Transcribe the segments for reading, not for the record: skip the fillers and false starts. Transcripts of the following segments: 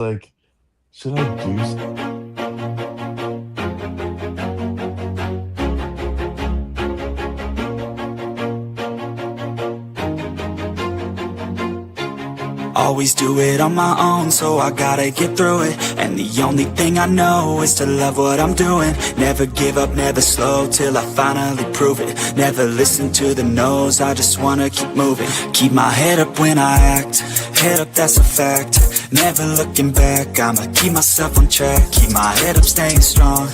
like, should I do Always do it on my own, so I gotta get through it. And the only thing I know is to love what I'm doing. Never give up, never slow, till I finally prove it. Never listen to the no's, I just wanna keep moving. Keep my head up when I act, head up, that's a fact. Never looking back, I'ma keep myself on track. Keep my head up, staying strong,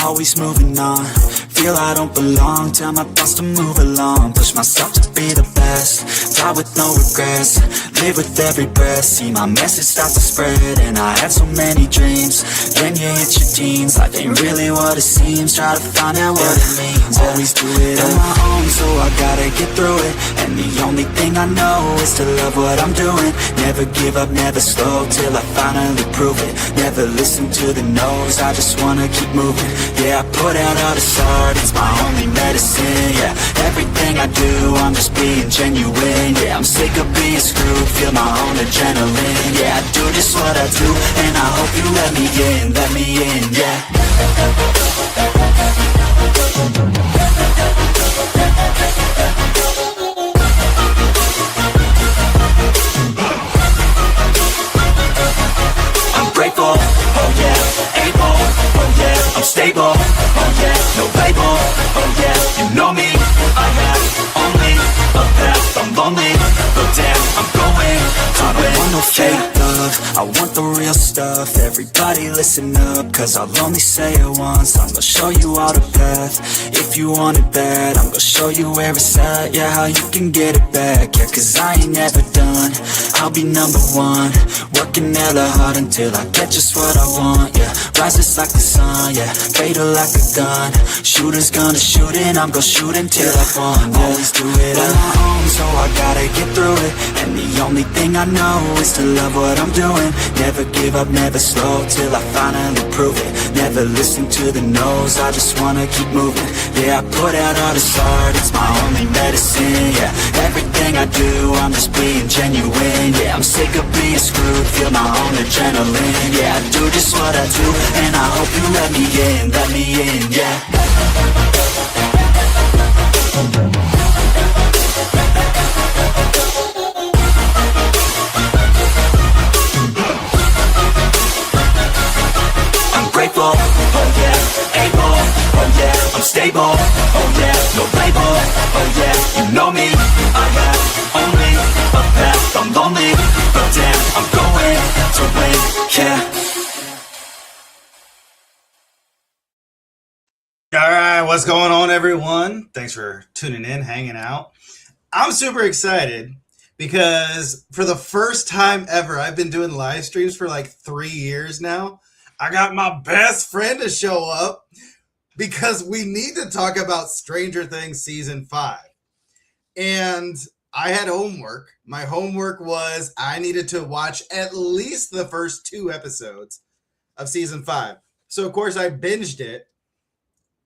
always moving on. Feel I don't belong, tell my thoughts to move along. Push myself to be the best, die with no regrets. Live with every breath, see my message start to spread. And I had so many dreams, then you hit your teens. Life ain't really what it seems, try to find out what it means. Always do it on my own, so I gotta get through it. And the only thing I know is to love what I'm doing. Never give up, never slow, till I finally prove it. Never listen to the no's, I just wanna keep moving. Yeah, I put out all this art, it's my only medicine. Yeah, everything I do, I'm just being genuine. Yeah, I'm sick of being screwed, feel my own adrenaline. Yeah, I do just what I do, and I hope you let me in, yeah. I'm grateful, oh yeah, able, oh yeah, I'm stable, oh yeah, no label, oh yeah, you know me, I have only a path, I'm lonely, but damn, I'm going to win. I don't want no fake love, I want the real stuff. Everybody listen up, cause I'll only say it once. I'm gonna show you all the path, if you want it bad. I'm gonna show you where it's at, yeah, how you can get it back. Yeah, cause I ain't never done, I'll be number one. Working hella hard until I get just what I want, yeah. Rises like the sun, yeah, fatal like a gun. Shooters gonna shoot and I'm gonna shoot until I won, yeah. Always do it on my own, so I gotta get through it. And the only thing I know is to love what I'm doing. Never give up, never slow, till I finally prove it. Never listen to the no's, I just wanna keep moving. Yeah, I put out all this art, it's my only medicine. Yeah, everything I do, I'm just being genuine. Yeah, I'm sick of being screwed, feel my own adrenaline. Yeah, I do just what I do, and I hope you let me in, yeah. I'm grateful, oh yeah, able, oh yeah, I'm stable, oh yeah, no label, oh yeah, you know me, I have only a path, I'm lonely, but damn, I'm going to win, yeah. All right, what's going on, everyone? Thanks for tuning in, hanging out. I'm super excited because for the first time ever, I've been doing live streams for like 3 years now. I got my best friend to show up because we need to talk about Stranger Things season 5. And I had homework. My homework was I needed to watch at least the first 2 episodes of season 5. So, of course, I binged it.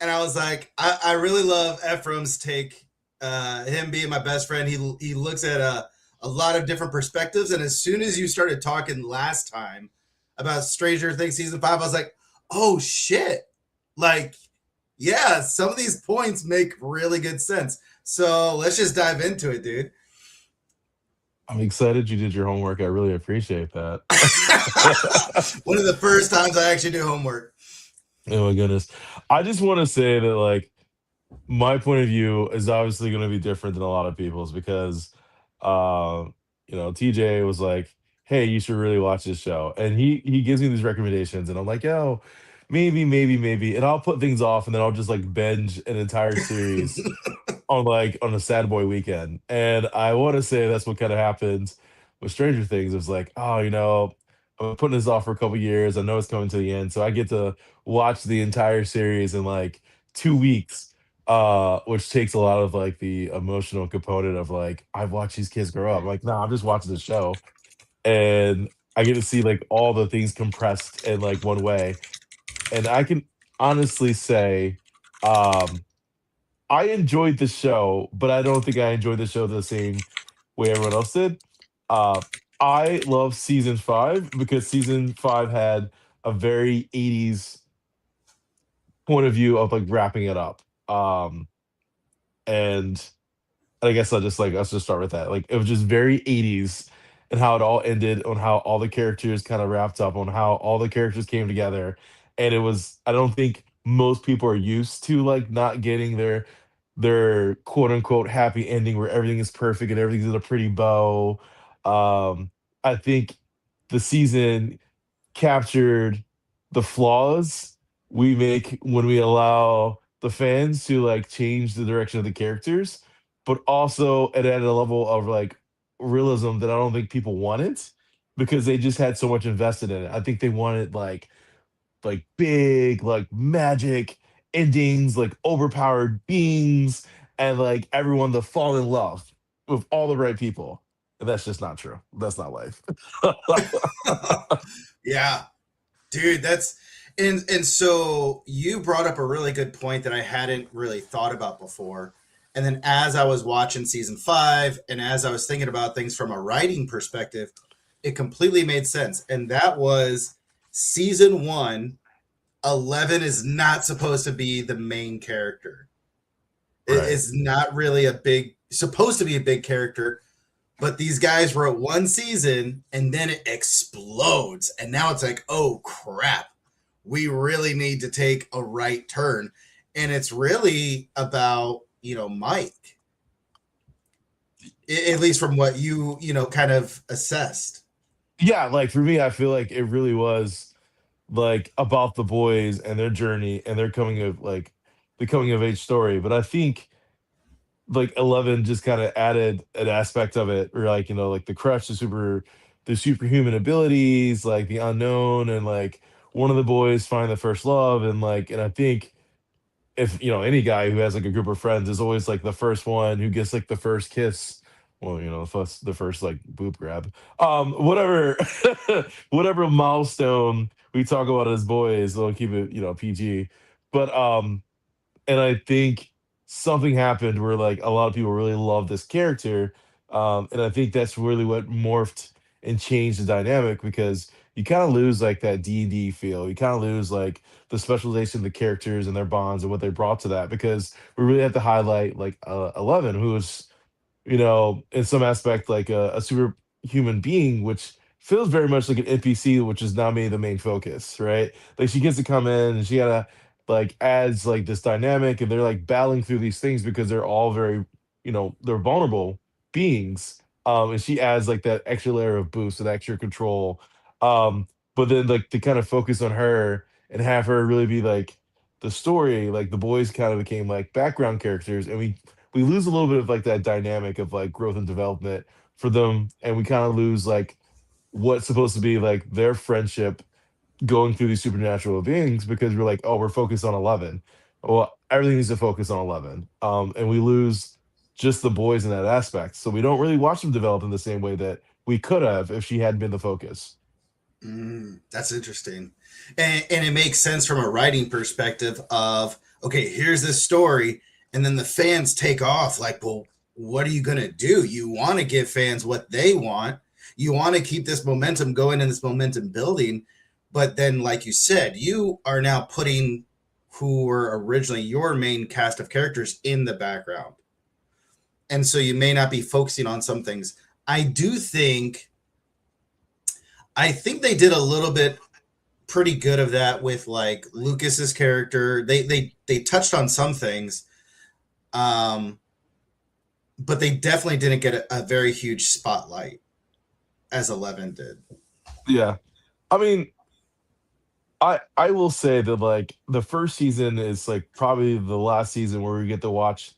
And I was like, I really love Efraim's take. Him being my best friend, he looks at a lot of different perspectives. And as soon as you started talking last time about Stranger Things season 5, I was like, oh shit! Like, yeah, some of these points make really good sense. So let's just dive into it, dude. I'm excited you did your homework. I really appreciate that. One of the first times I actually do homework. Oh my goodness. I just want to say that like my point of view is obviously going to be different than a lot of people's because uh TJ was like, "Hey, you should really watch this show." And he gives me these recommendations and I'm like, "Yo, maybe." And I'll put things off and then I'll just like binge an entire series on a sad boy weekend. And I want to say that's what kind of happens with Stranger Things. It's like, oh, I'm putting this off for a couple years. I know it's coming to the end, so I get to watch the entire series in like 2 weeks, which takes a lot of like the emotional component of like I've watched these kids grow up. I'm like, no, I'm just watching the show, and I get to see like all the things compressed in like one way. And I can honestly say, um, I enjoyed the show, but I don't think I enjoyed the show the same way everyone else did. Uh, I love season 5 because season 5 had a very 80s point of view of like wrapping it up. And I guess let's just start with that. Like it was just very 80s and how it all ended, on how all the characters kind of wrapped up, on how all the characters came together. And it was, I don't think most people are used to like not getting their quote unquote happy ending where everything is perfect and everything's in a pretty bow. I think the season captured the flaws we make when we allow the fans to like change the direction of the characters, but also it added a level of like realism that I don't think people wanted because they just had so much invested in it. I think they wanted like big like magic endings, like overpowered beings, and like everyone to fall in love with all the right people. And that's just not true. That's not life. Yeah, dude, that's and so you brought up a really good point that I hadn't really thought about before. And then as I was watching season 5 and as I was thinking about things from a writing perspective, it completely made sense. And that was season 1, 11 is not supposed to be the main character. Right. It's not really a big supposed to be a big character, but these guys wrote one season and then it explodes. And now it's like, oh crap, we really need to take a right turn. And it's really about, Mike, at least from what you kind of assessed. Yeah, like for me, I feel like it really was like about the boys and their journey and their coming of like the coming of age story. But I think like 11 just kind of added an aspect of it, or like like the crush, the superhuman abilities, like the unknown, and like one of the boys find the first love, and like and I think if any guy who has like a group of friends is always like the first one who gets like the first kiss, well, the first like boob grab, whatever, whatever milestone we talk about as boys, they'll keep it PG. But and I think something happened where like a lot of people really love this character, and I think that's really what morphed and changed the dynamic, because you kind of lose like that D&D feel. You kind of lose like the specialization of the characters and their bonds and what they brought to that, because we really have to highlight like 11, who is in some aspect like a superhuman being, which feels very much like an NPC, which is not made the main focus, right? Like she gets to come in and she gotta like adds like this dynamic, and they're like battling through these things because they're all very, they're vulnerable beings. And she adds like that extra layer of boost and extra control. Um, but then like to kind of focus on her and have her really be like the story, like the boys kind of became like background characters, and we lose a little bit of like that dynamic of like growth and development for them, and we kind of lose like what's supposed to be like their friendship going through these supernatural beings, because we're like, oh, we're focused on 11. Well, everything needs to focus on 11, and we lose just the boys in that aspect, so we don't really watch them develop in the same way that we could have if she hadn't been the focus. That's interesting. And it makes sense from a writing perspective of, okay, here's this story. And then the fans take off like, well, what are you going to do? You want to give fans what they want. You want to keep this momentum going and this momentum building. But then, like you said, you are now putting who were originally your main cast of characters in the background. And so you may not be focusing on some things. I do think I think they did a little bit pretty good of that with like Lucas's character. They touched on some things, um, but they definitely didn't get a very huge spotlight as 11 did. Yeah, I mean, I will say that like the first season is like probably the last season where we get to watch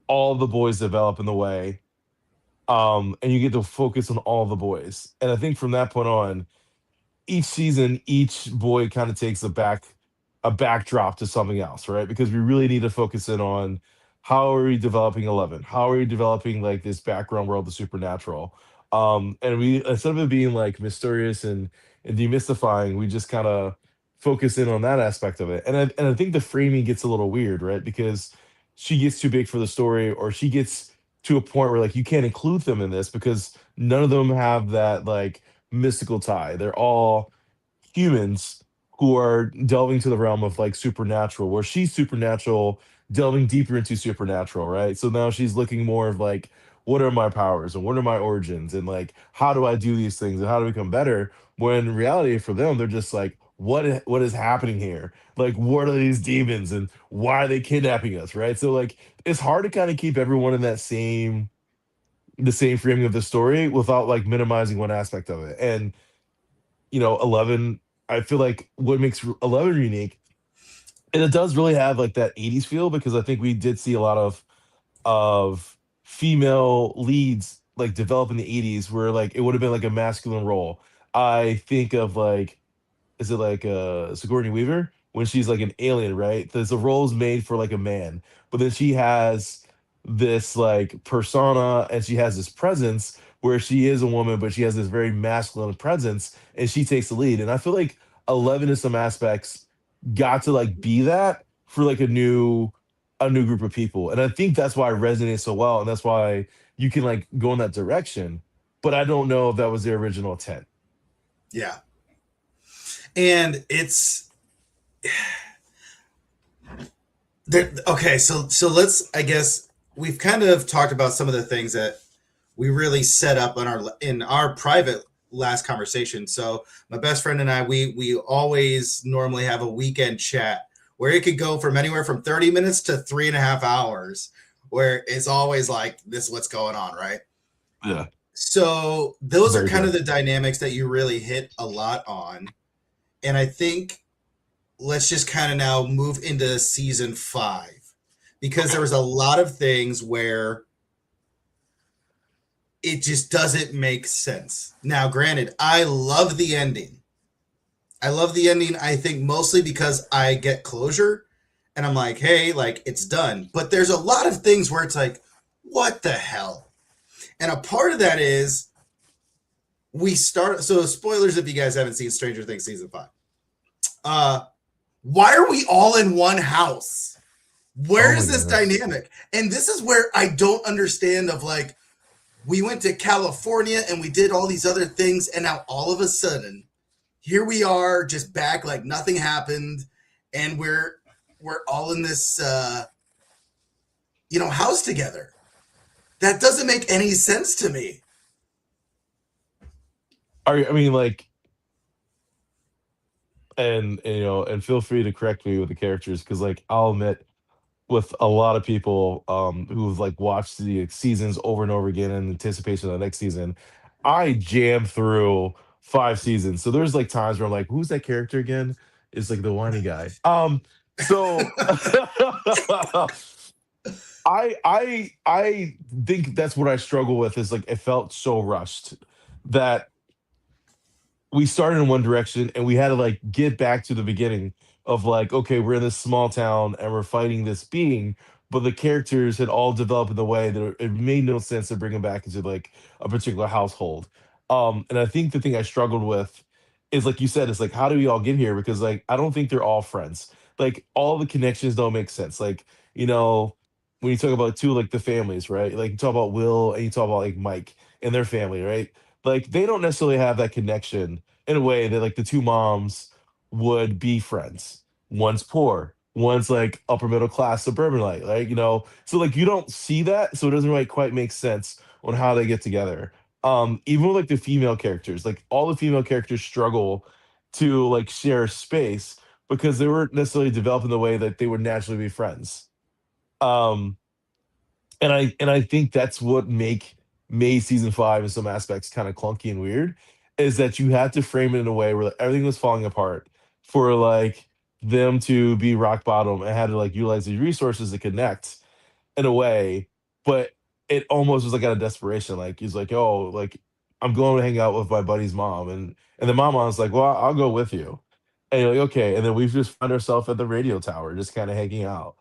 all the boys develop in the way, and you get to focus on all the boys. And I think from that point on, each season, each boy kind of takes a backdrop to something else, right? Because we really need to focus in on how are we developing 11? How are we developing like this background world, the supernatural? And we, instead of it being like mysterious and demystifying, we just kind of focus in on that aspect of it. And I think the framing gets a little weird, right? Because she gets too big for the story, or she gets to a point where like you can't include them in this because none of them have that like mystical tie. They're all humans who are delving to the realm of like supernatural, where she's supernatural, delving deeper into supernatural, right? So now she's looking more of like, what are my powers and what are my origins and like how do I do these things and how to become better? When in reality for them, they're just like, what is happening here? Like, what are these demons and why are they kidnapping us? Right. So like it's hard to kind of keep everyone in that same the same framing of the story without like minimizing one aspect of it. And 11, I feel like what makes 11 unique, and it does really have like that 80s feel because I think we did see a lot of female leads like develop in the 80s where like it would have been like a masculine role. I think of like, is it like Sigourney Weaver when she's like an alien, right? There's a role's made for like a man, but then she has this like persona and she has this presence where she is a woman, but she has this very masculine presence and she takes the lead. And I feel like 11 in some aspects got to like be that for like a new group of people. And I think that's why it resonates so well. And that's why you can like go in that direction. But I don't know if that was the original intent. Yeah. And it's there. Okay. So let's, I guess we've kind of talked about some of the things that we really set up in our private last conversation. So my best friend and I, we always normally have a weekend chat where it could go from anywhere from 30 minutes to 3.5 hours, where it's always like, this is what's going on, right? Yeah. So those are Very kind of good. the dynamics that you really hit a lot on. And I think let's just kind of now move into season 5 because there Okay. was a lot of things where it just doesn't make sense. Now, granted, I love the ending. I love the ending, I think mostly because I get closure and I'm like, hey, like it's done. But there's a lot of things where it's like, what the hell? And a part of that is we start. So, spoilers if you guys haven't seen Stranger Things season 5. Uh, why are we all in one house? Oh Where my is this goodness. dynamic? And this is where I don't understand of like, we went to California and we did all these other things, and now all of a sudden, here we are, just back like nothing happened, and we're all in this house together. That doesn't make any sense to me. I mean, like, and and feel free to correct me with the characters because, like, I'll admit, with a lot of people who've like watched the seasons over and over again in anticipation of the next season, I jammed through 5 seasons. So there's like times where I'm like, who's that character again? It's like the whiny guy. So I think that's what I struggle with is like it felt so rushed that we started in one direction and we had to like get back to the beginning of like, okay, we're in this small town and we're fighting this being, but the characters had all developed in the way that it made no sense to bring them back into like a particular household. And I think the thing I struggled with is like you said, it's like how do we all get here? Because like I don't think they're all friends. Like all the connections don't make sense. Like when you talk about two like the families, right? Like you talk about Will and you talk about like Mike and their family, right? Like they don't necessarily have that connection in a way that like the two moms would be friends. One's poor, one's like upper middle class suburbanite, so like you don't see that, so it doesn't really quite make sense on how they get together. Even with like the female characters, like all the female characters struggle to like share space because they weren't necessarily developed in the way that they would naturally be friends. Um, and I think that's what made season 5 in some aspects kind of clunky and weird, is that you had to frame it in a way where like, everything was falling apart for like them to be rock bottom and had to like utilize these resources to connect in a way, but it almost was like out of desperation. Like he's like, "Oh, like I'm going to hang out with my buddy's mom," and then my mom's like, "Well, I'll go with you." And you're like, "Okay," and then we just find ourselves at the radio tower, just kind of hanging out,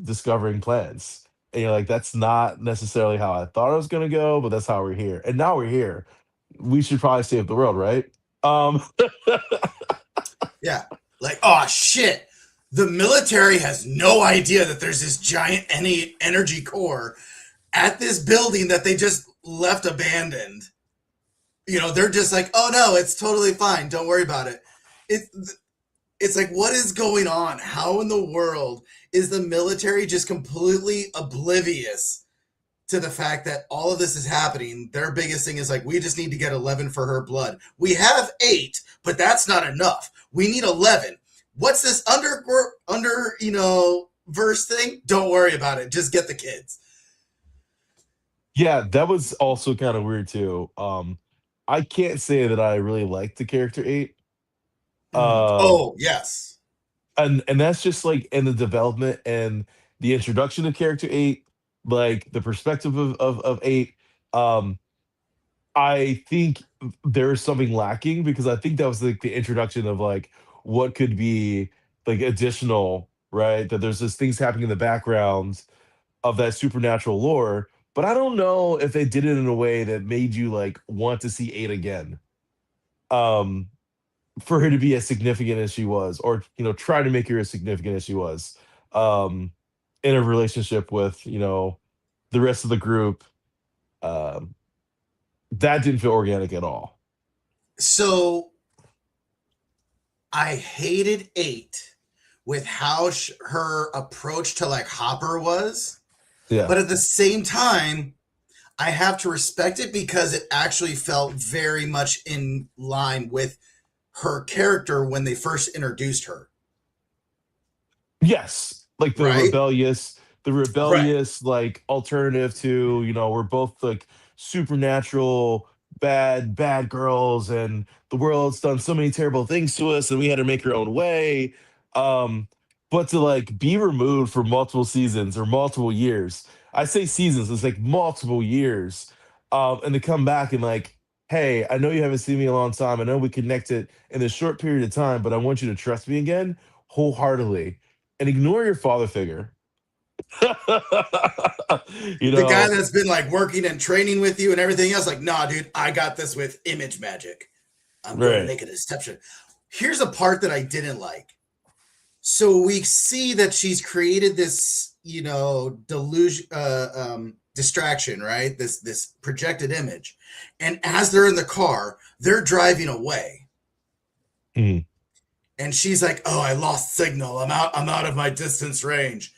discovering plants. And you're like, "That's not necessarily how I thought it was gonna go, but that's how we're here." And now we're here. We should probably save the world, right? Um, Yeah. Like, oh shit. The military has no idea that there's this giant energy core at this building that they just left abandoned. They're just like, oh no, it's totally fine. Don't worry about it. It it's like, what is going on? How in the world is the military just completely oblivious to the fact that all of this is happening? Their biggest thing is like, we just need to get 11 for her blood. We have 8, but that's not enough. We need 11. What's this verse thing? Don't worry about it. Just get the kids. Yeah, that was also kind of weird too. I can't say that I really liked the character 8. Um, Oh, yes. and that's just like in the development and the introduction of character 8, like the perspective of 8. Um, I think there's something lacking because I think that was like the introduction of like what could be like additional, right? That there's just things happening in the background of that supernatural lore. But I don't know if they did it in a way that made you like want to see 8 again. Um, for her to be as significant as she was, or try to make her as significant as she was, um, in a relationship with the rest of the group. Um, that didn't feel organic at all. So I hated 8 with how her approach to like Hopper was. Yeah. But at the same time, I have to respect it because it actually felt very much in line with her character when they first introduced her. Yes, like Right? the Right. rebellious like alternative to, we're both like supernatural bad girls, and the world's done so many terrible things to us and we had to make our own way. Um, but to like be removed for multiple seasons or multiple years. I say seasons, it's like multiple years. And to come back and like, hey, I know you haven't seen me in a long time. I know we connected in this short period of time, but I want you to trust me again wholeheartedly and ignore your father figure. you The guy know, that's been like working and training with you and everything else, like, nah, dude, I got this with image magic. I'm going to right. make a deception. Here's a part that I didn't like. So we see that she's created this, delusion, distraction, right? This projected image, and as they're in the car, they're driving away, Mhm. and she's like, "Oh, I lost signal. I'm out. I'm out of my distance range."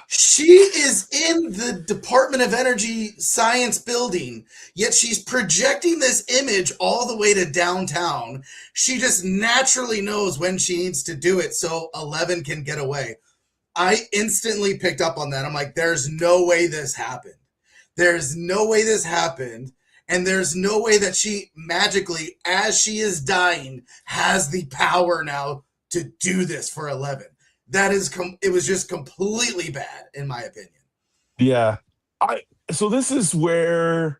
She is in the Department of Energy Science building, yet she's projecting this image all the way to downtown. She just naturally knows when she needs to do it so 11 can get away. I instantly picked up on that. I'm like, there's no way this happened. There's no way this happened. And there's no way that she magically, as she is dying, has the power now to do this for 11. It was just completely bad, in my opinion. Yeah. I so this is where,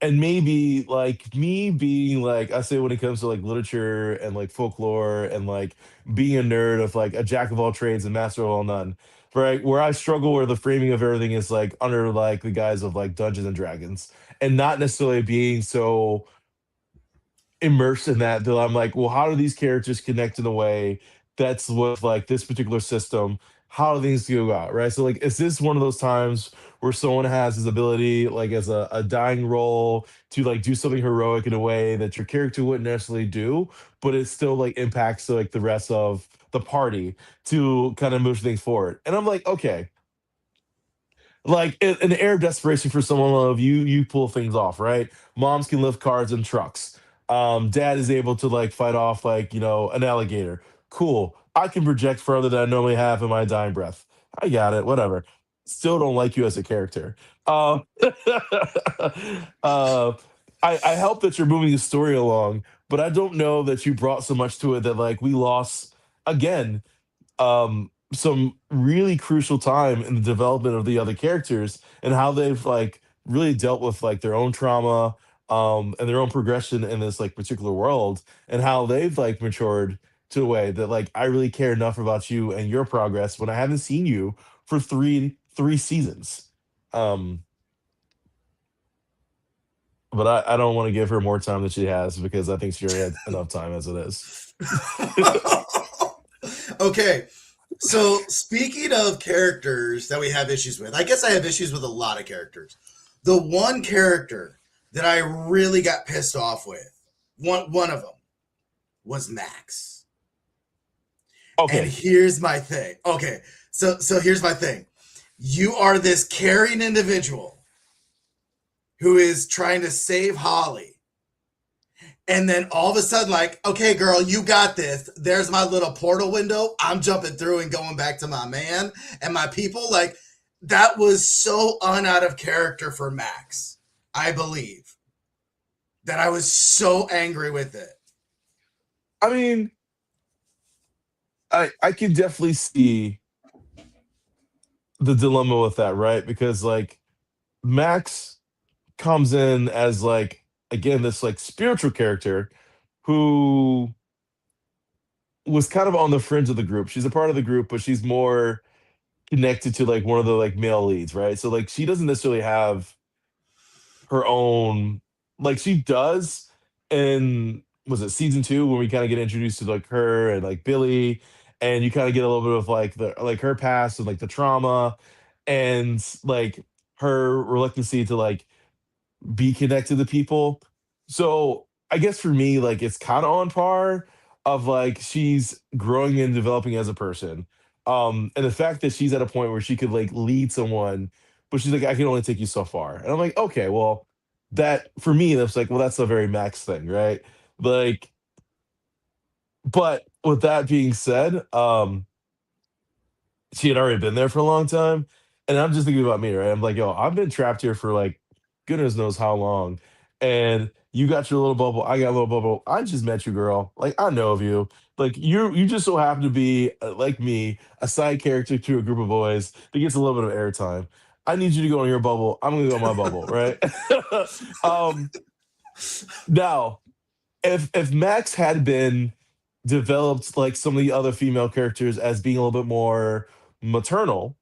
and maybe like me being like, I say when it comes to like literature and like folklore and like being a nerd of like a jack of all trades and master of all none, right? Where I struggle, where the framing of everything is like under like the guise of like Dungeons and Dragons, and not necessarily being so immersed in that I'm like, well, how do these characters connect in a way that's with like this particular system? How do things go out, right? So like, is this one of those times where someone has his ability, like as a dying role, to like do something heroic in a way that your character wouldn't necessarily do, but it still like impacts like the rest of the party to kind of move things forward? And I'm like, okay, like in the air of desperation for someone of you pull things off, right? Moms can lift cars and trucks. Dad is able to like fight off like an alligator. Cool. I can project further than I normally have in my dying breath. I got it. Whatever. Still don't like you as a character. uh, I help that you're moving the story along, but I don't know that you brought so much to it that like we lost again some really crucial time in the development of the other characters and how they've like really dealt with like their own trauma, and their own progression in this like particular world, and how they've like matured to a way that like I really care enough about you and your progress when I haven't seen you for three seasons. um but I don't want to give her more time than she has because I think she already had enough time as it is. Okay. So speaking of characters that we have issues with, I guess I have issues with a lot of characters. The one character that I really got pissed off with, one of them was Max. And Okay. here's my thing. Okay, so here's my thing. You are this caring individual who is trying to save Holly, and then all of a sudden, like, okay, girl, you got this. There's my little portal window. I'm jumping through and going back to my man and my people. Like, that was so out of character for Max. I believe that I was so angry with it. I mean, I can definitely see the dilemma with that, right? Because like Max comes in as like again this like spiritual character who was kind of on the fringe of the group. She's a part of the group, but she's more connected to like one of the like male leads, right? So like she doesn't necessarily have her own like she does in was it season two when we kind of get introduced to like her and like Billy and you kind of get a little bit of like the like her past and like the trauma and like her reluctancy to like be connected to people. So I guess for me, like it's kind of on par of like she's growing and developing as a person. And the fact that she's at a point where she could like lead someone, but she's like, I can only take you so far. And I'm like, okay, well, that for me, that's like, well, that's a very Max thing, right? Like, but with that being said, she had already been there for a long time. And I'm just thinking about me, right? I'm like, yo, I've been trapped here for like goodness knows how long. And you got your little bubble, I got a little bubble. I just met you, girl. Like I know of you. Like you just so happen to be like me, a side character to a group of boys that gets a little bit of airtime. I need you to go in your bubble. I'm gonna go in my bubble, right? um now if Max had been developed like some of the other female characters as being a little bit more maternal,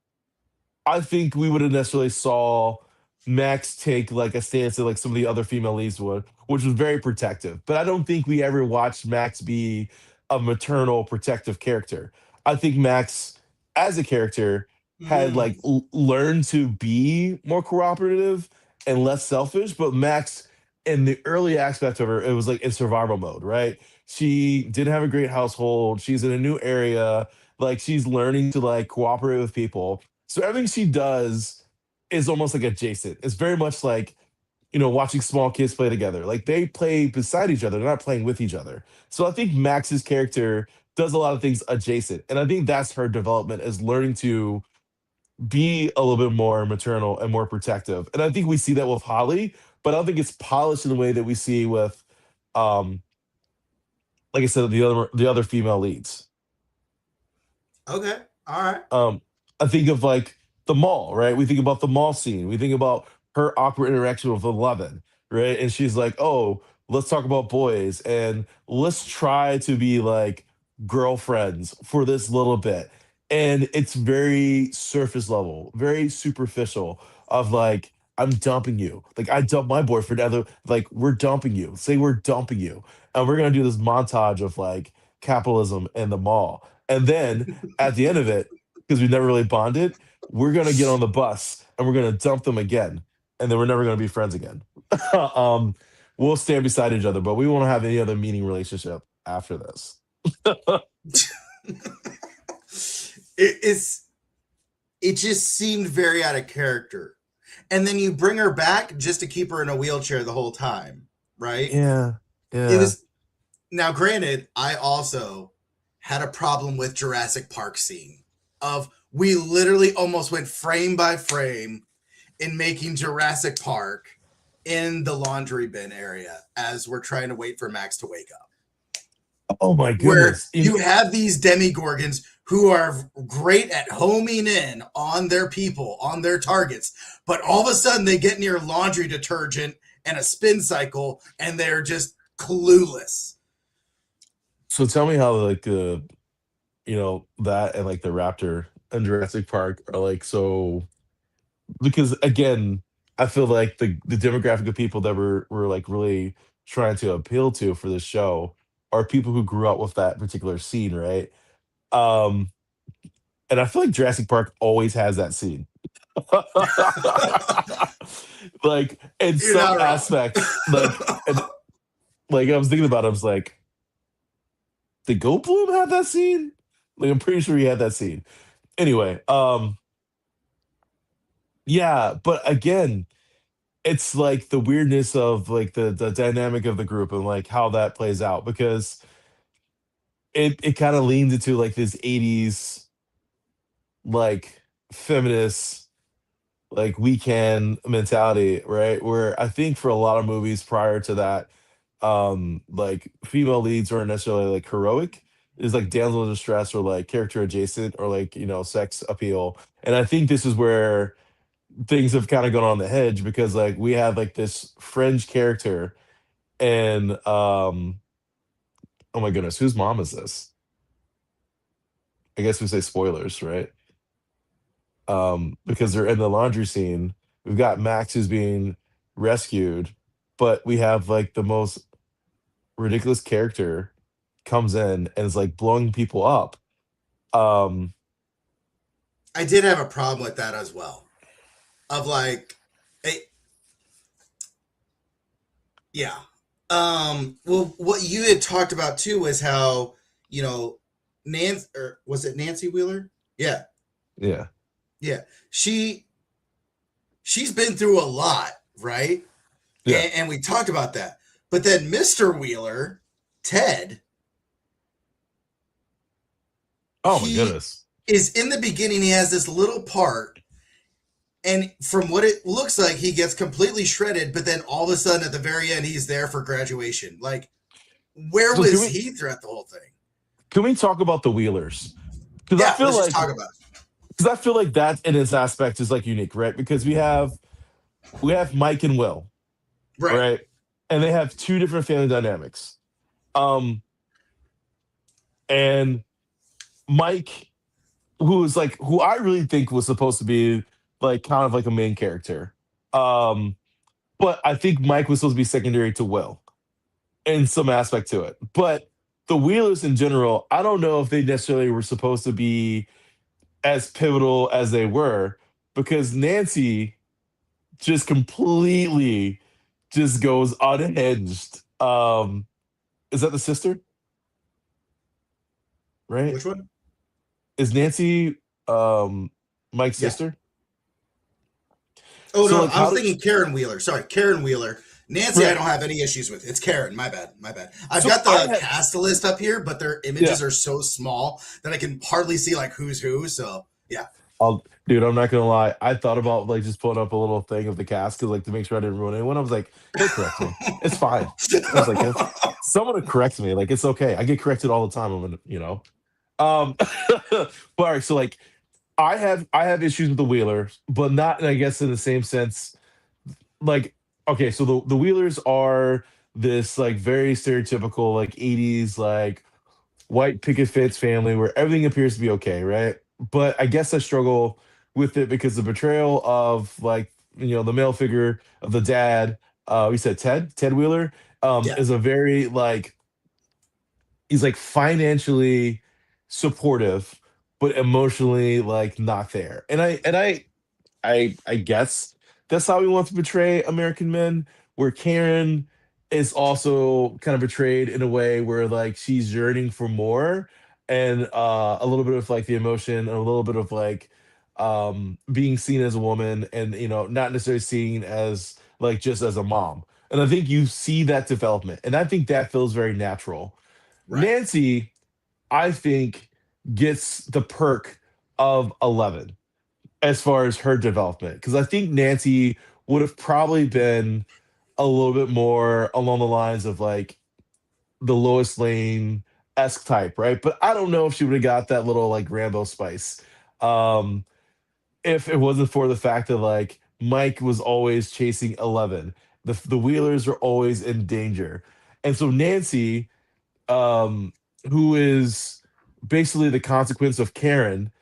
I think we would have necessarily saw Max take like a stance that like some of the other female leads would, which was very protective. But I don't think we ever watched Max be a maternal protective character. I think Max as a character had Mm, like learned to be more cooperative and less selfish, but Max in the early aspect of her, it was like in survival mode, right? She didn't have a great household. She's in a new area. Like she's learning to like cooperate with people, so everything she does is almost like adjacent. It's very much like, watching small kids play together. Like they play beside each other, they're not playing with each other. So I think Max's character does a lot of things adjacent. And I think that's her development is learning to be a little bit more maternal and more protective. And I think we see that with Holly, but I don't think it's polished in the way that we see with um like I said, the other female leads. okay, all right. Um, I think of like the mall, right? We think about the mall scene. We think about her awkward interaction with Eleven, right? And she's like, "Oh, let's talk about boys and let's try to be like girlfriends for this little bit." And it's very surface level, very superficial of like, I'm dumping you. Like I dumped my boyfriend. Other like we're dumping you. Say we're dumping you, and we're gonna do this montage of like capitalism and the mall, and then at the end of it, because we never really bonded, we're gonna get on the bus and we're gonna dump them again, and then we're never gonna be friends again. um, we'll stand beside each other, but we won't have any other meaning relationship after this. It's it just seemed very out of character. And then you bring her back just to keep her in a wheelchair the whole time, right? Yeah, It yeah. was now granted, I also had a problem with Jurassic Park scene of we literally almost went frame by frame in making Jurassic Park in the laundry bin area as we're trying to wait for Max to wake up. Oh my Where goodness. you have these demigorgons who are great at homing in on their people, on their targets, but all of a sudden they get near laundry detergent and a spin cycle and they're just clueless. So tell me how like that and like the raptor and Jurassic Park are like so because again, I feel like the demographic of people that we're like really trying to appeal to for this show are people who grew up with that particular scene, right? Um, And I feel like Jurassic Park always has that scene. Like in You're some not wrong. aspects, like I was thinking about it, I was like, did Goldblum have that scene? Like I'm pretty sure he had that scene. Anyway, yeah, but again, it's like the weirdness of like the dynamic of the group and like how that plays out because it kind of leans into like this 80s like feminist like weekend mentality, right? Where I think for a lot of movies prior to that, like female leads weren't necessarily like heroic. It's like damsel in distress or like character adjacent or like, sex appeal. And I think this is where things have kind of gone on the hedge because like we have like this fringe character and oh my goodness, whose mom is this? I guess we say spoilers, right? Because they're in the laundry scene. We've got Max who's being rescued, but we have like the most ridiculous character comes in and is like blowing people up. Um, I did have a problem with that as well. Of like, it, yeah. Well, what you had talked about too was how you know Nancy, or was it Nancy Wheeler? Yeah, yeah, yeah. She she's been through a lot, right? yeah. And we talked about that. But then Mr. Wheeler, Ted, Oh my he goodness. is in the beginning. He has this little part, and from what it looks like, he gets completely shredded. But then all of a sudden, at the very end, he's there for graduation. Like, where So can was we he throughout the whole thing? can we talk about the Wheelers? Because I Yeah, feel let's just like talk about it. because I feel like that in its aspect is like unique, right? Because we have Mike and Will, Right. right? And they have two different family dynamics. Um, and Mike, who I really think was supposed to be like kind of like a main character. Um, but I think Mike was supposed to be secondary to Will in some aspect to it. But the Wheelers in general, I don't know if they necessarily were supposed to be as pivotal as they were because Nancy just completely just goes unhinged. Is that the sister, right? Which one? Is Nancy Mike's Yeah. sister? Oh So no, like I how was did thinking Karen Wheeler. Sorry, Karen Wheeler. Nancy, I right. don't have any issues with. It's Karen. My bad. My bad. I've So got I the had cast list up here, but their yeah. images are so small that I can hardly see like who's who. So yeah. Dude, I'm not gonna lie. I thought about like just putting up a little thing of the cast because like to make sure I didn't ruin anyone. I was like, he'll correct me. It's fine. I was like, someone to correct me. Like it's okay. I get corrected all the time. I'm gonna. But all right, so like I have issues with the Wheelers, but not I guess in the same sense. Like okay, so the Wheelers are this like very stereotypical like 80s like white picket fence family where everything appears to be okay, right? But I guess I struggle with it because the betrayal of like the male figure of the dad, we said Ted Wheeler, Yeah. is a very like he's like financially supportive, but emotionally like not there. And I guess that's how we want to portray American men, where Karen is also kind of portrayed in a way where like she's yearning for more and a little bit of like the emotion and a little bit of like being seen as a woman and not necessarily seen as like just as a mom. And I think you see that development. And I think that feels very natural. Right. Nancy, I think, gets the perk of 11 as far as her development because I think Nancy would have probably been a little bit more along the lines of like the Lois Lane esque type, right? But I don't know if she would have got that little like Rambo spice um, if it wasn't for the fact that like Mike was always chasing 11. The Wheelers were always in danger, and so Nancy, um, who is basically the consequence of Karen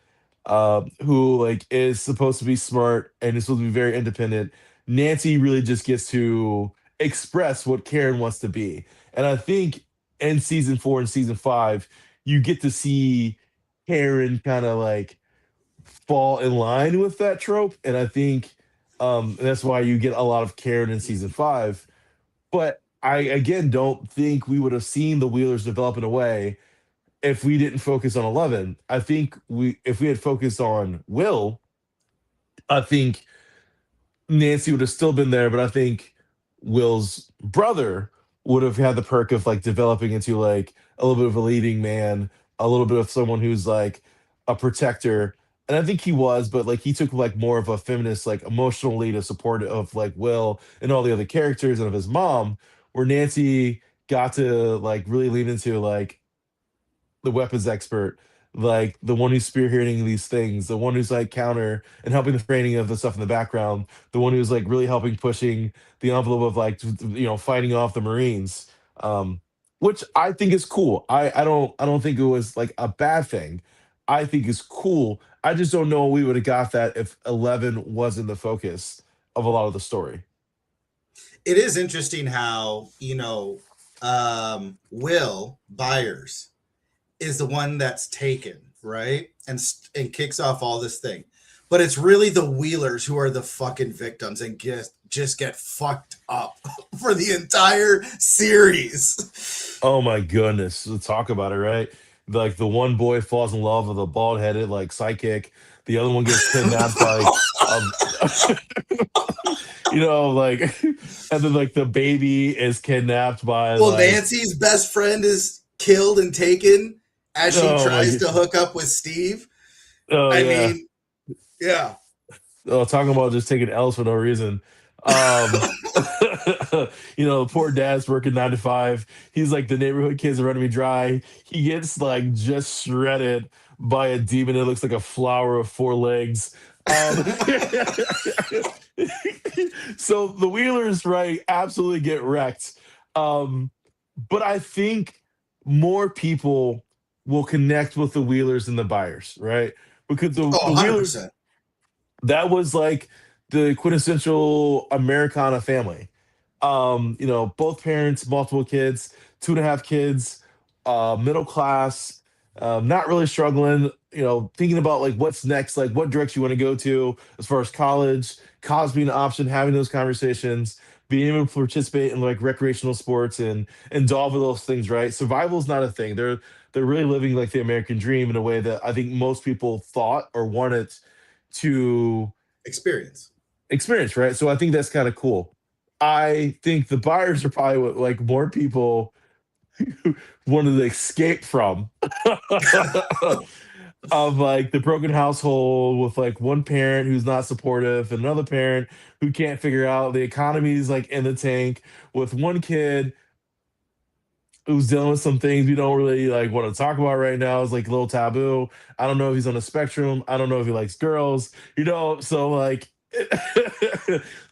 who like is supposed to be smart and is supposed to be very independent. Nancy really just gets to express what Karen wants to be. And I think in season 4 and season 5, you get to see Karen kind of like fall in line with that trope, and I think that's why you get a lot of Karen in season 5. But I again don't think we would have seen the Wheelers develop in a way if we didn't focus on 11. I think we if we had focused on Will, I think Nancy would have still been there, but I think Will's brother would have had the perk of like developing into like a little bit of a leading man, a little bit of someone who's like a protector. And I think he was, but like he took like more of a feminist, like emotional lead of support of like Will and all the other characters and of his mom, where Nancy got to like really lean into like the weapons expert, like the one who's spearheading these things, the one who's like counter and helping the training of the stuff in the background, the one who's like really helping pushing the envelope of like fighting off the Marines, which I think is cool. I don't think it was like a bad thing. I think it's cool. I just don't know we would have got that if 11 wasn't the focus of a lot of the story. It is interesting how, Will Byers is the one that's taken, right? And kicks off all this thing. But it's really the Wheelers who are the fucking victims and just get fucked up for the entire series. Oh my goodness. Let's talk about it, right? Like the one boy falls in love with a bald headed like psychic. The other one gets kidnapped by um like and then like the baby is kidnapped by Well, like Nancy's best friend is killed and taken as she oh my tries to hook up with Steve. oh I yeah. mean, yeah. Oh, talking about just taking L's for no reason. Um, the poor dad's working 9 to 5. He's like the neighborhood kids are running me dry. He gets like just shredded by a demon that looks like a flower of 4 legs. Um, so the Wheelers, right, absolutely get wrecked. But I think more people will connect with the Wheelers than the Buyers, right? Because Oh, the Wheelers 100%. that was like the quintessential Americana family. Both parents, multiple kids, 2.5 kids, middle class, not really struggling, thinking about like what's next, like what direction you want to go to as far as college being an option, having those conversations, being able to participate in like recreational sports and do all of those things, right? Survival is not a thing. They're really living like the American dream in a way that I think most people thought or wanted to Experience. experience, right? So I think that's kind of cool. I think the buyers are probably what like more people wanted to escape from of like the broken household with like one parent who's not supportive and another parent who can't figure out the economy's like in the tank with one kid who's dealing with some things we don't really like want to talk about right now. It's like a little taboo. I don't know if he's on the spectrum. I don't know if he likes girls, so like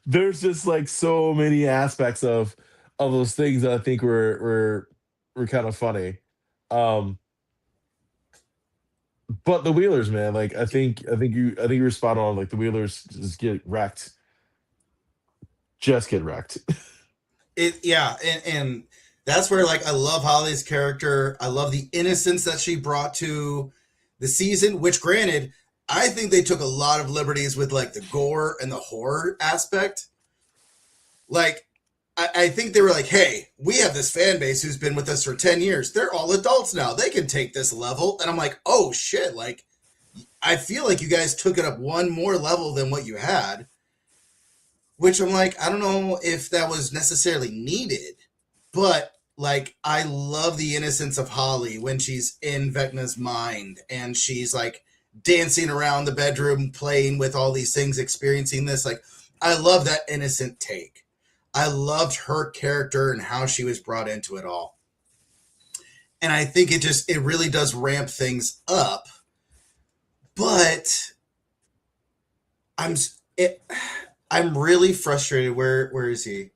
there's just like so many aspects of those things that I think were kind of funny. Um but the Wheelers, man, like I think you're spot on. Like the Wheelers just get wrecked. Just get wrecked. Yeah, and that's where like I love Holly's character. I love the innocence that she brought to the season, which granted, I think they took a lot of liberties with like the gore and the horror aspect. Like I think they were like, hey, we have this fan base who's been with us for 10 years. They're all adults now. They can take this level. And I'm like, oh shit, like I feel like you guys took it up one more level than what you had, which I'm like, I don't know if that was necessarily needed, but like, I love the innocence of Holly when she's in Vecna's mind and she's like dancing around the bedroom, playing with all these things, experiencing this. Like, I love that innocent take. I loved her character and how she was brought into it all. And I think it really does ramp things up. But I'm it, I'm really frustrated. Where is he?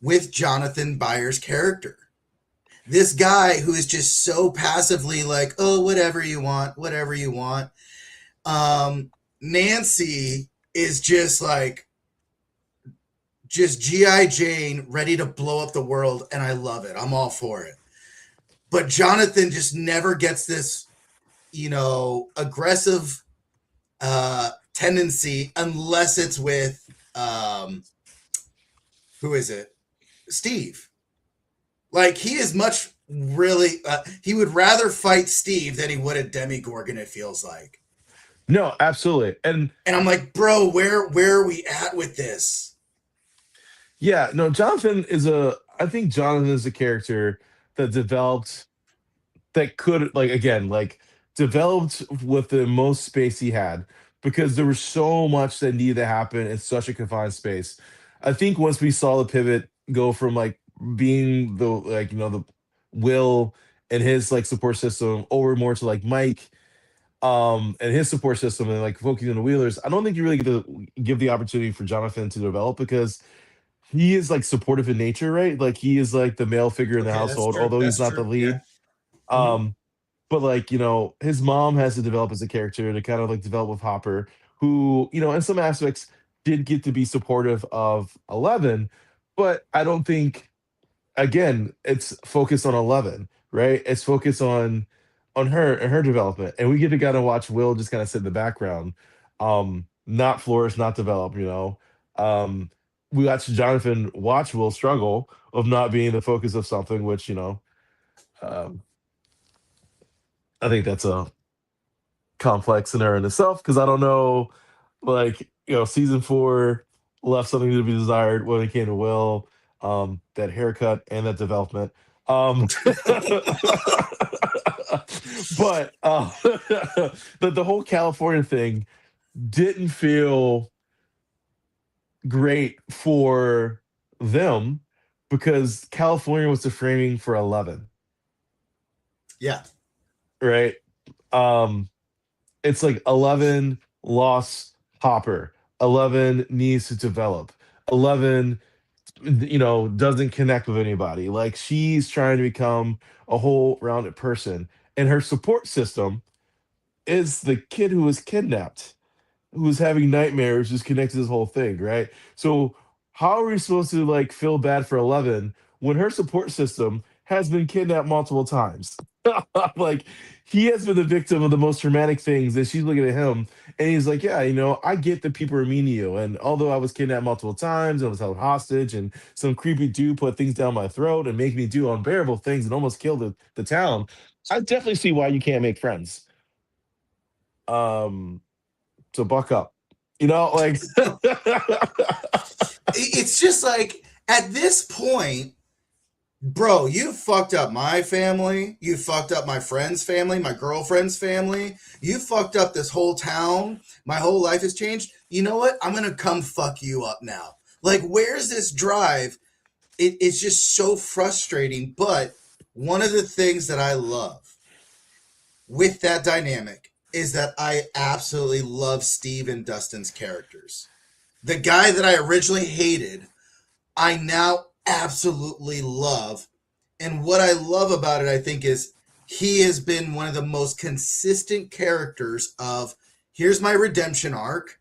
With Jonathan Byers' character. This guy who is just so passively like, oh, whatever you want, whatever you want. Nancy is just like, just G.I. Jane ready to blow up the world, and I love it. I'm all for it. But Jonathan just never gets this, aggressive tendency unless it's with who is it? Steve. Like he is much really he would rather fight Steve than he would a Demigorgon, it feels like. No, absolutely. And And I'm like, bro, where are we at with this? yeah, no, Jonathan is a I think Jonathan is a character that developed that could like again like developed with the most space he had because there was so much that needed to happen in such a confined space. I think once we saw the pivot go from like being the like the Will and his like support system over more to like Mike and his support system and like focusing on the Wheelers, I don't think you really get to give the opportunity for Jonathan to develop because he is like supportive in nature, right? Like he is like the male figure in the Okay, that's household, true. although he's That's not the true. Yeah. lead. Mm-hmm. Um, but like, his mom has to develop as a character to kind of like develop with Hopper, who, in some aspects did get to be supportive of 11, but I don't think again, it's focused on 11, right? It's focused on her and her development. And we get to kind of watch Will just kind of sit in the background, not flourish, not develop, Um, we watch Jonathan watch Will struggle of not being the focus of something, which, um, I think that's a complex in her in itself because I don't know, like season four left something to be desired when it came to Will, that haircut and that development. But the whole California thing didn't feel great for them because California was the framing for 11, Yeah. right? Um, it's like 11 lost Hopper. 11 needs to develop. 11, doesn't connect with anybody. Like she's trying to become a whole rounded person. And her support system is the kid who was kidnapped, who was having nightmares, just connected to this whole thing, right? So how are we supposed to like feel bad for 11 when her support system has been kidnapped multiple times? Like he has been the victim of the most traumatic things, and she's looking at him and he's like, yeah, I get that people are mean to you, and although I was kidnapped multiple times and was held hostage and some creepy dude put things down my throat and make me do unbearable things and almost kill the town, I definitely see why you can't make friends. um so buck up, like It's just like at this point, bro, you fucked up my family. You fucked up my friend's family, my girlfriend's family. You fucked up this whole town. My whole life has changed. You know what? I'm going to come fuck you up now. Like, where's this drive? It's just so frustrating. But one of the things that I love with that dynamic is that I absolutely love Steve and Dustin's characters. The guy that I originally hated, I now absolutely love. And what I love about it, I think, is he has been one of the most consistent characters of here's my redemption arc.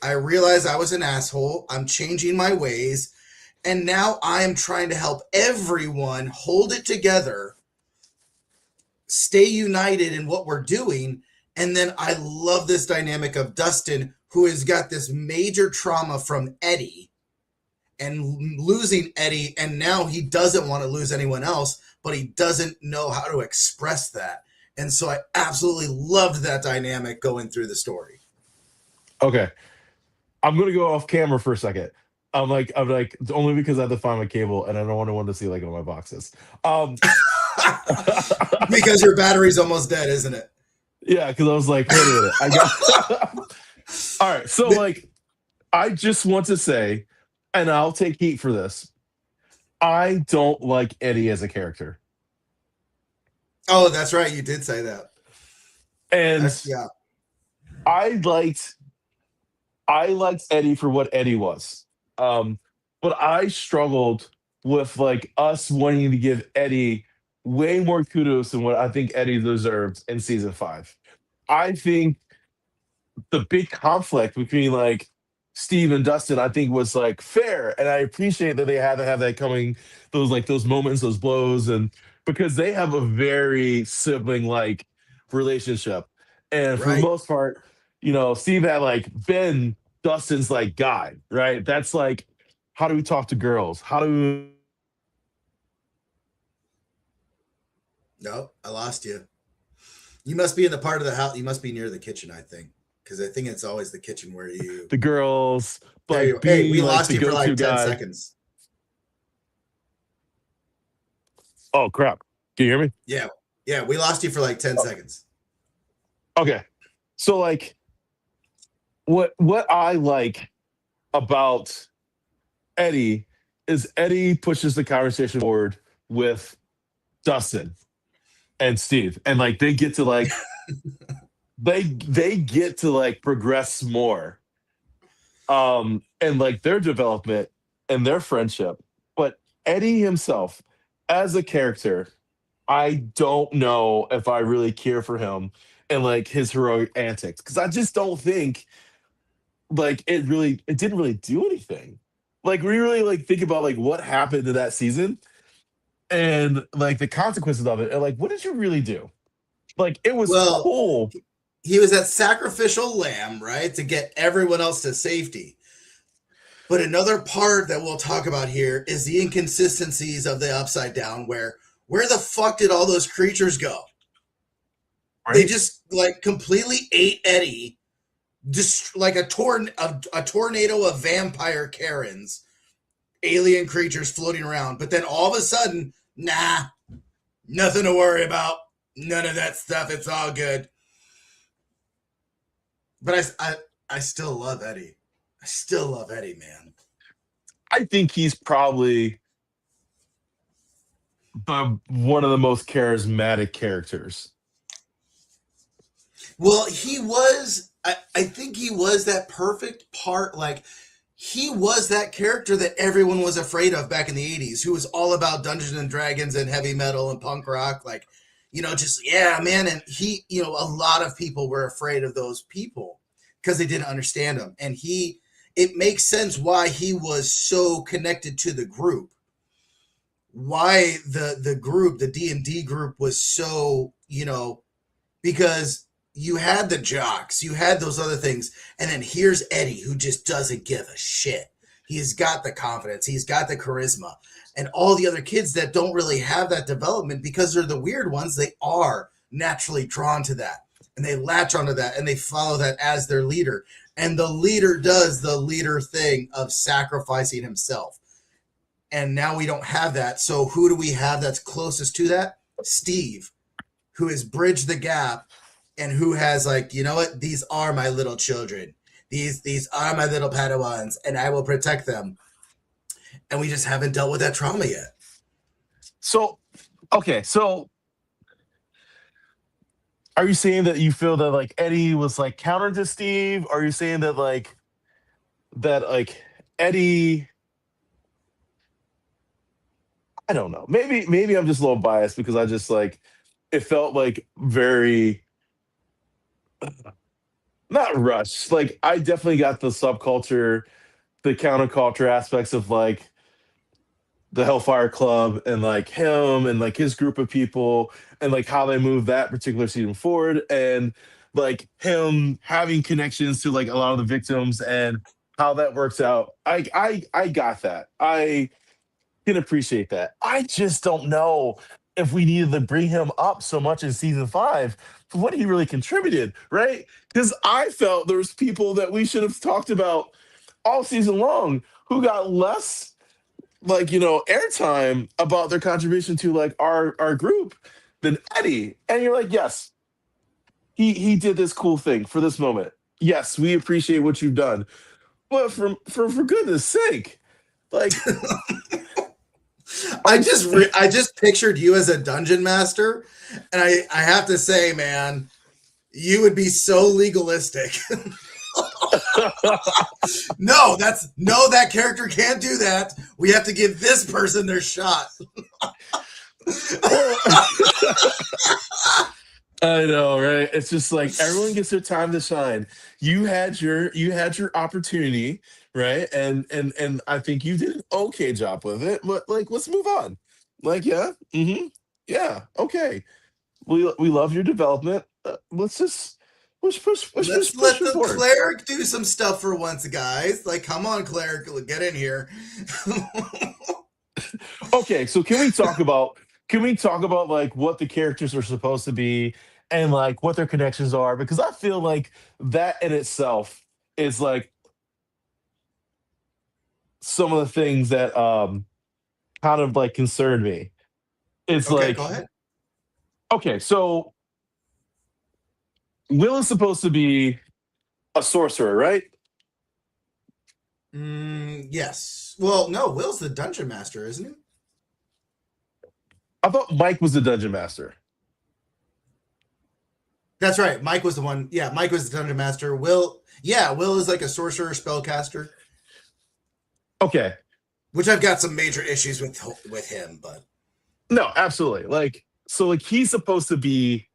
I realize I was an asshole. I'm changing my ways. And now I am trying to help everyone hold it together, stay united in what we're doing. And then I love this dynamic of Dustin, who has got this major trauma from Eddie and losing Eddie, and now he doesn't want to lose anyone else, but he doesn't know how to express that. And so I absolutely loved that dynamic going through the story. okay, I'm gonna go off camera for a second. I'm like only because I have to find my cable and I don't want anyone to see like all my boxes. um Because your battery's almost dead, isn't it? yeah, because I was like, wait a minute, I got all right. So like I just want to say, and I'll take heat for this, I don't like Eddie as a character. Oh, that's right. You did say that. And Yeah. I liked I liked Eddie for what Eddie was. Um, but I struggled with like us wanting to give Eddie way more kudos than what I think Eddie deserves in season five. I think the big conflict between like Steve and Dustin, I think was like fair, and I appreciate that they had to have that coming, those moments, those blows, and because they have a very sibling like relationship, and for the Right. most part. Steve had like been Dustin's like guy, right? That's like, how do we talk to girls? How do No, I lost you. You must be in the part of the house. You must be near the kitchen, I think, because I think it's always the kitchen where you. the girls There you like go. Hey, we being like lost the you for go-to like 10 guy? seconds. Oh crap! Can you hear me? Yeah. Yeah, we lost you for like 10 Oh, seconds. okay. So like, what I like about Eddie is Eddie pushes the conversation forward with Dustin and Steve, and like they get to like progress more, and like their development and their friendship. But Eddie himself, as a character, I don't know if I really care for him and like his heroic antics because I just don't think like it didn't really do anything. Like we really like think about like what happened to that season and like the consequences of it and like what did you really do? Like it was Well, cool. he was that sacrificial lamb, right, to get everyone else to safety. But another part that we'll talk about here is the inconsistencies of the Upside Down, where the fuck did all those creatures go? They Right? just like completely ate Eddie, just like a tornado of vampire Karens, alien creatures floating around. But then all of a sudden, nah, nothing to worry about. None of that stuff. It's all good. But I still love Eddie. I still love Eddie, man. I think he's probably the one of the most charismatic characters. Well, he was. I think he was that perfect part. Like he was that character that everyone was afraid of back in the '80s, who was all about Dungeons and Dragons and heavy metal and punk rock. Like, just yeah, man. And a lot of people were afraid of those people because they didn't understand him. And it makes sense why he was so connected to the group, why the group, the D&D group, was so, because you had the jocks, you had those other things, and then here's Eddie, who just doesn't give a shit. He's got the confidence, he's got the charisma, and all the other kids that don't really have that development because they're the weird ones, they are naturally drawn to that, and they latch onto that, and they follow that as their leader. And the leader does the leader thing of sacrificing himself. And now we don't have that. So who do we have that's closest to that? Steve, who has bridged the gap and who has like, you know what? These are my little children. These are my little Padawans, and I will protect them. And we just haven't dealt with that trauma yet. So, okay, so are you saying that you feel that like Eddie was like counter to Steve? Are you saying that like Eddie? I don't know. Maybe I'm just a little biased because I just like it felt like very not rushed. Like I definitely got the subculture, the counterculture aspects of like the Hellfire Club and like him and like his group of people and like how they move that particular season forward and like him having connections to like a lot of the victims and how that works out. I got that. I can appreciate that. I just don't know if we needed to bring him up so much in season 5 for what he really contributed, right? Because I felt there was people that we should have talked about all season long who got less like airtime about their contribution to like our group than Eddie. And you're like, yes, he did this cool thing for this moment. Yes, we appreciate what you've done, but for goodness sake, like I I'm just I just pictured you as a dungeon master, and I have to say, man, you would be so legalistic. No, that character can't do that. We have to give this person their shot. well, I know, right? It's just like everyone gets their time to shine. You had your opportunity, right? And I think you did an okay job with it. But like, let's move on. Like, yeah, yeah, okay. We love your development. Let's just Let's push let him the forward. cleric do some stuff for once, guys. Like, come on, cleric, get in here. Okay, so can we talk about like what the characters are supposed to be and like what their connections are? Because I feel like that in itself is like some of the things that kind of like concern me. It's Okay, go like, ahead. okay, so Will is supposed to be a sorcerer, right? Yes. Well, no, Will's the dungeon master, isn't he? I thought Mike was the dungeon master. That's right. Mike was the one. Yeah, Mike was the dungeon master. Will, yeah, Will is like a sorcerer spellcaster, Okay. which I've got some major issues with him. But No, absolutely. Like, so like he's supposed to be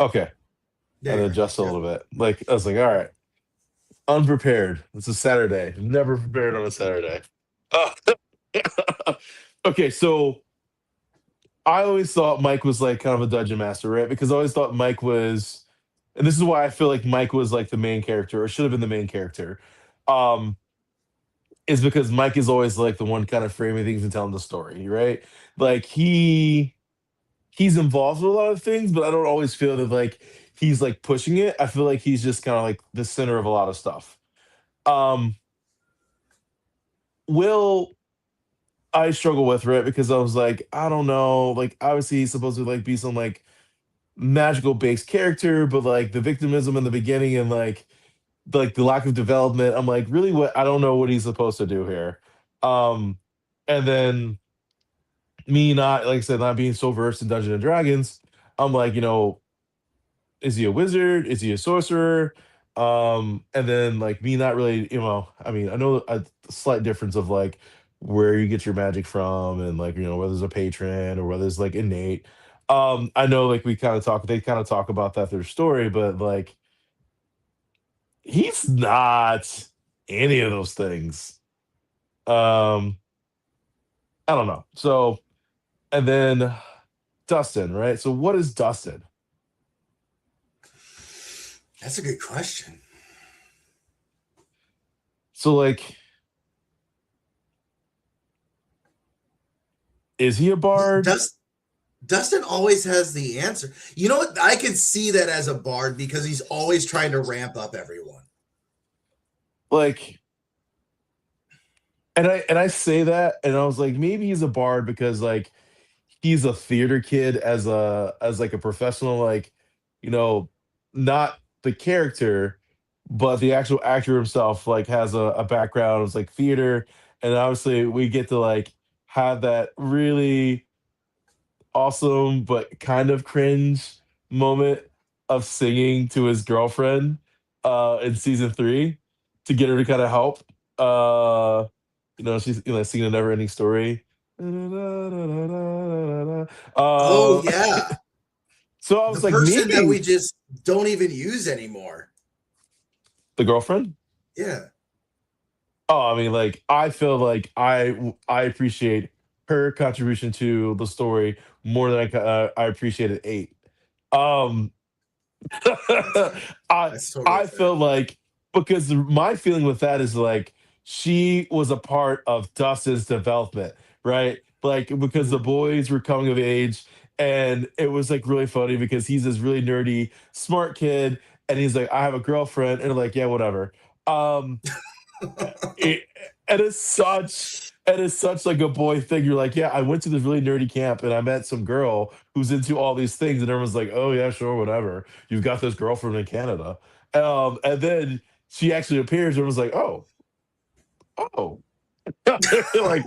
okay. I there had you to are. adjust a Yeah. little bit. Like I was like, all right, unprepared. It's a Saturday. Never prepared on a Saturday. Uh, okay, so I always thought Mike was like kind of a dungeon master, right? Because I always thought Mike was, and this is why I feel like Mike was like the main character or should have been the main character. Um, is because Mike is always like the one kind of framing things and telling the story, right? Like he's involved with a lot of things, but I don't always feel that like he's like pushing it. I feel like he's just kind of like the center of a lot of stuff. Um, Will I struggle with, right? Because I was like, I don't know. Like obviously he's supposed to like be some like magical based character, but like the victimism in the beginning and like the lack of development, I'm like, really what I don't know what he's supposed to do here. Um and then me not like I said, not being so versed in Dungeons and Dragons, I'm like, is he a wizard? Is he a sorcerer? And then like me not really, I mean, I know a slight difference of like where you get your magic from and like, whether there's a patron or whether it's like innate. I know like they kind of talk about that their story, but like he's not any of those things. Um, I don't know. So and then Dustin, right? So what is Dustin? That's a good question. So like, is he a bard? Dust, Dustin always has the answer. You know what? I can see that as a bard because he's always trying to ramp up everyone. Like, and I say that, and I was like, maybe he's a bard because like he's a theater kid as like a professional, like, you know, not the character, but the actual actor himself, like has a background as like theater, and obviously we get to like have that really awesome but kind of cringe moment of singing to his girlfriend in season 3 to get her to kind of help. She's singing a never ending story. Oh Uh yeah, so I the was like, person that we maybe just don't even use anymore. the girlfriend. Yeah. Oh, I mean, like I feel like I appreciate her contribution to the story more than I appreciated 8. Um, That's I that's totally I fair. feel like because my feeling with that is like she was a part of Dustin's development, right? Like because the Mhm. boys were coming of age, and it was like really funny because he's this really nerdy, smart kid, and he's like, I have a girlfriend, and they're like, yeah, whatever. Um, it, and it's such like a boy thing. You're like, yeah, I went to this really nerdy camp and I met some girl who's into all these things, and everyone's like, oh yeah, sure, whatever. You've got this girlfriend in Canada, and then she actually appears, and everyone's like, oh, like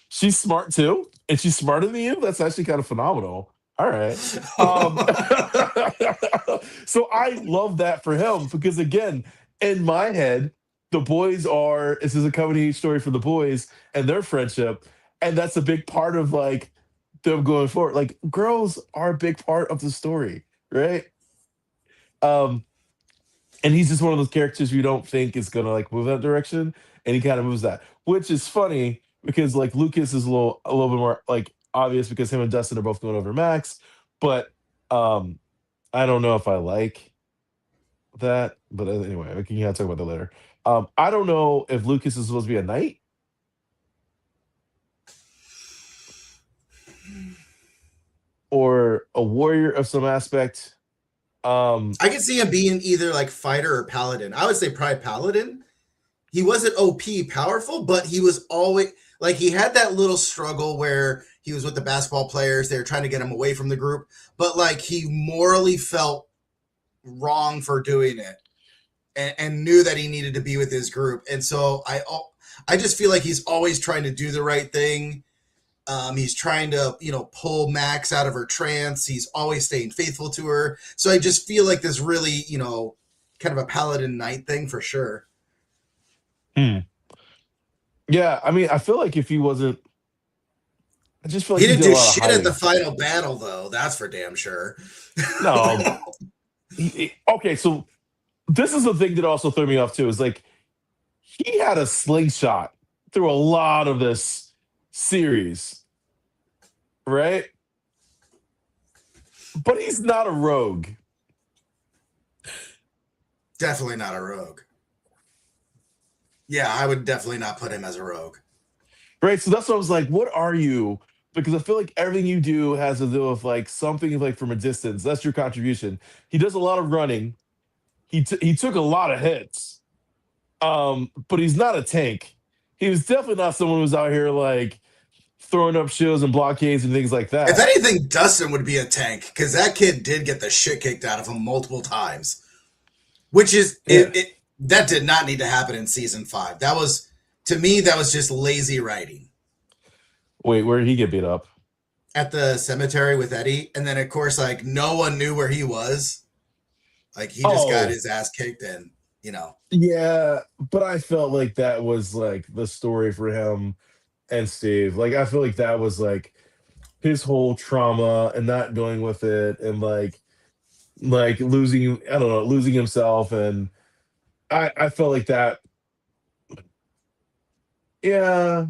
she's smart too, and she's smarter than you. That's actually kind of phenomenal. All right. Um, so I love that for him because again, in my head, the boys are this is a comedy story for the boys and their friendship, and that's a big part of like them going forward. Like girls are a big part of the story, right? Um, and he's just one of those characters you don't think is gonna like move that direction, and he kind of moves that, which is funny because like Lucas is a little bit more like obvious because him and Dustin are both going over Max. But um, I don't know if I like that. But anyway, we can talk about that later. I don't know if Lucas is supposed to be a knight or a warrior of some aspect. Um, I can see him being either like fighter or paladin. I would say probably paladin. He wasn't OP powerful, but he was always like he had that little struggle where he was with the basketball players. They were trying to get him away from the group, but like he morally felt wrong for doing it and knew that he needed to be with his group. And so I just feel like he's always trying to do the right thing. He's trying to, pull Max out of her trance. He's always staying faithful to her. So I just feel like this really, kind of a paladin knight thing for sure. hmm. Yeah, I mean, I feel like if he wasn't, I just feel like He he didn't did a do lot of shit at the hiding. final battle, though. That's for damn sure. No, okay, so this is the thing that also threw me off too. Is like he had a slingshot through a lot of this series, right? But he's not a rogue. Definitely not a rogue. Yeah, I would definitely not put him as a rogue. Right. So that's what I was like, what are you? Because I feel like everything you do has to do with like something like from a distance. That's your contribution. He does a lot of running. He took a lot of hits. But he's not a tank. He was definitely not someone who's out here like throwing up shields and blockades and things like If that. anything, Dustin would be a tank because that kid did get the shit kicked out of him multiple times, which is Yeah. that did not need to happen in season 5. That was to me that was just lazy writing Wait, where did he get beat up? at the cemetery with Eddie, and then of course like no one knew where he was. Like he just got Oh, his ass kicked and you know. yeah. But I felt like that was like the story for him and Steve. Like I feel like that was like his whole trauma and not going with it and like losing I don't know, losing himself and I felt like that yeah,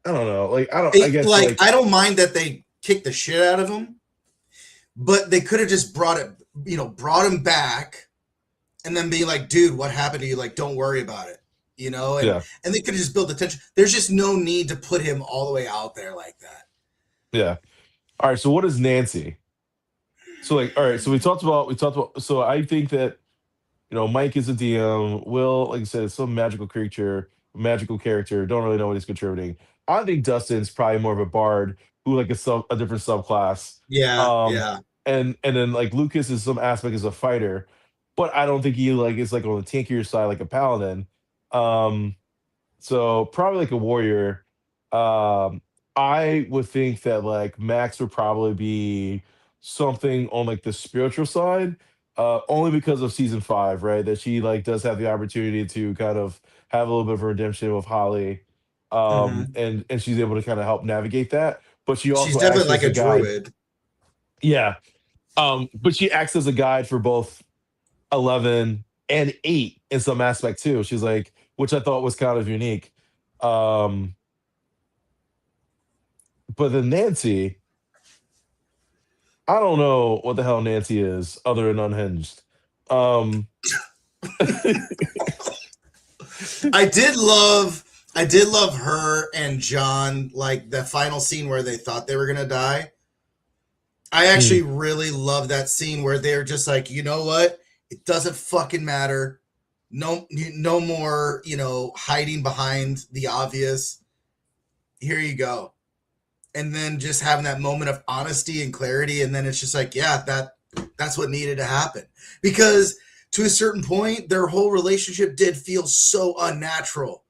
I don't know. Like I guess Like like I don't mind that they kicked the shit out of him, but they could have just brought him back and then be like, dude, what happened to you? Like, don't worry about it, and yeah, and they could have just built the tension. There's just no need to put him all the way out there like that. yeah. All right, so what is Nancy? So like all right, so we talked about so I think that Mike is a DM. Will, like I said, is some magical creature, magical character. Don't really know what he's contributing. I think Dustin's probably more of a bard who like a different subclass. Yeah, Um, yeah. and then like Lucas is some aspect as a fighter, but I don't think he like is like on the tankier side like a paladin. Um, so probably like a warrior. Um, I would think that like Max would probably be something on like the spiritual side, only because of season 5, right? That she like does have the opportunity to kind of have a little bit of a redemption with Holly, Hmm. and she's able to kind of help navigate that. But she She's also definitely acts like as a a guide. druid. Yeah, but she acts as a guide for both 11 and 8 in some aspect too. She's like, which I thought was kind of unique. Um, but then Nancy, I don't know what the hell Nancy is other than unhinged. Um, I did love her and John, like the final scene where they thought they were gonna die. I hmm, actually really love that scene where they're just like, you know what? It doesn't fucking matter. No more, hiding behind the obvious. Here you go. And then just having that moment of honesty and clarity, and then it's just like, yeah, that's what needed to happen. Because to a certain point, their whole relationship did feel so unnatural.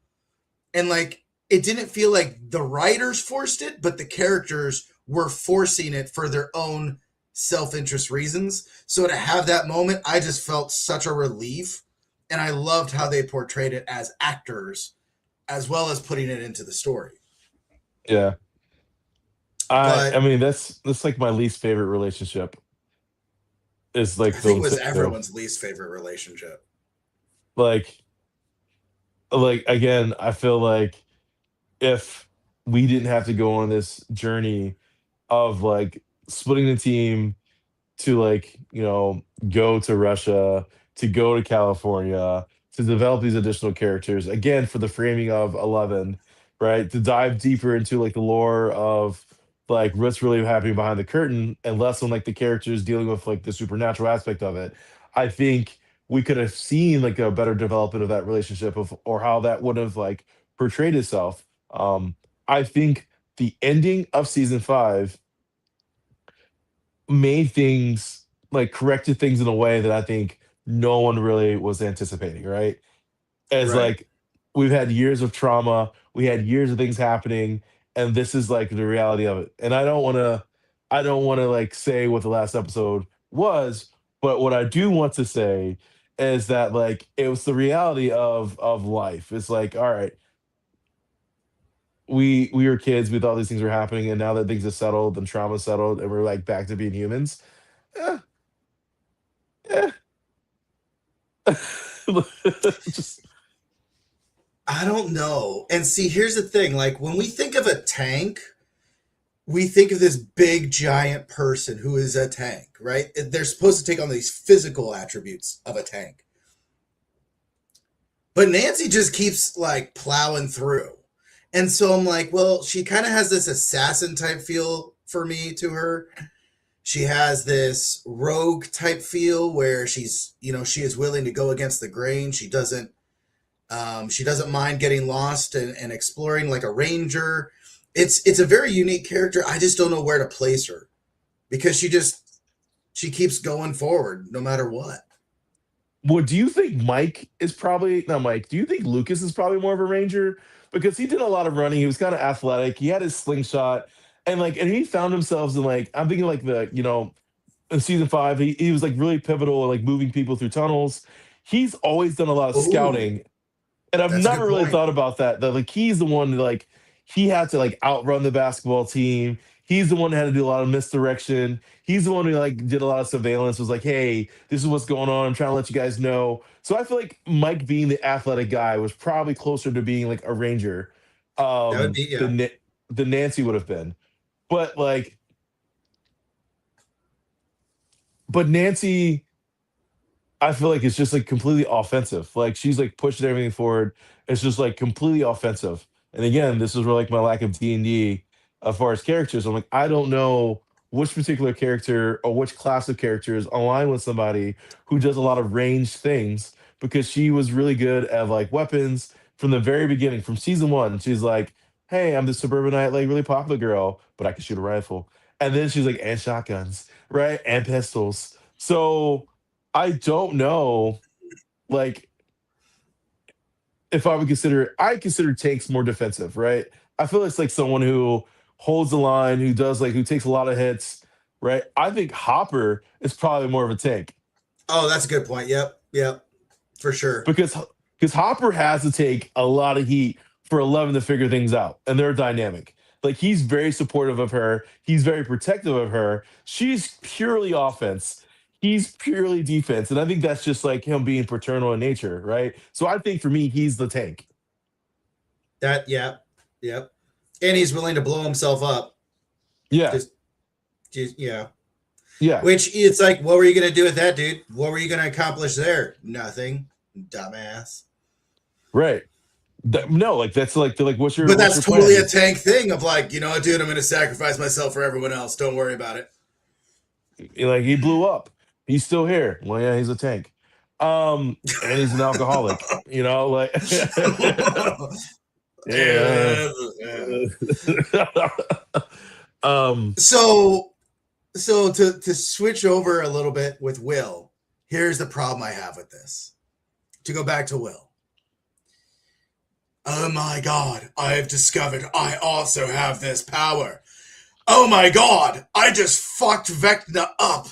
And like it didn't feel like the writers forced it, but the characters were forcing it for their own self-interest reasons. So to have that moment, I just felt such a relief, and I loved how they portrayed it as actors as well as putting it into the story. yeah. I But mean that's like my least favorite relationship is I like think it those was two. everyone's least favorite relationship. Like again, I feel like if we didn't have to go on this journey of like splitting the team to like go to Russia, to go to California, to develop these additional characters again for the framing of 11, right? To dive deeper into like the lore of like what's really happening behind the curtain and less on like the characters dealing with like the supernatural aspect of it. I think we could have seen like a better development of that relationship of or how that would have like portrayed itself. I think the ending of season 5 made things like corrected things in a way that I think no one really was anticipating, right? As Right. like we've had years of trauma, we had years of things happening, and this is like the reality of it. And I don't want to like say what the last episode was, but what I do want to say is that like it was the reality of life. It's like, all right, we were kids, we thought these things were happening, and now that things have settled and trauma settled and we're like back to being humans. Eh, eh, Just I don't know. And see, here's the thing. Like when we think of a tank, we think of this big giant person who is a tank, right? They're supposed to take on these physical attributes of a tank. But Nancy just keeps like plowing through. And so I'm like, well, she kind of has this assassin type feel for me to her. She has this rogue type feel where she is willing to go against the grain. She doesn't mind getting lost and exploring like a ranger. It's a very unique character. I just don't know where to place her because she keeps going forward no matter what. Well, do you think Mike is probably not Mike? Do you think Lucas is probably more of a ranger because he did a lot of running? He was kind of athletic. He had his slingshot, and he found himself in like I'm thinking like in season 5 he was like really pivotal in like moving people through tunnels. He's always done a lot of Oh, scouting, and I've that's a never good really point. thought about that. That like he's the one that, like he had to like outrun the basketball team. He's the one that had to do a lot of misdirection. He's the one who like did a lot of surveillance. Was like, hey, this is what's going on. I'm trying to let you guys know. So I feel like Mike being the athletic guy was probably closer to being like a ranger That would be, yeah. than Nancy would have been. But like, but Nancy I feel like it's just like completely offensive. Like she's like pushing everything forward. It's just like completely offensive. And again, this is where like my lack of D&D as far as characters. I'm like, I don't know which particular character or which class of characters align with somebody who does a lot of ranged things because she was really good at like weapons from the very beginning, from season 1. She's like, hey, I'm the suburbanite, like really popular girl, but I can shoot a rifle. And then she's like, and shotguns, right? And pistols. So I don't know, like, if I consider Tanks more defensive, right? I feel it's like someone who holds the line, who does like who takes a lot of hits, right? I think Hopper is probably more of a tank Oh, that's a good point. Yep. Yep. For sure. because Hopper has to take a lot of heat for 11 to figure things out, and they're dynamic. Like he's very supportive of her, he's very protective of her. She's purely offense. He's purely defense, and I think that's just like him being paternal in nature, right? So I think for me, he's the tank. That, yeah. Yep. And he's willing to blow himself up. Yeah, Just yeah. yeah, Which it's like, what were you going to do with that, dude? What were you going to accomplish there? Nothing. Dumbass. right. No, like that's like they're like, But what's that's your plan? totally a He's tank thing of like, you know what, dude, I'm going to sacrifice myself for everyone else. Don't worry about it. like he blew up. He's still here. Well, yeah, he's a tank. And he's an alcoholic. Like yeah. um, so to switch over a little bit with Will, here's the problem I have with this. To go back to Will. Oh my god, I have discovered I also have this power. Oh my god, I just fucked Vecna up.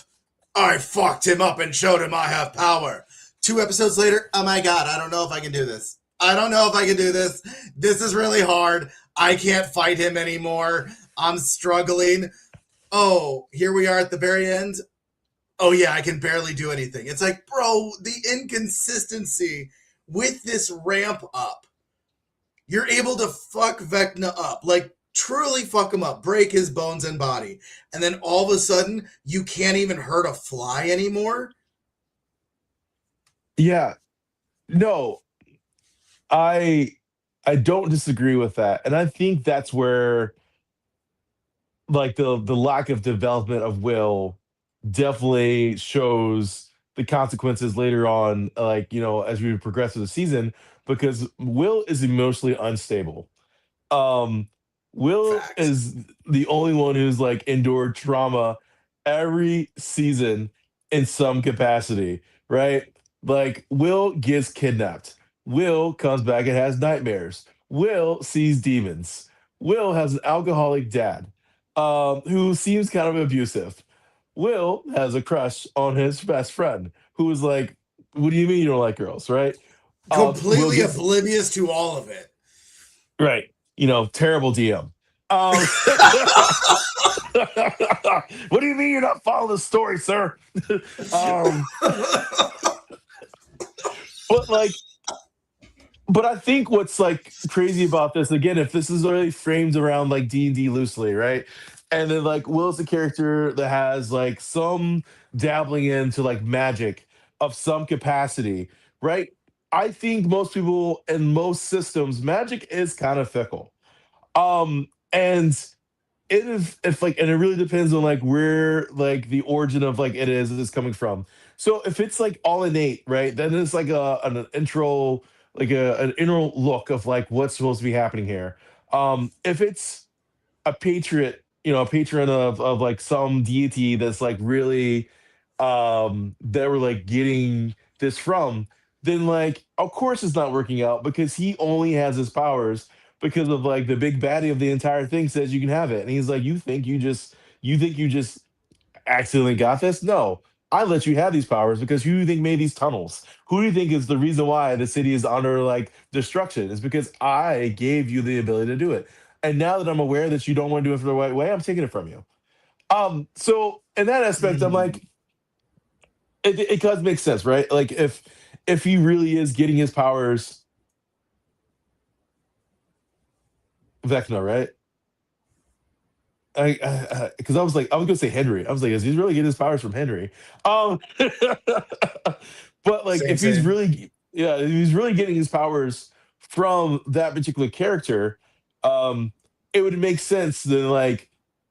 I fucked him up and showed him I have power. 2 episodes later, oh my god, I don't know if I can do this. I don't know if I can do this. This is really hard. I can't fight him anymore. I'm struggling. Oh, here we are at the very end. Oh yeah, I can barely do anything. It's like, bro, the inconsistency with this ramp up. You're able to fuck Vecna up. Like, truly fuck him up, break hhis bones and body, and then all of a sudden you can't even hurt a fly anymore. Yeah, no, I I don't disagree with that, and I think that's where like the lack of development of Will definitely shows the consequences later on, like as we progress through the season, because Will is emotionally unstable. um Will Facts. is the only one who's like endured trauma every season in some capacity, right? Like Will gets kidnapped, Will comes back and has nightmares, Will sees demons, Will has an alcoholic dad who seems kind of abusive, Will has a crush on his best friend who is like, what do you mean you don't like girls, right? Will Completely gets oblivious to all of it. right. Terrible DM. What do you mean you're not following the story, sir? um, but like, but I think what's like crazy about this again, if this is really framed around like D&D loosely, right? And then like Will's a character that has like some dabbling into like magic of some capacity, right? I think most people in most systems, magic is kind of fickle. And it is if like, and it really depends on like where like the origin of like it is coming from. So if it's like all innate, right, then it's like an intro, like an inner look of like what's supposed to be happening here. If it's a patriot, a patron of like some deity that's like really that we're like getting this from, then like of course it's not working out because he only has his powers because of like the big baddie of the entire thing says you can have it. And he's like, you think you just accidentally got this? No. I let you have these powers because who do you think made these tunnels? Who do you think is the reason why the city is under like destruction? Is because I gave you the ability to do it. And now that I'm aware that you don't want to do it for the right way, I'm taking it from you. So in that aspect, I'm Mm. like, it does make sense, right? Like if he really is getting his powers, Vecna, right? I because I was like, I was gonna say Henry. I was like, is he really getting his powers from Henry? But like, Same, if he's same. really, yeah, if he's really getting his powers from that particular character, um, it would make sense then like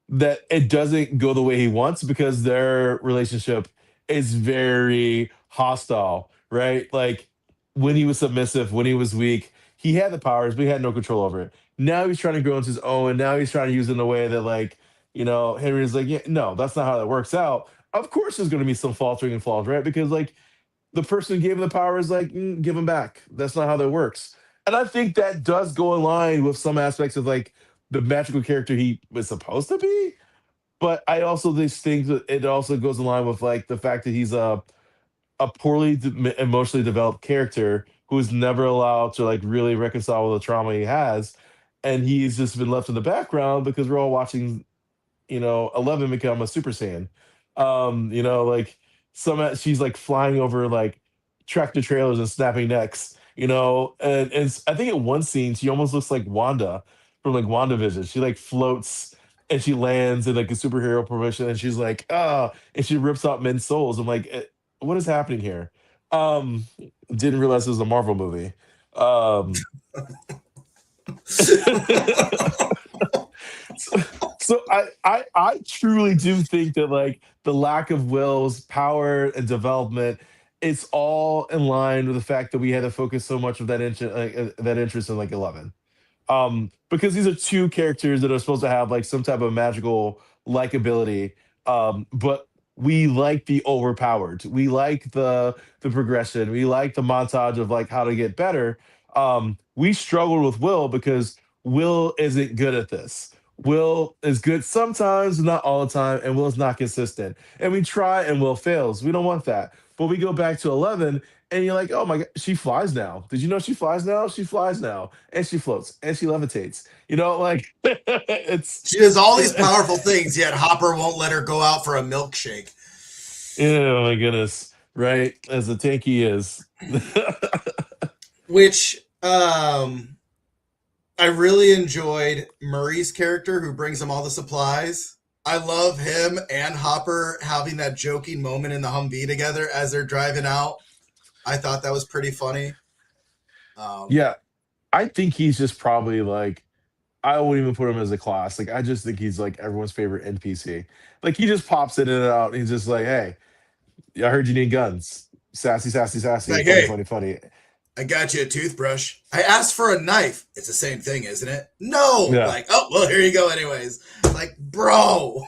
that it doesn't go the way he wants because their relationship is very hostile, right? Like when he was submissive, when he was weak, he had the powers, but he had no control over it. Now he's trying to grow into his own, and now he's trying to use it in a way that like Henry's like, yeah, no, that's not how that works out. Of course there's going to be some faltering and flaws, right? Because like the person who gave him the power is like, give him back, that's not how that works. And I think that does go in line with some aspects of like the magical character he was supposed to be, but I also just think that it also goes in line with like the fact that he's a poorly emotionally developed character who's never allowed to like really reconcile with the trauma he has, and he's just been left in the background because we're all watching 11 become a Super Saiyan. Like she's like flying over like tractor trailers and snapping necks, and I think in one scene she almost looks like Wanda from like WandaVision. She like floats and she lands in like a superhero position and she's like, ah, and she rips out men's souls. I'm like, what is happening here? Um, didn't realize it was a Marvel movie. Um, so, so I truly do think that like the lack of Will's power and development, it's all in line with the fact that we had to focus so much of that interest in like 11, because these are two characters that are supposed to have like some type of magical likability, but we like the overpowered, we like the progression, we like the montage of like how to get better. We struggled with Will because Will isn't good at this. Will is good sometimes, not all the time, and Will's not consistent. And we try and Will fails. We don't want that. But we go back to 11 and you're like, oh my God, she flies now. Did you know she flies now? She flies now. And she floats and she levitates. Like it's, She does all these it's, powerful things, yet Hopper won't let her go out for a milkshake. oh my goodness. Right. As the tanky is. Which, I really enjoyed Murray's character who brings him all the supplies. I love him and Hopper having that joking moment in the Humvee together as they're driving out. I thought that was pretty funny. Um, Yeah, I think he's just probably like I wouldn't even put him as a class. Like I just think he's like everyone's favorite NPC. Like he just pops in and out. And he's just like, hey, I heard you need guns. Sassy, sassy, sassy. like, Funny, hey, funny, funny. I got you a toothbrush. I asked for a knife. It's the same thing, isn't it? No. Yeah, Like, oh, well, here you go, anyways. Like, bro.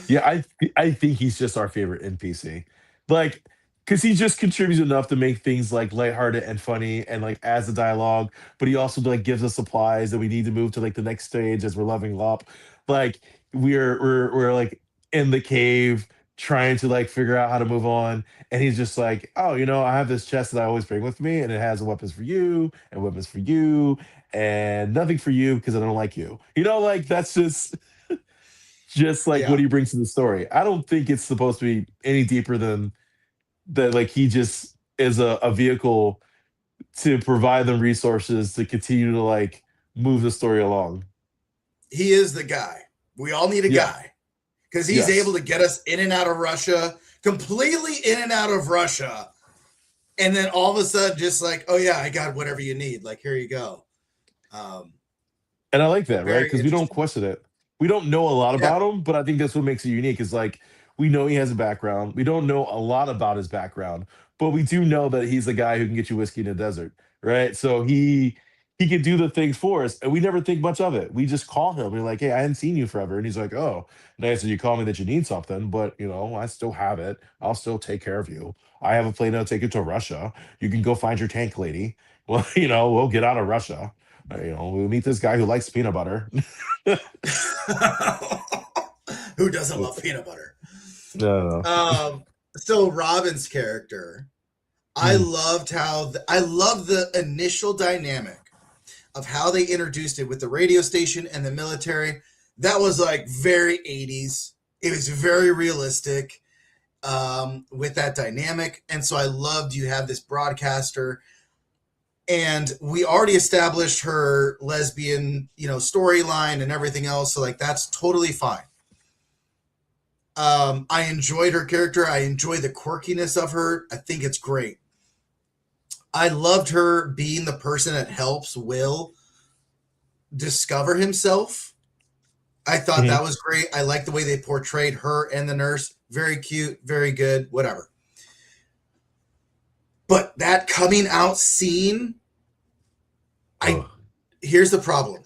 yeah. I think he's just our favorite NPC. Like, because he just contributes enough to make things like lighthearted and funny, and like adds the dialogue. But he also like gives us supplies that we need to move to like the next stage as we're leveling up. Like we're like in the cave trying to like figure out how to move on, and he's just like, oh, I have this chest that I always bring with me, and it has weapons for you and weapons for you and nothing for you because I don't like you. Like that's just like what Yeah. he brings to the story. I don't think it's supposed to be any deeper than that. Like he just is a vehicle to provide them resources to continue to like move the story along. He is the guy. We all need a Yeah. guy because he's able Yes. to get us in and out of Russia, completely in and out of Russia. And then all of a sudden, just like, oh, yeah, I got whatever you need. Like, here you go. Um, And I like that, right? Very Because we don't interesting. question it. We don't know a lot Yeah. about him, but I think that's what makes it unique. Is like we know he has a background. We don't know a lot about his background, but we do know that he's the guy who can get you whiskey in the desert, right? So he can do the things for us, and we never think much of it. We just call him. We're like, "Hey, I hadn't seen you forever," and he's like, "Oh, nice that you call me that you need something, but I still have it. I'll still take care of you. I have a plane that'll take you to Russia. You can go find your tank lady. Well, we'll get out of Russia." We'll meet this guy who likes peanut butter. Who doesn't love peanut butter? No, no. So Robin's character, I Mm, loved I love the initial dynamic of how they introduced it with the radio station and the military. That was like very 80s. It was very realistic with that dynamic. And so I loved you have this broadcaster. And we already established her lesbian, storyline and everything else. So like that's totally fine. I enjoyed her character. I enjoy the quirkiness of her. I think it's great. I loved her being the person that helps Will discover himself. I thought mhm. that was great. I like the way they portrayed her and the nurse. Very cute, very good, whatever. But that coming out scene, I Ugh. here's the problem.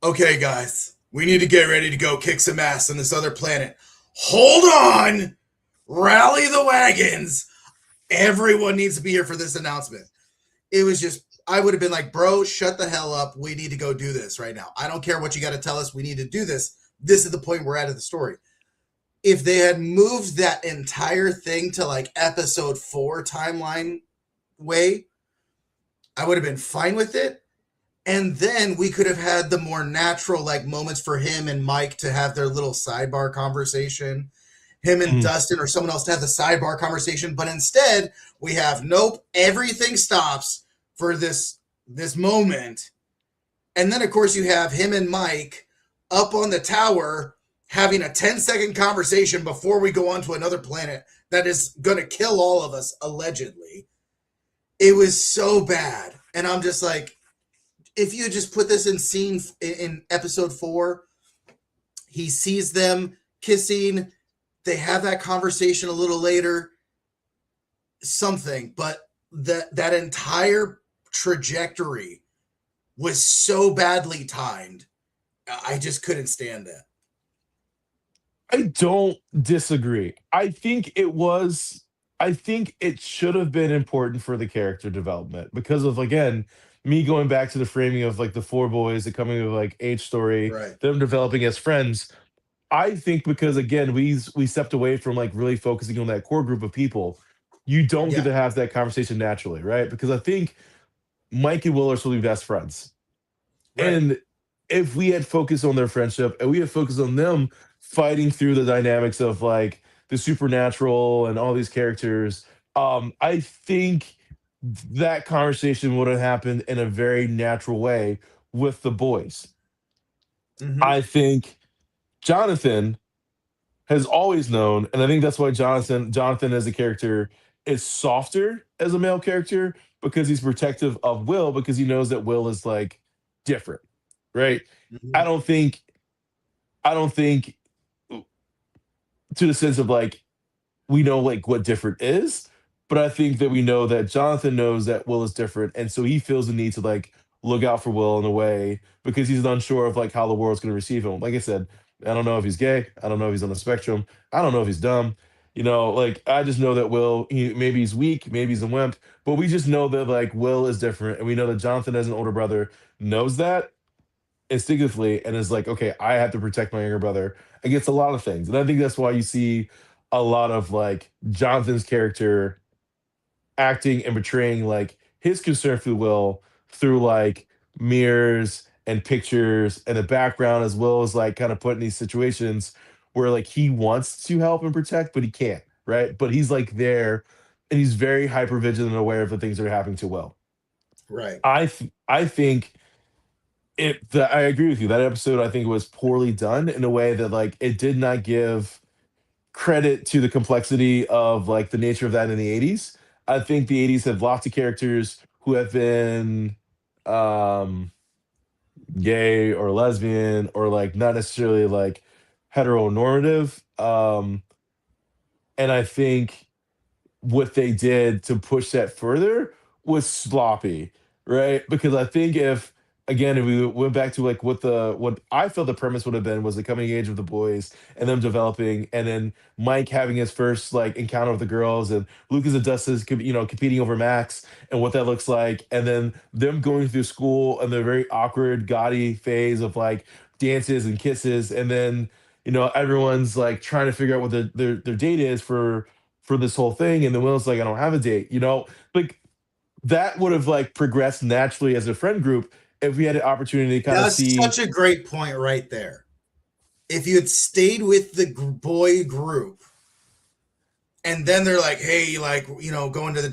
Okay, guys, we need to get ready to go kick some ass on this other planet. Hold on, rally the wagons. Everyone needs to be here for this announcement. It was just, I would have been like, bro, shut the hell up. We need to go do this right now. I don't care what you got to tell us. We need to do this. This is the point we're at of the story. If they had moved that entire thing to like episode 4 timeline way, I would have been fine with it. And then we could have had the more natural like moments for him and Mike to have their little sidebar conversation, him and Mhm. Dustin or someone else to have the sidebar conversation. But instead, we have nope, everything stops for this moment. And then of course you have him and Mike up on the tower having a 10-second conversation before we go on to another planet that is going to kill all of us allegedly. It was so bad. And I'm just like, if you just put this in scene in episode 4, he sees them kissing, they have that conversation a little later, something, but that entire trajectory was so badly timed. I just couldn't stand that. I don't disagree. I think it should have been important for the character development because of, again, me going back to the framing of like the four boys, the coming of like age story, Right. them developing as friends. I think because again, we stepped away from like really focusing on that core group of people. You don't get Yeah. to have that conversation naturally, right? Because I think Mike and Will are supposed to be best friends. Right. And if we had focused on their friendship and we had focused on them fighting through the dynamics of like the supernatural and all these characters, I think that conversation would have happened in a very natural way with the boys. Hmm. I think Jonathan has always known, and I think that's why Jonathan as a character is softer as a male character because he's protective of Will because he knows that Will is like different, right? I Hmm. don't think I don't think to the sense of like we know like what different is, but I think that we know that Jonathan knows that Will is different, and so he feels the need to like look out for Will in a way because he's unsure of like how the world's going to receive him. Like I said, I don't know if he's gay. I don't know if he's on the spectrum. I don't know if he's dumb. Like I just know that Will, maybe he's weak, maybe he's a wimp, but we just know that like Will is different, and we know that Jonathan, as an older brother, knows that instinctively and is like, okay, I have to protect my younger brother against a lot of things. And I think that's why you see a lot of like Jonathan's character acting and betraying like his concern for Will through like mirrors and pictures and the background, as well as like kind of put in these situations where like he wants to help and protect, but he can't, right? But he's like there and he's very hyper vigilant and aware of the things that are happening to Will. Right. I think I agree with you. That episode I think was poorly done in a way that like it did not give credit to the complexity of like the nature of that in the 80s. I think the 80s had lots of characters who have been um gay or lesbian or like not necessarily like heteronormative. And I think what they did to push that further was sloppy, right? Because I think if we went back to like what I felt the premise would have been was the coming age of the boys and them developing, and then Mike having his first like encounter with the girls, and Lucas and Dustin's competing over Max and what that looks like, and then them going through school and the very awkward, gaudy phase of like dances and kisses, and then everyone's like trying to figure out what their date is for this whole thing, and then Will's like, I don't have a date, like that would have like progressed naturally as a friend group if we had an opportunity to kind of That's see. such a great point right there. If you had stayed with the boy group, and then they're like, hey, like, going to the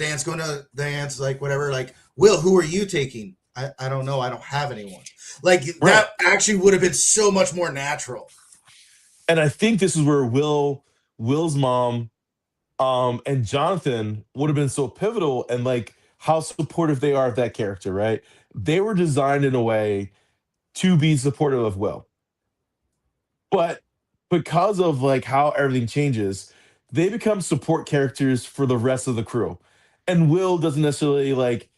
dance, like, whatever, like, Will, who are you taking? I don't know. I don't have anyone. Like, Right. that actually would have been so much more natural. And I think this is where Will's mom and Jonathan would have been so pivotal, and like how supportive they are of that character, right? They were designed in a way to be supportive of Will. But because of like how everything changes, they become support characters for the rest of the crew. And Will doesn't necessarily like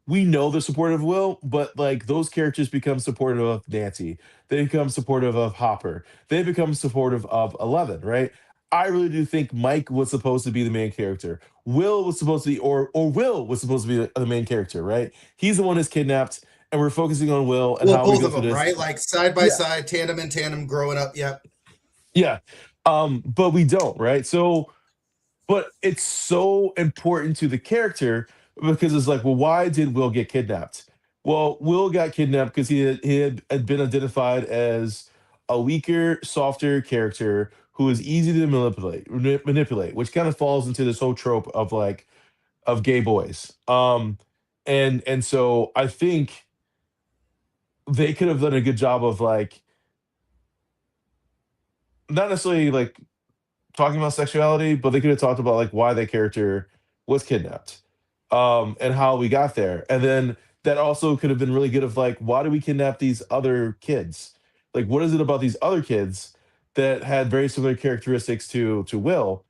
we know they're supportive of Will, but like those characters become supportive of Nancy. They become supportive of Hopper. They become supportive of Eleven, right? I really do think Mike was supposed to be the main character. Will was supposed to be, or Will was supposed to be the main character, right? He's the one who's kidnapped, and we're focusing on Will and Well, how we both go of through them, this. right? Like side by Yeah, side, tandem in tandem, growing up. Yep. yeah. But we don't, right? So, but it's so important to the character because it's like, well, why did Will get kidnapped? Well, Will got kidnapped because he had been identified as a weaker, softer character who is easy to manipulate, which kind of falls into this whole trope of like of gay boys. And so I think they could have done a good job of like not necessarily like talking about sexuality, but they could have talked about like why that character was kidnapped, and how we got there. And then that also could have been really good of like, why do we kidnap these other kids? Like, what is it about these other kids that had very similar characteristics to Will?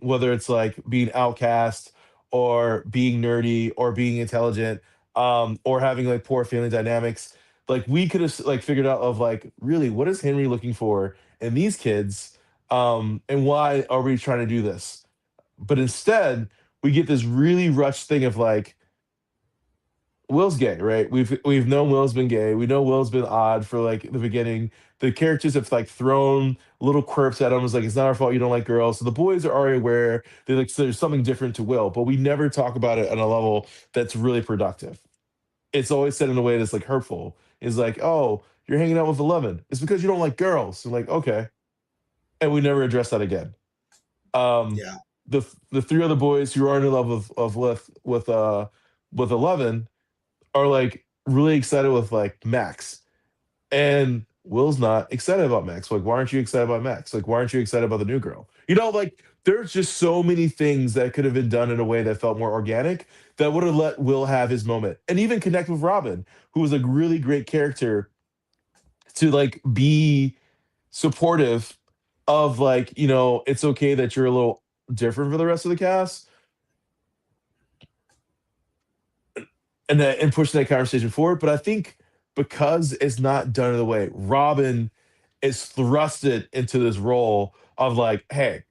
Whether it's like being outcast or being nerdy or being intelligent, or having like poor family dynamics. Like we could have like figured out of like really what is Henry looking for in these kids, and why are we trying to do this? But instead, we get this really rushed thing of like, Will's gay, right? We've known Will's been gay. We know Will's been odd for like the beginning. The characters have like thrown little quirks at him. It's like it's not our fault you don't like girls. So the boys are already aware that like so there's something different to Will, but we never talk about it on a level that's really productive. It's always said in a way that's like hurtful. It's like, oh, you're hanging out with 11. It's because you don't like girls. I'm like, okay, and we never address that again. Um, Yeah. the three other boys who are in love with 11 are like really excited with like Max, and Will's not excited about Max. Like, why aren't you excited about Max? Like, why aren't you excited about the new girl? Like there's just so many things that could have been done in a way that felt more organic that would have let Will have his moment and even connect with Robin, who was a really great character to like be supportive of like, it's okay that you're a little different for the rest of the cast and pushing that conversation forward. But I think because it's not done in the way, Robin is thrusted into this role of like, hey,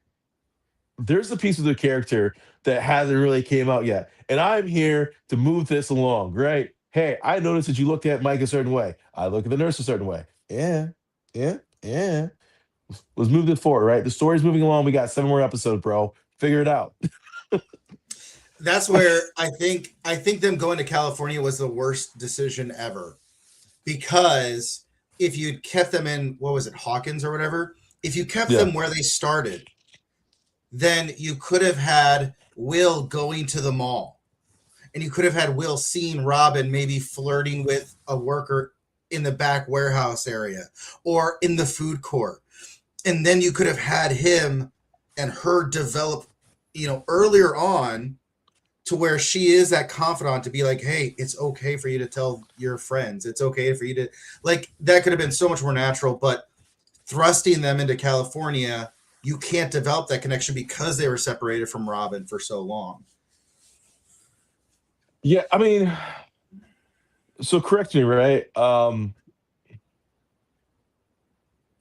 there's a piece of the character that hasn't really came out yet. And I'm here to move this along, right? Hey, I noticed that you looked at Mike a certain way. I look at the nurse a certain way. Yeah, yeah, yeah. Let's move this forward, right? The story's moving along. We got 7 more episodes, bro. Figure it out. That's where I think them going to California was the worst decision ever, because if you'd kept them in, what was it, Hawkins or whatever, if you kept Yeah. them where they started, then you could have had Will going to the mall, and you could have had Will seeing Robin maybe flirting with a worker in the back warehouse area or in the food court. And then you could have had him and her develop, earlier on, to where she is that confidant to be like, hey, it's okay for you to tell your friends. It's okay for you to, like, that could have been so much more natural. But thrusting them into California, you can't develop that connection because they were separated from Robin for so long. Yeah. I mean, so correct me, right?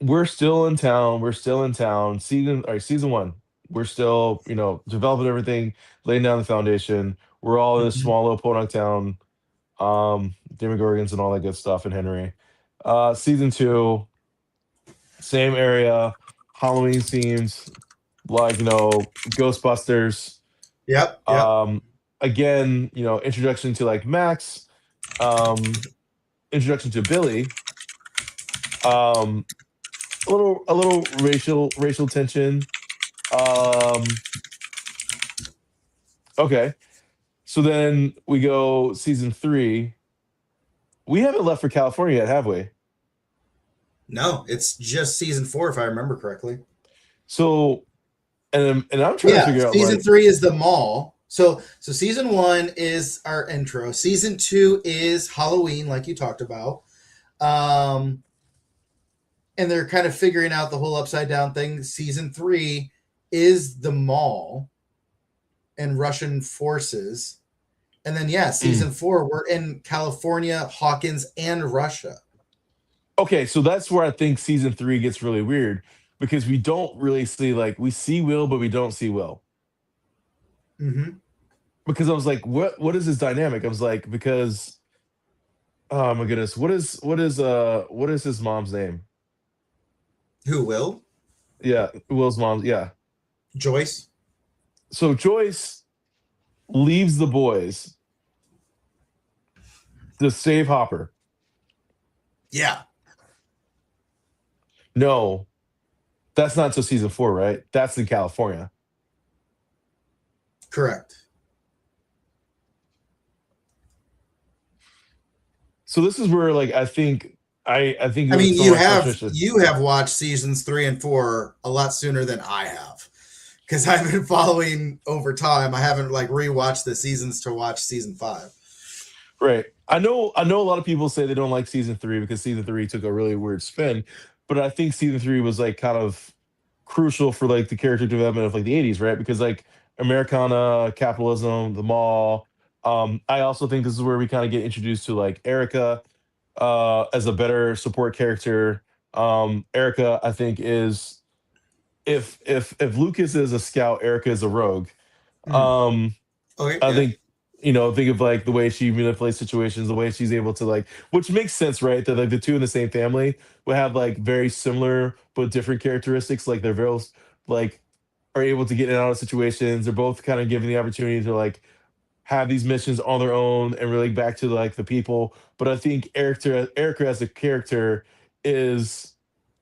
We're still in town. We're still in town. Season one. We're still, developing everything, laying down the foundation. We're all in this Mhm. small little podunk town, Demogorgons and all that good stuff in Henry. Season two, same area, Halloween themes, like, Ghostbusters. Yep, yep. Um, Again, introduction to like Max, um, introduction to Billy, um, a little racial tension. Um, okay. So then we go season three. We haven't left for California yet, have we? No, it's just season 4, if I remember correctly. So, and I'm trying to Yeah, figure out season like, 3 is the mall. So season 1 is our intro. Season 2 is Halloween, like you talked about. Um, and they're kind of figuring out the whole upside down thing. Season 3 is the mall and Russian forces. And then yeah, mm. season 4 we're in California, Hawkins, and Russia. Okay, so that's where I think season three gets really weird because we don't really see like we see Will, but we don't see Will. Mm-hmm. Because I was like, what is his dynamic? I was like, because oh my goodness, what is his mom's name? Who will? Yeah, Will's mom. Yeah. Joyce. So Joyce leaves the boys to save Hopper. Yeah, No, that's not till season four, right? That's in California. correct. So this is where like I think I mean, some of my frustration. you have watched seasons 3 and 4 a lot sooner than I have, because I've been following over time. I haven't like rewatched the seasons to watch season 5. Right. I know a lot of people say they don't like season three because season three took a really weird spin, but I think season three was like kind of crucial for like the character development of like the 80s, right? Because like Americana, capitalism, the mall. I also think this is where we kind of get introduced to like Erica as a better support character. Erica, I think, is if Lucas is a scout, Erica is a rogue. Mm. Um, Okay, I yeah. think think of like the way she manipulates situations, the way she's able to like, which makes sense, right? That like the two in the same family would have like very similar but different characteristics. Like they're very like are able to get in and out of situations. They're both kind of given the opportunity to like have these missions on their own and relate back to like the people. But I think Erica as a character is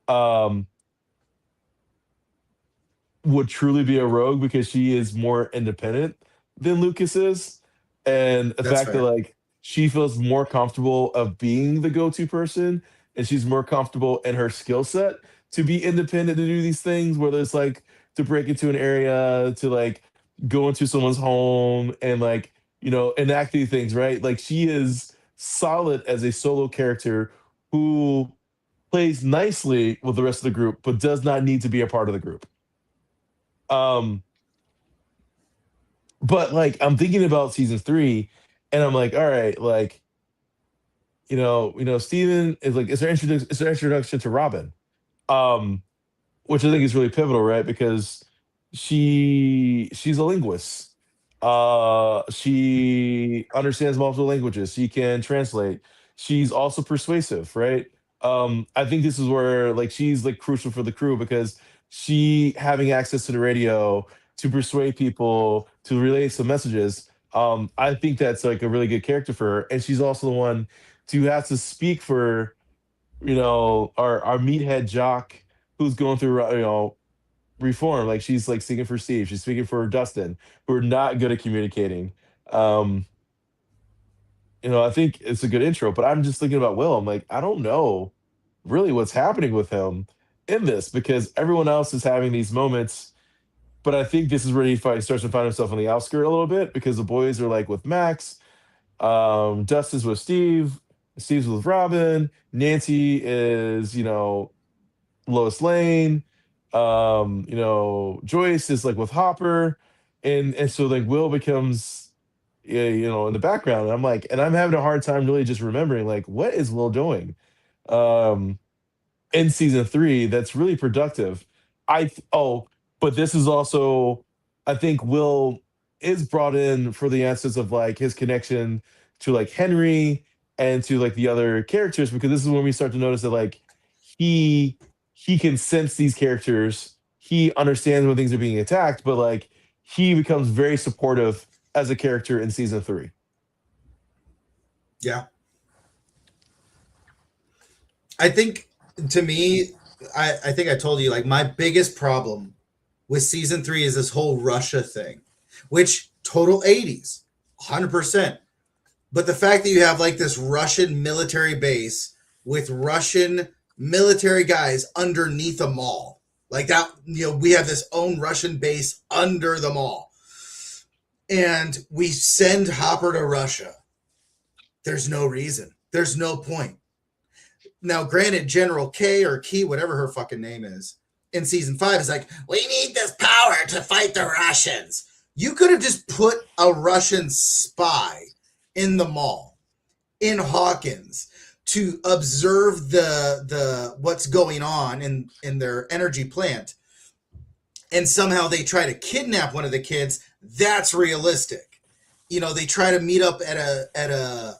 um would truly be a rogue because she is more independent than Lucas is. And the That's fact that fair. like she feels more comfortable of being the go-to person and she's more comfortable in her skill set to be independent to do these things, whether it's like to break into an area, to like go into someone's home and like, enact these things, right? Like she is solid as a solo character who plays nicely with the rest of the group, but does not need to be a part of the group. Um, but like I'm thinking about season three, and I'm like, all right, like Steven is like, it's their introduction to Robin. Um, which I think is really pivotal, right? Because she's a linguist. She understands multiple languages. She can translate. She's also persuasive, right? I think this is where like she's like crucial for the crew because she having access to the radio to persuade people to relay some messages. I think that's like a really good character for her, and she's also the one to have to speak for our meathead jock who's going through reform. Like she's like speaking for Steve, she's speaking for Dustin, who are not good at communicating. um I think it's a good intro, but I'm just thinking about Will. I'm like, I don't know really what's happening with him in this because everyone else is having these moments, but I think this is where starts to find himself on the outskirt a little bit because the boys are like with Max, Dustin's with Steve, Steve's with Robin, Nancy is Lois Lane. Joyce is like with Hopper, and so like Will becomes, yeah, in the background. And I'm like, and I'm having a hard time really just remembering like what is Will doing. Um, in season three that's really productive. But this is also, I think Will is brought in for the essence of like his connection to like Henry and to like the other characters because this is when we start to notice that like he he can sense these characters. He understands when things are being attacked, but like he becomes very supportive as a character in season three. Yeah. I think to me, I think I told you like my biggest problem with season three is this whole Russia thing, which total 80s, 100%. But the fact that you have like this Russian military base with Russian military guys underneath a mall, like that, we have this own Russian base under the mall, and we send Hopper to Russia. There's no reason. There's no point. Now, granted, General K or Key, whatever her fucking name is, in season five is like, we need this power to fight the Russians. You could have just put a Russian spy in the mall, in Hawkins, to observe the what's going on in their energy plant, and somehow they try to kidnap one of the kids. That's realistic. They try to meet up at a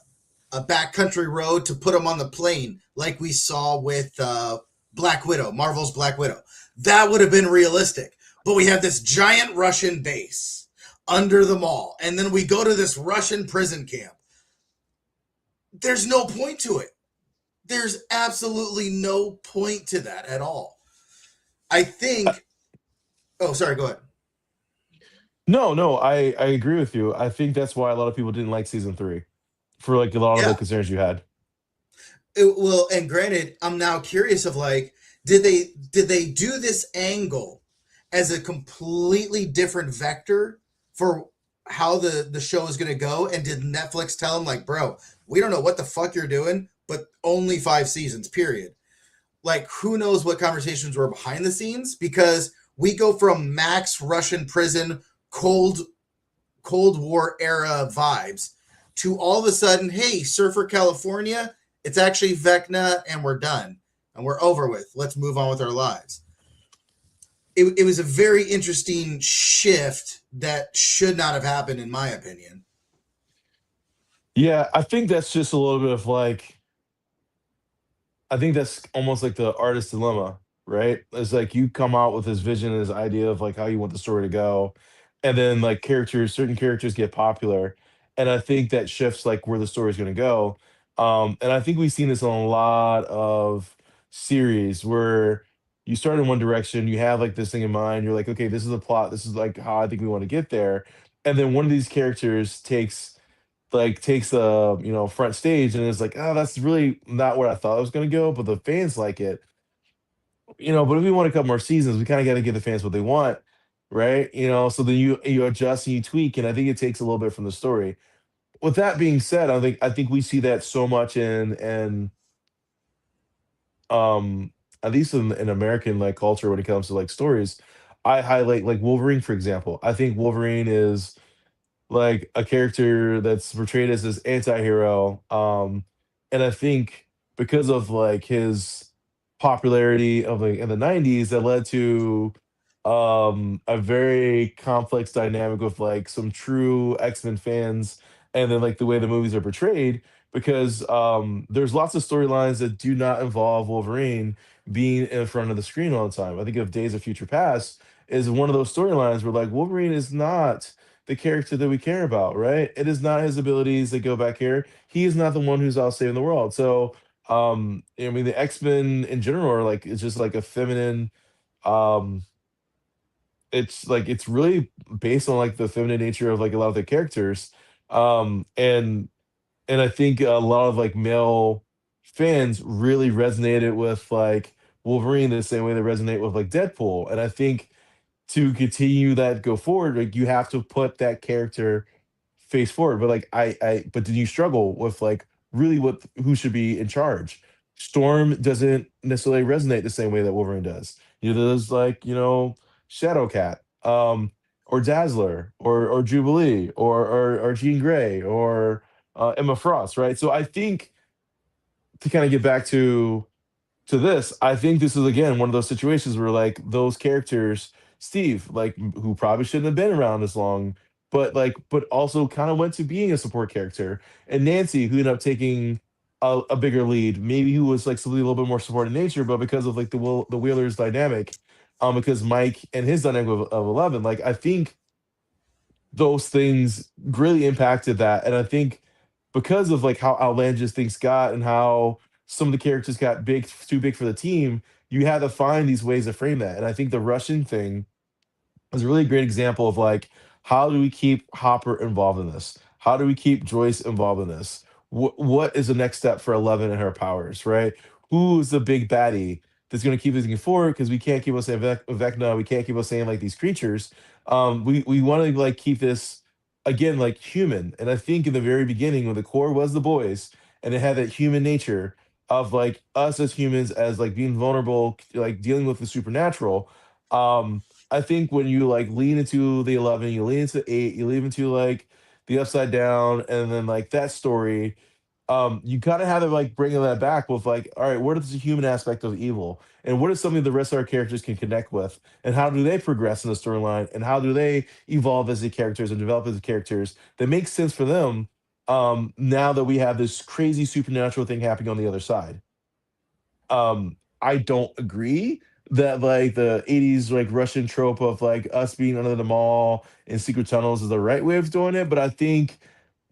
backcountry road to put them on the plane, like we saw with Black Widow, Marvel's Black Widow. That would have been realistic. But we have this giant Russian base under the mall, and then we go to this Russian prison camp. There's no point to it. There's absolutely no point to that at all. I think. Oh, sorry. Go ahead. No, no, I agree with you. I think that's why a lot of people didn't like season three for like a lot of the Yeah. concerns you had. Well, and granted, I'm now curious of like, did they do this angle as a completely different vector for how the show is going to go? And did Netflix tell them like, bro, we don't know what the fuck you're doing, but only 5 seasons, period. Like, who knows what conversations were behind the scenes? Because we go from max Russian prison, cold Cold War era vibes to all of a sudden, hey, Surfer California, it's actually Vecna and we're done and we're over with. Let's move on with our lives. It was a very interesting shift that should not have happened, in my opinion. Yeah, I think that's just a little bit of like, I think that's almost like the artist dilemma, right? It's like you come out with this vision and this idea of like how you want the story to go, and then like certain characters get popular, and I think that shifts like where the story is going to go. And I think we've seen this on a lot of series where you start in one direction, you have like this thing in mind, you're like, okay, this is the plot, this is like how I think we want to get there, and then one of these characters takes the front stage and is like, oh, that's really not where I thought it was going to go, but the fans like it, but if we want a couple more seasons, we kind of got to give the fans what they want, right? So then you adjust and you tweak, and I think it takes a little bit from the story. With that being said, I think we see that so much in um at least in American like culture when it comes to like stories. I highlight like Wolverine, for example. I think Wolverine is like a character that's portrayed as this anti-hero, and I think because of like his popularity of like in the 90s, that led to a very complex dynamic with like some true X-Men fans, and then like the way the movies are portrayed, because there's lots of storylines that do not involve Wolverine being in front of the screen all the time. I think of Days of Future Past is one of those storylines where like Wolverine is not the character that we care about, right? It is not his abilities that go back here. He is not the one who's out saving the world. So, I mean, the X-Men in general are like, it's just like a feminine, um, it's like, it's really based on like the feminine nature of like a lot of the characters. And I think a lot of like male fans really resonated with like Wolverine the same way they resonate with like Deadpool. And I think to continue that go forward, like you have to put that character face forward. But like but did you struggle with like really what who should be in charge? Storm doesn't necessarily resonate the same way that Wolverine does. There's like, Shadowcat, or Dazzler, or Jubilee, or Jean Grey, or Emma Frost, right? So I think to kind of get back to this, I think this is again one of those situations where like those characters, Steve, like who probably shouldn't have been around as long, but also kind of went to being a support character, and Nancy, who ended up taking a bigger lead, maybe who was like something a little bit more support in nature, but because of like the Wheelers dynamic, because Mike and his dynamic of 11, like I think those things really impacted that. And I think because of like how outlandish things got and how some of the characters got too big for the team, you had to find these ways to frame that. And I think the Russian thing is a really great example of like, how do we keep Hopper involved in this? How do we keep Joyce involved in this? What is the next step for 11 and her powers, right? Who's the big baddie that's going to keep moving forward? Because we can't keep on saying Vecna, we can't keep on saying like these creatures. We want to like keep this again like human. And I think in the very beginning, when the core was the boys, and it had that human nature of like us as humans, as like being vulnerable, like dealing with the supernatural. I think when you like lean into the 11, you lean into 8, you lean into like the upside down, and then like that story, you kind of have to like bring that back with like, all right, what is the human aspect of evil, and what is something the rest of our characters can connect with, and how do they progress in the storyline, and how do they evolve as the characters and develop as the characters that makes sense for them, now that we have this crazy supernatural thing happening on the other side. I don't agree that like the 80s like Russian trope of like us being under the mall in secret tunnels is the right way of doing it, but I think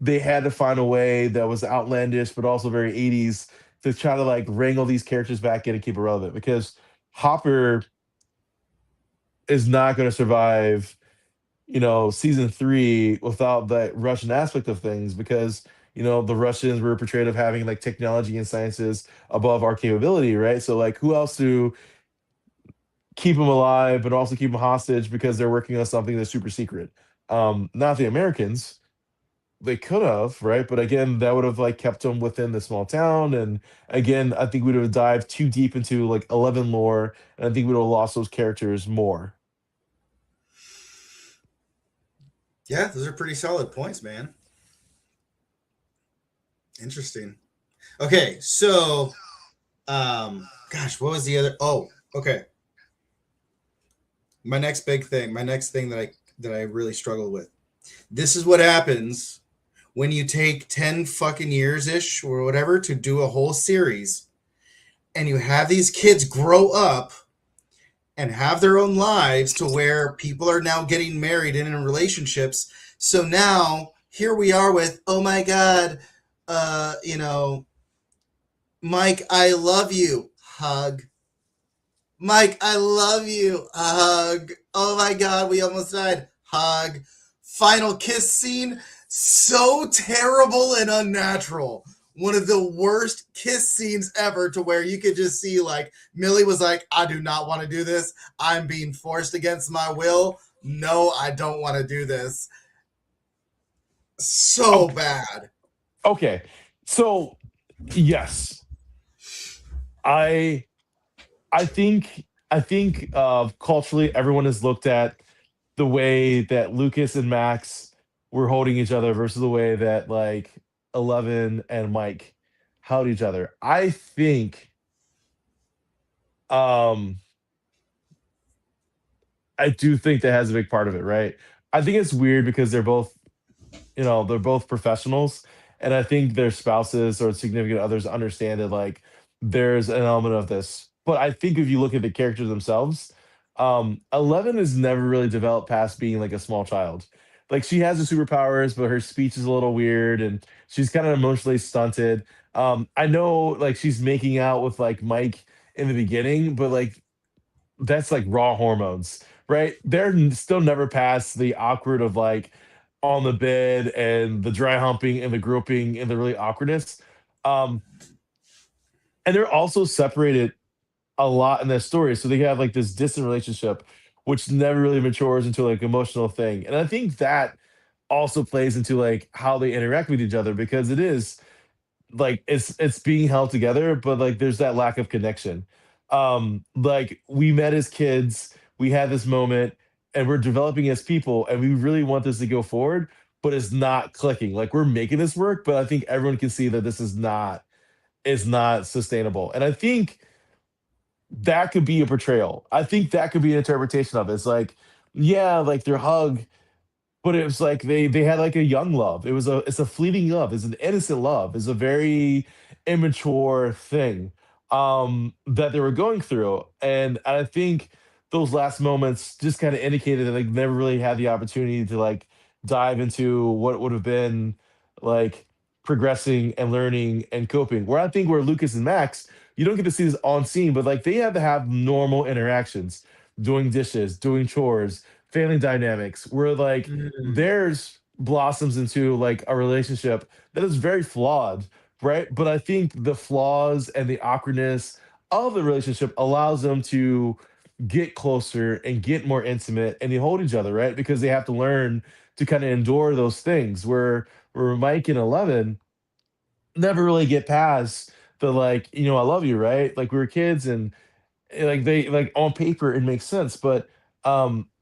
they had to find a way that was outlandish but also very 80s to try to like wrangle these characters back in and keep it relevant, because Hopper is not going to survive, season 3 without that Russian aspect of things, because the Russians were portrayed of having like technology and sciences above our capability, right? So like who else to keep them alive but also keep them hostage because they're working on something that's super secret? Not the Americans. They could have, right? But again, that would have like kept them within the small town, and again, I think we would have dived too deep into like 11 lore, and I think we would have lost those characters more. Yeah, those are pretty solid points, man. Interesting. Okay, so gosh, what was the other? Oh, okay. My next thing that I really struggle with. This is what happens when you take 10 fucking years ish or whatever to do a whole series, and you have these kids grow up and have their own lives to where people are now getting married and in relationships. So now here we are with, oh my God, you know, Mike, I love you. Hug. Mike, I love you. Hug. Oh my god, we almost died. Hug. Final kiss scene. So terrible and unnatural. One of the worst kiss scenes ever, to where you could just see like Millie was like, I do not want to do this. I'm being forced against my will. No, I don't want to do this. So Okay, bad. okay. So yes, I I think culturally everyone has looked at the way that Lucas and Max were holding each other versus the way that like Eleven and Mike held each other. I think um I do think that has a big part of it, right? I think it's weird because they're both professionals, and I think their spouses or significant others understand that like there's an element of this. But I think if you look at the characters themselves, 11 has never really developed past being like a small child. Like she has the superpowers, but her speech is a little weird and she's kind of emotionally stunted. I know like she's making out with like Mike in the beginning, but like that's like raw hormones, right? Still never past the awkward of like on the bed and the dry humping and the groping and the really awkwardness. Um, and they're also separated a lot in their story. So they have like this distant relationship, which never really matures into like emotional thing. And I think that also plays into like how they interact with each other because it is like it's being held together, but like there's that lack of connection. Like we met as kids, we had this moment, and we're developing as people, and we really want this to go forward, but it's not clicking. Like we're making this work, but I think everyone can see that this is not sustainable. And I think that could be a portrayal. I think that could be an interpretation of it. It's like, yeah, like their hug, but it was like they had like a young love. It's a fleeting love. It's an innocent love. It's a very immature thing that they were going through. And I think those last moments just kind of indicated that they never really had the opportunity to like dive into what would have been like progressing and learning and coping. Where I think where Lucas and Max, you don't get to see this on scene, but like they had to have normal interactions, doing dishes, doing chores, family dynamics where like Mm, theirs blossoms into like a relationship that is very flawed, right? But I think the flaws and the awkwardness of the relationship allows them to get closer and get more intimate and they hold each other, right? Because they have to learn to kind of endure those things where Mike and Eleven never really get past the like, I love you, right? Like we were kids and like they like on paper it makes sense, but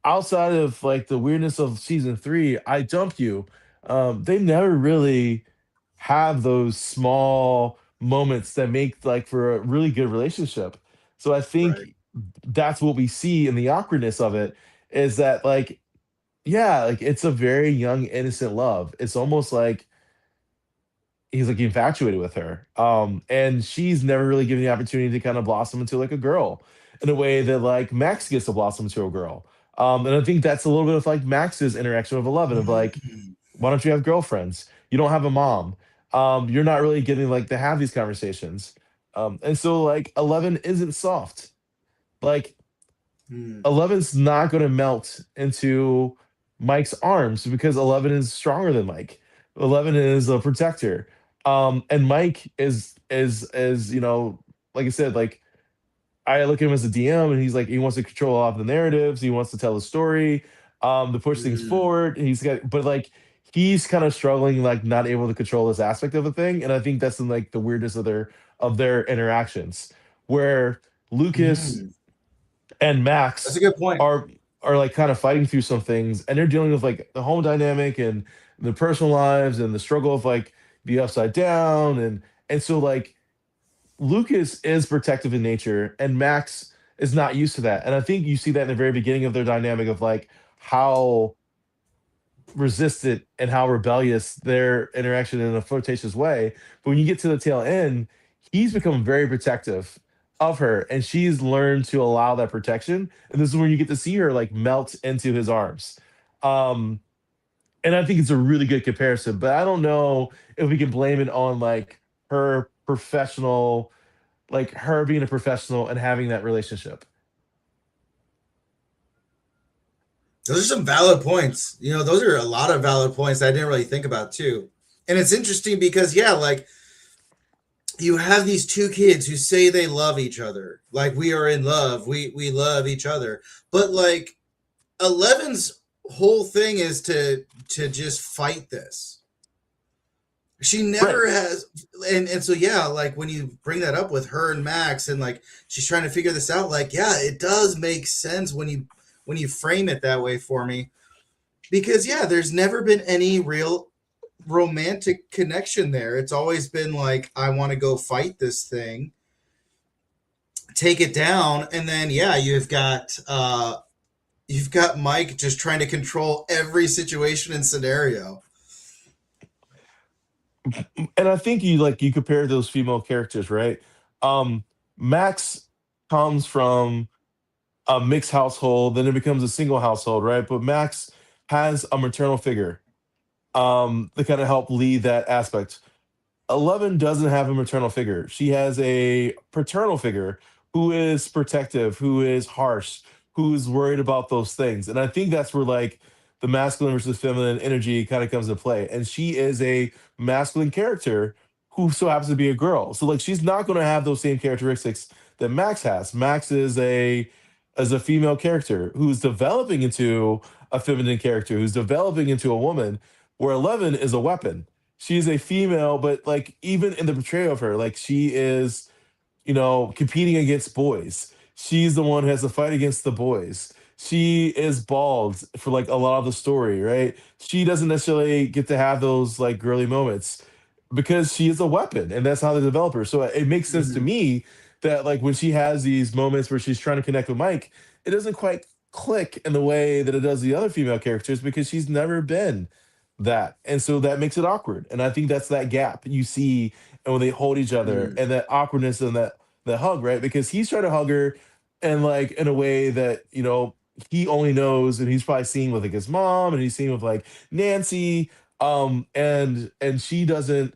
outside of like the weirdness of season 3, I dump you, they never really have those small moments that make like for a really good relationship. So I right. think that's what we see in the awkwardness of it is that like yeah, like it's a very young innocent love. It's almost like he's like infatuated with her. And she's never really given the opportunity to kind of blossom into like a girl in a way that like Max gets to blossom into a girl. And I think that's a little bit of like Max's interaction with Eleven of like, Mm, why don't you have girlfriends? You don't have a mom. You're not really getting like to have these conversations. And so like Eleven isn't soft. Like mm, Eleven's not going to melt into Mike's arms because 11 is stronger than Mike. 11 is a protector. And Mike is like I said, like I look at him as a DM, and he's like he wants to control all of the narratives. He wants to tell a story, to push things mm, forward. He's got, but like he's kind of struggling, like not able to control this aspect of the thing. And I think that's in like the weirdness of their interactions, where Lucas mm. and That's a Max good point. are are like kind of fighting through some things, and they're dealing with like the home dynamic and the personal lives and the struggle of like the upside down and so like Lucas is protective in nature and Max is not used to that. And I think you see that in the very beginning of their dynamic of like how resistant and how rebellious their interaction in a flirtatious way. But when you get to the tail end, he's become very protective of her and she's learned to allow that protection. And this is when you get to see her like melt into his arms. Um, and I think it's a really good comparison, but I don't know if we can blame it on like her professional, like her being a professional and having that relationship. Those are some valid points. Those are a lot of valid points that I didn't really think about too. And it's interesting because yeah, like you have these two kids who say they love each other. Like we are in love. We love each other. But like Eleven's whole thing is to just fight this. She Right. never has, and so yeah, like when you bring that up with her and Max and like she's trying to figure this out, like yeah, it does make sense when you frame it that way for me. Because yeah, there's never been any real romantic connection there. It's always been like I want to go fight this thing, take it down, and then yeah, you've got Mike just trying to control every situation and scenario. And I think you compare those female characters, right? Um, Max comes from a mixed household, then it becomes a single household, right? But Max has a maternal figure to kind of help lead that aspect. 11 doesn't have a maternal figure. She has a paternal figure who is protective, who is harsh, who's worried about those things. And I think that's where like the masculine versus feminine energy kind of comes into play. And she is a masculine character who so happens to be a girl. So like she's not going to have those same characteristics that Max has. Max is a female character who's developing into a feminine character, who's developing into a woman, where 11 is a weapon. She's a female, but like even in the portrayal of her, like she is, competing against boys. She's the one who has to fight against the boys. She is bald for like a lot of the story, right? She doesn't necessarily get to have those like girly moments because she is a weapon, and that's how they develop her. So it makes sense to Mm-hmm. me that like when she has these moments where she's trying to connect with Mike, it doesn't quite click in the way that it does the other female characters because she's never been that. And so that makes it awkward. And I think that's that gap you see and when they hold each other Mm-hmm. and that awkwardness and that hug, right? Because he's trying to hug her and like in a way that, he only knows and he's probably seen with like his mom and he's seen with like Nancy. And she doesn't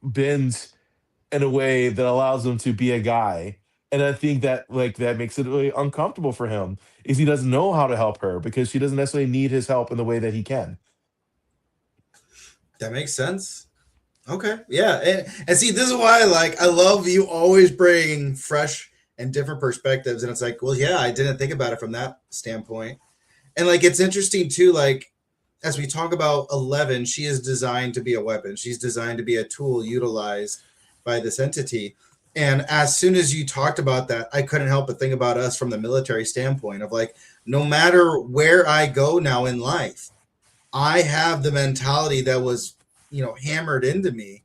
bend in a way that allows him to be a guy. And I think that like that makes it really uncomfortable for him is he doesn't know how to help her because she doesn't necessarily need his help in the way that he can. That makes sense. Okay, yeah, and see, this is why like I love you always bring fresh and different perspectives, and it's like, well, yeah, I didn't think about it from that standpoint, and like it's interesting too, like as we talk about 11, she is designed to be a weapon. She's designed to be a tool utilized by this entity. And as soon as you talked about that, I couldn't help but think about us from the military standpoint of like, no matter where I go now in life, I have the mentality that was, hammered into me.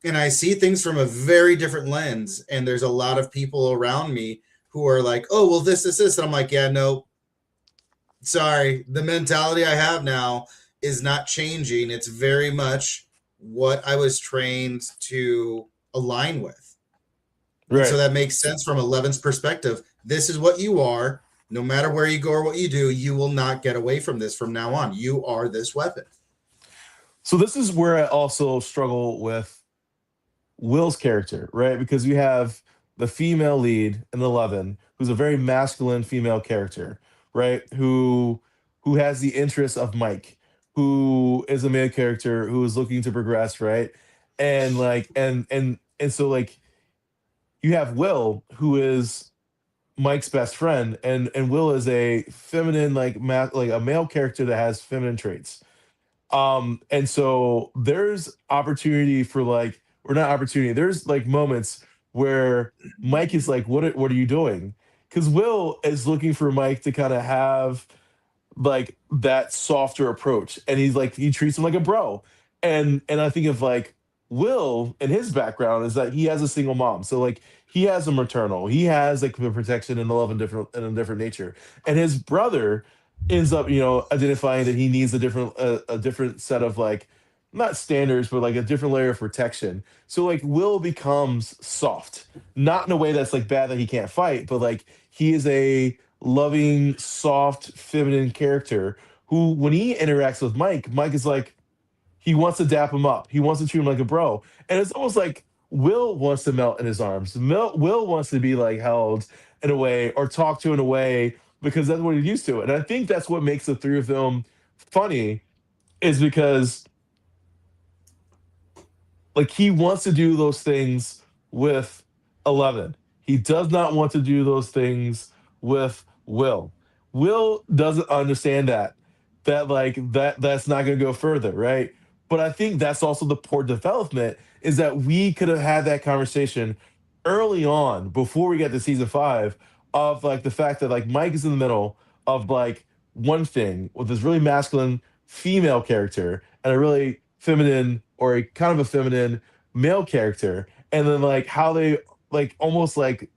And I see things from a very different lens. And there's a lot of people around me who are like, oh, well, this. And I'm like, yeah, no, sorry. The mentality I have now is not changing. It's very much what I was trained to align with. And so Right. that makes sense from Eleven's perspective. This is what you are. No matter where you go or what you do, you will not get away from this from now on. You are this weapon. So this is where I also struggle with Will's character, right? Because you have the female lead in 11, who's a very masculine female character, right? Who has the interests of Mike, who is a male character who is looking to progress, right? And like and so like you have Will, who is Mike's best friend, and Will is a feminine like a male character that has feminine traits. And so there's opportunity for like, or not opportunity, there's like moments where Mike is like, what are you doing? Because Will is looking for Mike to kind of have like that softer approach. And he's like, he treats him like a bro. And I think of like Will and his background is that he has a single mom. So like he has a maternal, he has like the protection and the love and different nature. And his brother ends up, identifying that he needs a different set of like not standards, but like a different layer of protection. So like Will becomes soft, not in a way that's like bad that he can't fight, but like he is a loving, soft, feminine character who, when he interacts with Mike, Mike is like, he wants to dap him up. He wants to treat him like a bro. And it's almost like Will wants to melt in his arms. Will wants to be like held in a way or talked to in a way because that's what he's used to. And I think that's what makes the three of them funny, is because like he wants to do those things with 11. He does not want to do those things with Will. Will doesn't understand that like that's not going to go further, right? But I think that's also the poor development, is that we could have had that conversation early on before we get to season 5, of like the fact that like Mike is in the middle of like one thing with this really masculine female character and a really feminine, or a kind of a feminine male character, and then like how they like almost like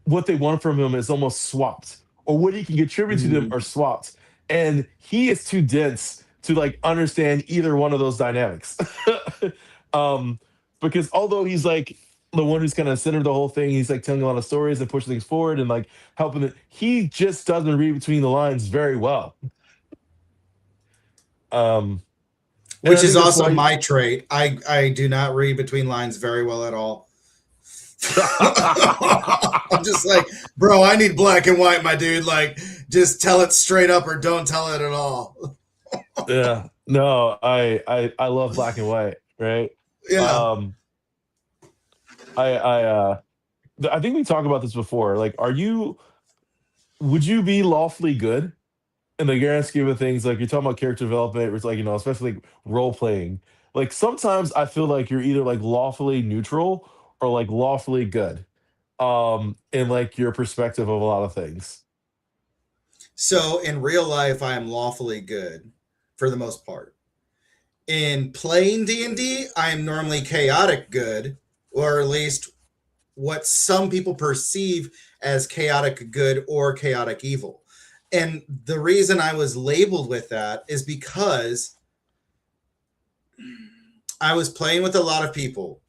what they want from him is almost swapped, or what he can contribute to them Mm. are swapped, and he is too dense to like understand either one of those dynamics. um because although he's like the one who's kind of centered the whole thing, he's like telling a lot of stories and pushing things forward and like helping it, he just doesn't read between the lines very well. um and Which I is think that's also why. my trait. I do not read between lines very well at all. I'm just like, bro, I need black and white, my dude. Like, just tell it straight up or don't tell it at all. Yeah. No, I love black and white, right? Yeah. Um I think we talked about this before. Like, would you be lawfully good in the grand scheme of things? Like, you're talking about character development, it's like, especially like role playing. Like sometimes I feel like you're either like lawfully neutral or like lawfully good. In like your perspective of a lot of things. So in real life, I am lawfully good for the most part. In playing D&D, I am normally chaotic good, or at least what some people perceive as chaotic good or chaotic evil. And the reason I was labeled with that is because I was playing with a lot of people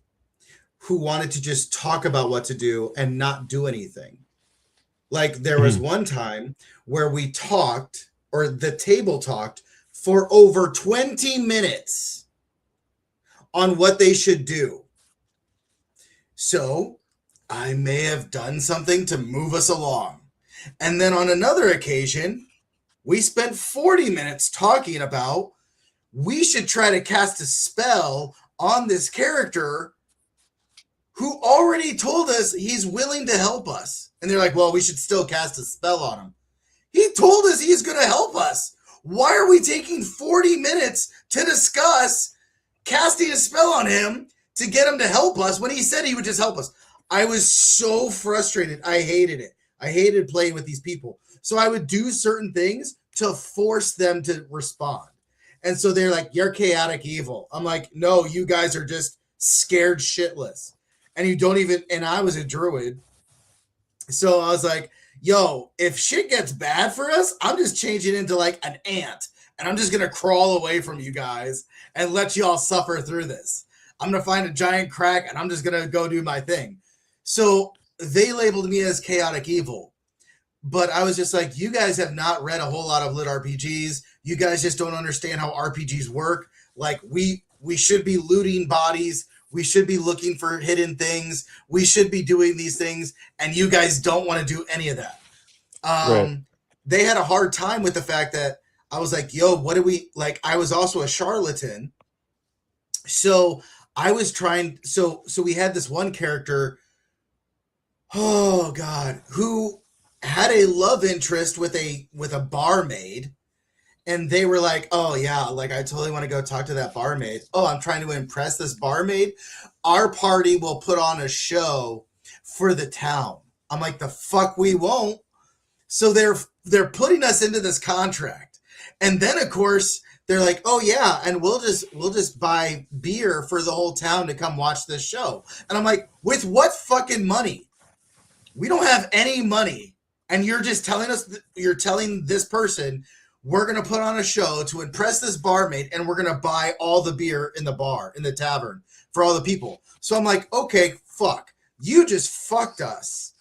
who wanted to just talk about what to do and not do anything. Like there was Mhm. one time where we talked, or the table talked, for over 20 minutes on what they should do. So I may have done something to move us along. And then on another occasion, we spent 40 minutes talking about we should try to cast a spell on this character who already told us he's willing to help us. And they're like, well, we should still cast a spell on him. He told us he's going to help us. Why are we taking 40 minutes to discuss casting a spell on him to get him to help us when he said he would just help us? I was so frustrated. I hated it. I hated playing with these people. So I would do certain things to force them to respond. And so they're like, you're chaotic evil. I'm like, no, you guys are just scared shitless. And you don't even, and I was a druid. So I was like, yo, if shit gets bad for us, I'm just changing into like an ant. And I'm just going to crawl away from you guys and let you all suffer through this. I'm going to find a giant crack and I'm just going to go do my thing. So they labeled me as chaotic evil. But I was just like, you guys have not read a whole lot of lit RPGs. You guys just don't understand how RPGs work. Like we should be looting bodies. We should be looking for hidden things. We should be doing these things. And you guys don't want to do any of that. Right. They had a hard time with the fact that I was like, yo, what do we like? I was also a charlatan. So I was trying. So we had this one character. Oh God, who had a love interest with a barmaid, and they were like, oh yeah, like I totally want to go talk to that barmaid. Oh, I'm trying to impress this barmaid. Our party will put on a show for the town. I'm like, the fuck we won't. So they're putting us into this contract. And then of course they're like, oh yeah, and we'll just buy beer for the whole town to come watch this show. And I'm like, with what fucking money? We don't have any money. And you're just telling us, you're telling this person, we're going to put on a show to impress this barmaid and we're going to buy all the beer in the bar, in the tavern for all the people. So I'm like, okay, fuck. You just fucked us.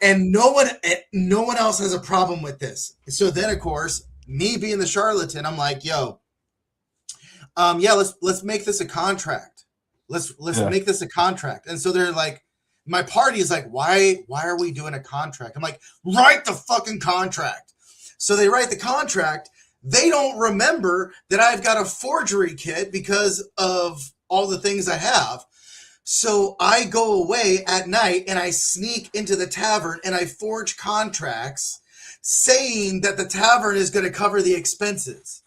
And no one else has a problem with this. So then of course, me being the charlatan, I'm like, yo, yeah, let's make this a contract. Let's Yeah. make this a contract. And so they're like, My party is like, why are we doing a contract? I'm like, write the fucking contract. So they write the contract. They don't remember that I've got a forgery kit because of all the things I have. So I go away at night and I sneak into the tavern and I forge contracts saying that the tavern is going to cover the expenses.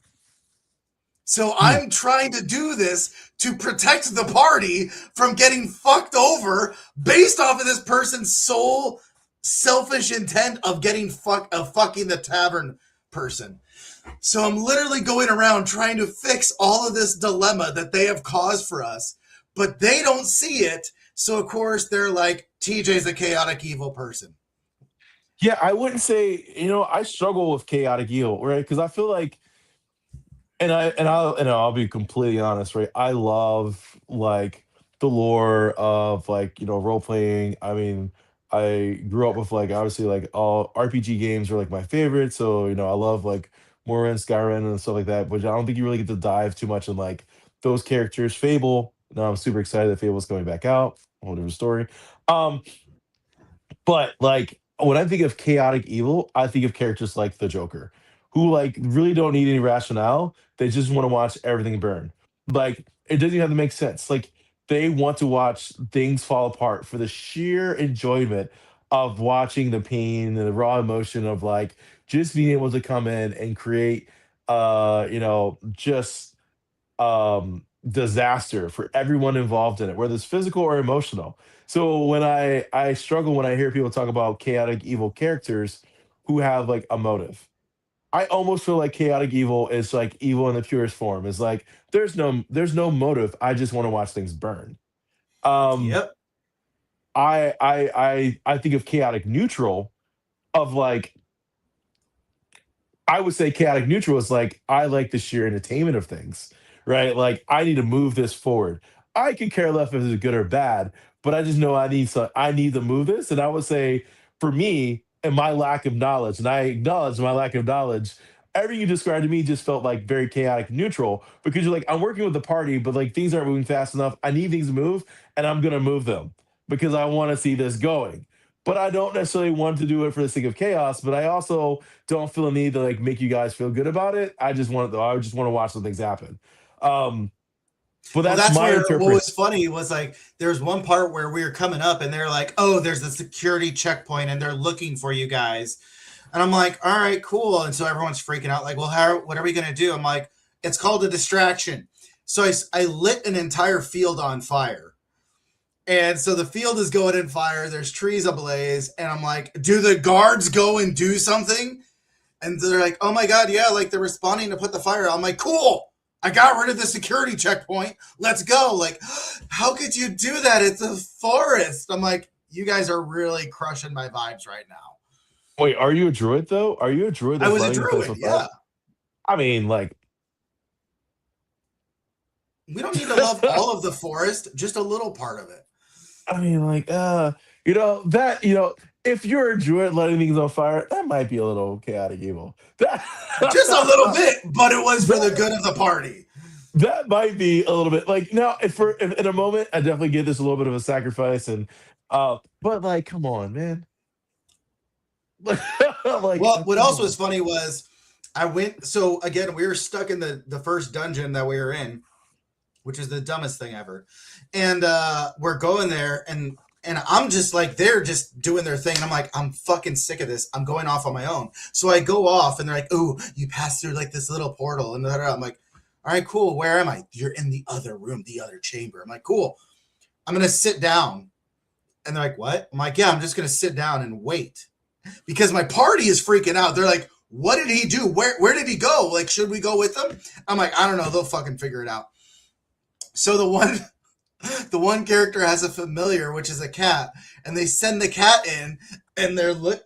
So Hmm. I'm trying to do this to protect the party from getting fucked over based off of this person's sole selfish intent of fucking the tavern person. So I'm literally going around trying to fix all of this dilemma that they have caused for us, but they don't see it. So of course they're like, TJ's a chaotic evil person. Yeah, I wouldn't say, I struggle with chaotic evil, right? Because I feel like, I'll be completely honest, right? I love like the lore of like role playing. I mean, I grew up with like obviously like all RPG games are like my favorite, so I love like Morrowind, Skyrim, and stuff like that. But I don't think you really get to dive too much in like those characters. Fable. Now I'm super excited that Fable's coming back out. Whole different story. Um, but like when I think of chaotic evil, I think of characters like the Joker, who like really don't need any rationale. They just want to watch everything burn. Like it doesn't even have to make sense. Like they want to watch things fall apart for the sheer enjoyment of watching the pain and the raw emotion of like just being able to come in and create just disaster for everyone involved in it, whether it's physical or emotional. So when I struggle when I hear people talk about chaotic evil characters who have like a motive. I almost feel like chaotic evil is like evil in the purest form. It's like there's no motive. I just want to watch things burn. Um Yep. I think of chaotic neutral of like I would say chaotic neutral is like I like the sheer entertainment of things, right? Like I need to move this forward. I could care less if it's good or bad, but I just know I need to move this. And I would say for me and my lack of knowledge, and I acknowledge my lack of knowledge, everything you described to me just felt like very chaotic neutral because you're like, I'm working with the party, but like things aren't moving fast enough. I need things to move and I'm gonna move them because I want to see this going. But I don't necessarily want to do it for the sake of chaos, but I also don't feel a need to like make you guys feel good about it. I just want to watch some things happen. Um, but Well, that's that's my where what interpret. was funny was like there's one part where we were coming up and they're like, "Oh, there's the security checkpoint and they're looking for you guys." And I'm like, "All right, cool." And so everyone's freaking out like, "Well, what are we going to do?" I'm like, "It's called a distraction." So I lit an entire field on fire. And so the field is going in fire, there's trees ablaze, and I'm like, "Do the guards go and do something?" And they're like, "Oh my god, yeah, like they're responding to put the fire out." I'm like, "Cool. I got rid of the security checkpoint. Let's go." Like, how could you do that? It's a forest. I'm like, "You guys are really crushing my vibes right now." Wait, are you a druid though? Are you a druid I that's was a letting the place druid, on fire? yeah. I mean, like, We don't need to love all of the forest, just a little part of it. I mean, like, that, if you're a druid letting things on fire, that might be a little chaotic evil. That, Just a little bit, but it was for the that good of the party. that might be a little bit like now if in a moment I definitely give this a little bit of a sacrifice and but like come on man. like Well, what come else was on. funny was I went. So again, we were stuck in the first dungeon that we were in, which is the dumbest thing ever. And we're going there, and I'm just like they're just doing their thing. And I'm like, I'm fucking sick of this. I'm going off on my own. So I go off, and they're like, "Ooh, you passed through like this little portal." And I'm like, "All right, cool. Where am I?" "You're in the other room, the other chamber." I'm like, "Cool. I'm gonna sit down." And they're like, "What?" I'm like, "Yeah, I'm just gonna sit down and wait." Because my party is freaking out. They're like, "What did he do? Where did he go? Like, should we go with him?" I'm like, "I don't know. They'll fucking figure it out." So the one character has a familiar, which is a cat, and they send the cat in, and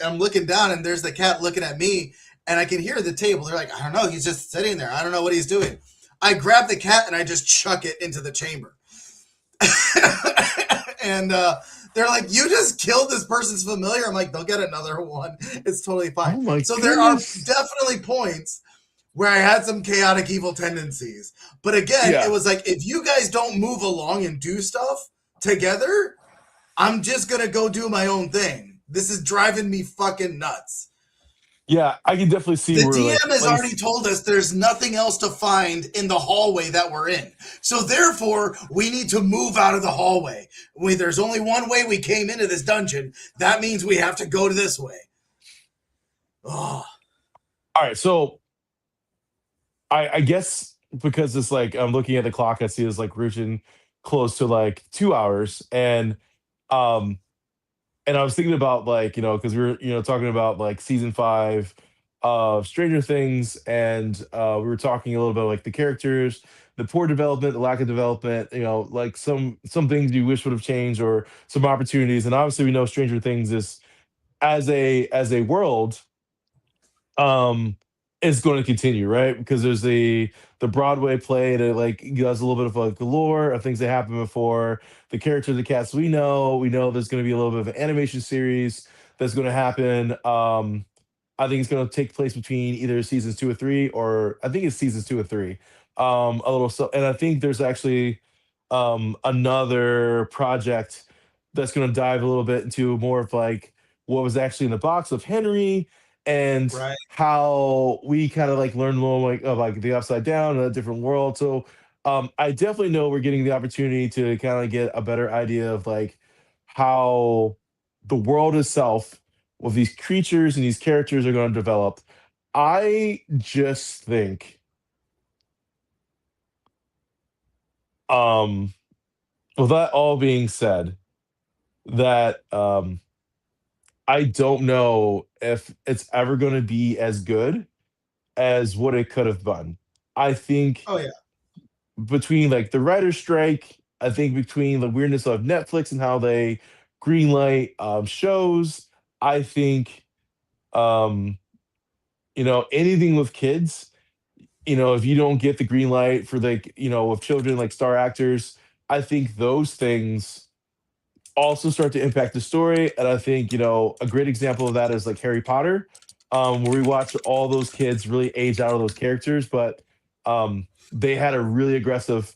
I'm looking down, and there's the cat looking at me, and I can hear the table. They're like, "I don't know. He's just sitting there. I don't know what he's doing." I grab the cat and I just chuck it into the chamber. And they're like, "You just killed this person's familiar." I'm like, "They'll get another one. It's totally fine." Oh my So there are goodness. definitely points where I had some chaotic evil tendencies. But again, it Yeah. was like, if you guys don't move along and do stuff together, I'm just gonna go do my own thing. This is driving me fucking nuts. Yeah, I can definitely see The where DM has like already told us there's nothing else to find in the hallway that we're in. So therefore, we need to move out of the hallway. There's only one way we came into this dungeon. That means we have to go to this way. Oh, all right, so I guess because it's like I'm looking at the clock, I see it's like reaching close to like 2 hours, um and I was thinking about like because we were talking about like season five of Stranger Things, and we were talking a little bit like the characters, the poor development, the lack of development, like some things you wish would have changed or some opportunities, and obviously we know Stranger Things is as a world um is going to continue, right? Because there's the Broadway play that like does a little bit of like lore of things that happened before, the characters, the cast we know there's going to be a little bit of an animation series that's going to happen. I think it's going to take place between either seasons two or three, or I think it's seasons two or three. A little so, and I think there's actually another project that's going to dive a little bit into more of like what was actually in the box of Henry, and right. how we kind of like learn a little like of like the upside down and a different world. So I definitely know we're getting the opportunity to kind of get a better idea of like how the world itself with these creatures and these characters are going to develop. I just think um with that all being said, that I don't know if it's ever going to be as good as what it could have been. I think Oh yeah. between like the writer's strike, I think between the weirdness of Netflix and how they greenlight shows, I think um, anything with kids, if you don't get the green light for like, with children like star actors, I think those things also start to impact the story. And I think, a great example of that is like Harry Potter, where we watch all those kids really age out of those characters, but they had a really aggressive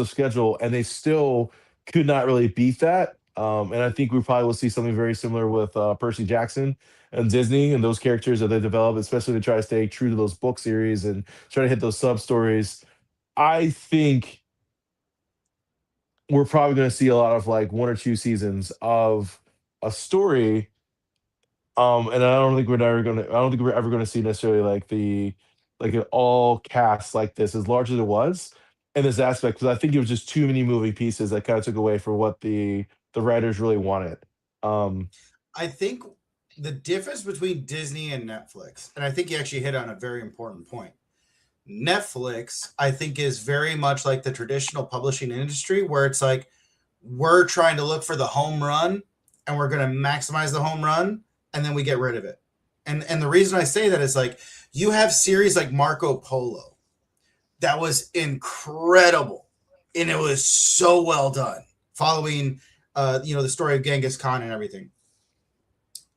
schedule, and they still could not really beat that. And I think we probably will see something very similar with Percy Jackson and Disney and those characters that they develop, especially to try to stay true to those book series and try to hit those sub stories. I think we're probably going to see a lot of like one or two seasons of a story. And I don't think we're ever going to see necessarily like like an all cast like this as large as it was in this aspect, because I think it was just too many moving pieces that kind of took away from what the writers really wanted. um I think the difference between Disney and Netflix, and I think you actually hit on a very important point. Netflix, I think, is very much like the traditional publishing industry, where it's like we're trying to look for the home run and we're going to maximize the home run, and then we get rid of it. And the reason I say that is like you have series like Marco Polo that was incredible, and it was so well done, following the story of Genghis Khan and everything.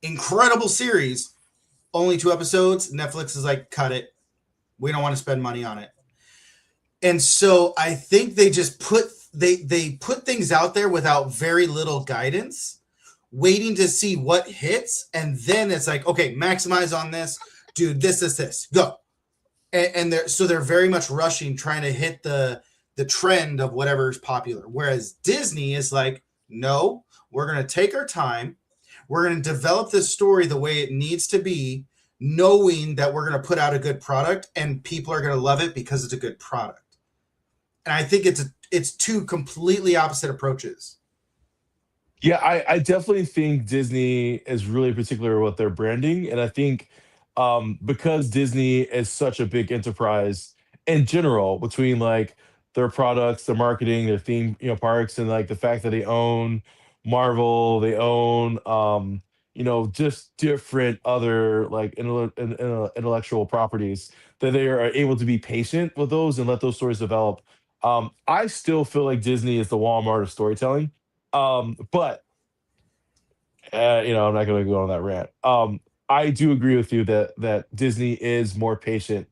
Incredible series, only 2 episodes. Netflix is like, cut it. We don't want to spend money on it. And so I think they just they put things out there without very little guidance, waiting to see what hits, and then it's like, okay, maximize on this, dude. This, go. And they're very much rushing, trying to hit the trend of whatever's popular. Whereas Disney is like, no, we're gonna take our time. We're gonna develop this story the way it needs to be, knowing that we're gonna put out a good product and people are gonna love it because it's a good product. And I think it's two completely opposite approaches. Yeah, I definitely think Disney is really particular with their branding. And I think because Disney is such a big enterprise in general, between like their products, their marketing, their theme, parks, and like the fact that they own Marvel, they own just different other like intellectual properties, that they are able to be patient with those and let those stories develop. I still feel like Disney is the Walmart of storytelling. But I'm not going to go on that rant. I do agree with you that Disney is more patient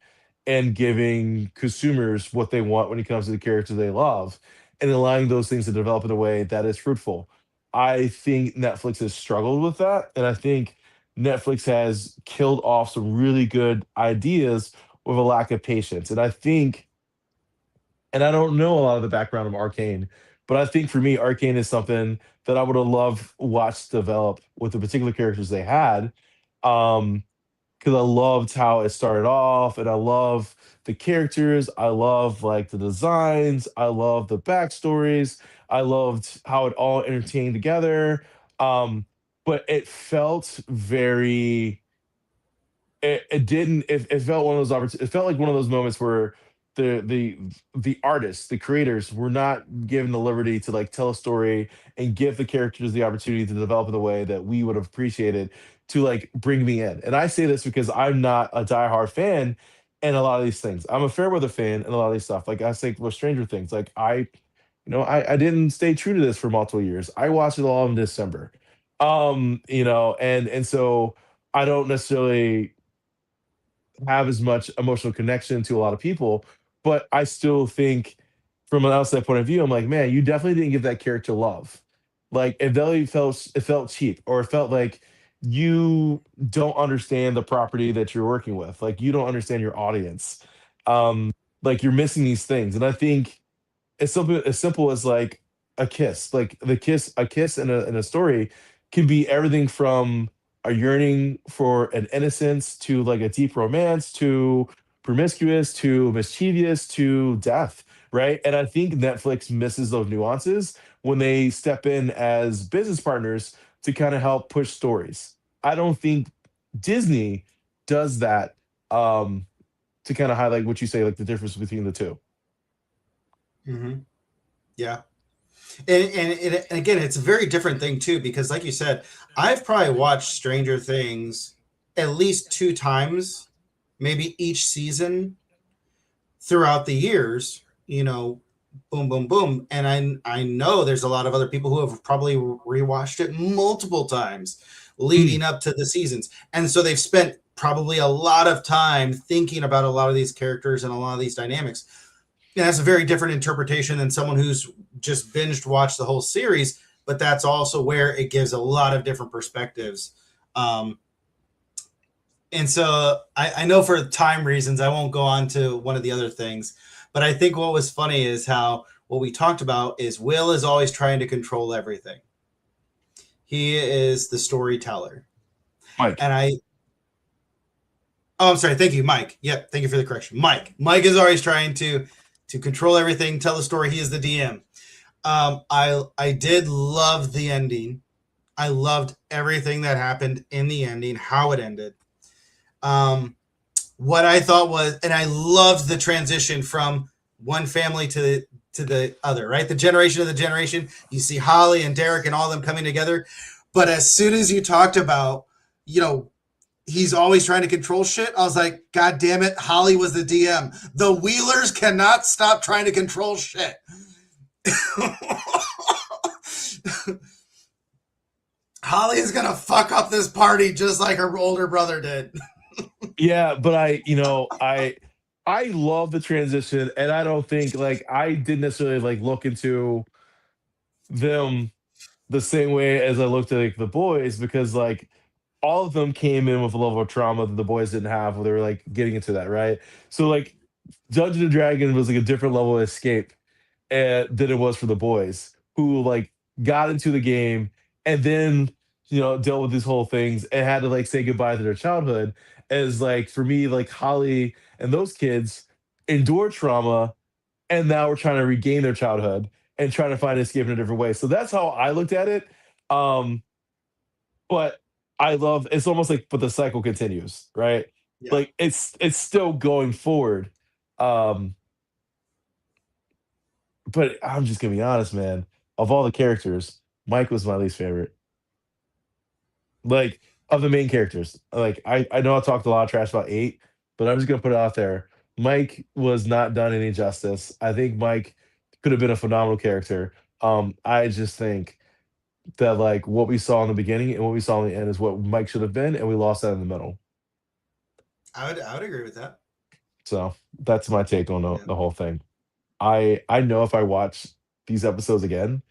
in giving consumers what they want when it comes to the characters they love, and allowing those things to develop in a way that is fruitful. I think Netflix has struggled with that, and I think Netflix has killed off some really good ideas with a lack of patience. And I think, and I don't know a lot of the background of Arcane, but I think for me, Arcane is something that I would have loved watched develop with the particular characters they had. Um, because I loved how it started off, and I love the characters. I love like the designs. I love the backstories. I loved how it all entertained together. Um, but it felt very it didn't it felt one of those it felt like one of those moments where the artists, the creators were not given the liberty to like tell a story and give the characters the opportunity to develop in the way that we would have appreciated to like bring me in. And I say this because I'm not a diehard fan in a lot of these things. I'm a fair weather fan in a lot of these stuff. Like I say with Stranger Things, like I didn't stay true to this for multiple years. I watched it all in December. And so I don't necessarily have as much emotional connection to a lot of people, but I still think from an outside point of view, I'm like, man, you definitely didn't give that character love. Like it felt cheap, or it felt like you don't understand the property that you're working with. Like you don't understand your audience. Like you're missing these things. And I think it's something as simple as like a kiss. Like a kiss in a story can be everything from a yearning for an innocence to like a deep romance to promiscuous to mischievous to death, right? And I think Netflix misses those nuances when they step in as business partners to kind of help push stories. I don't think Disney does that to kind of highlight what you say, like the difference between the two. Hmm. Yeah. And again, it's a very different thing too, because like you said, I've probably watched Stranger Things at least two times, maybe each season throughout the years, boom, boom, boom. And I know there's a lot of other people who have probably rewatched it multiple times leading Mm. up to the seasons. And so they've spent probably a lot of time thinking about a lot of these characters and a lot of these dynamics. And that's a very different interpretation than someone who's just binged watched the whole series, but that's also where it gives a lot of different perspectives. Um, and so I know for time reasons, I won't go on to one of the other things, but I think what was funny is how what we talked about is Will is always trying to control everything. He is the storyteller. Mike. And oh, I'm sorry. Thank you, Mike. Yep. Thank you for the correction. Mike is always trying to control everything, tell the story. He is the DM. I did love the ending. I loved everything that happened in the ending, how it ended. Um, what I thought was, and I loved the transition from one family to the other, right? The generation of the generation. You see Holly and Derek and all of them coming together. But as soon as you talked about, you know, he's always trying to control shit, I was like, God damn it, Holly was the DM. The Wheelers cannot stop trying to control shit. Holly is gonna fuck up this party just like her older brother did. Yeah, but I love the transition, and I don't think like I didn't necessarily like look into them the same way as I looked at like the boys, because like all of them came in with a level of trauma that the boys didn't have when they were like getting into that, right? So like Dungeons and Dragons was like a different level of escape than it was for the boys who like got into the game and then dealt with these whole things and had to like say goodbye to their childhood. As like for me, like Holly and those kids endure trauma and now we're trying to regain their childhood and trying to find escape in a different way. So that's how I looked at it. Um, but I love it's almost like but the cycle continues, right? Yeah. Like it's still going forward. Um, but I'm just gonna be honest, man. Of all the characters, Mike was my least favorite. Like of the main characters. Like I know I talked a lot of trash about eight, but I'm just gonna put it out there. Mike was not done any justice. I think Mike could have been a phenomenal character. I just think that like what we saw in the beginning and what we saw in the end is what Mike should have been, and we lost that in the middle. I would agree with that. So that's my take on Yeah. the whole thing. I know if I watch these episodes again,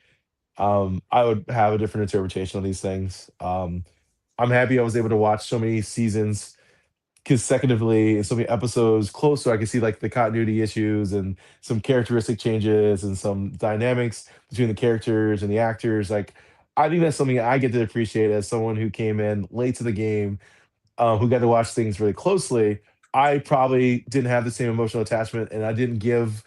I would have a different interpretation of these things. I'm happy I was able to watch so many seasons consecutively and so many episodes close so I can see like the continuity issues and some characteristic changes and some dynamics between the characters and the actors. Like I think that's something I get to appreciate as someone who came in late to the game, who got to watch things really closely. I probably didn't have the same emotional attachment, and I didn't give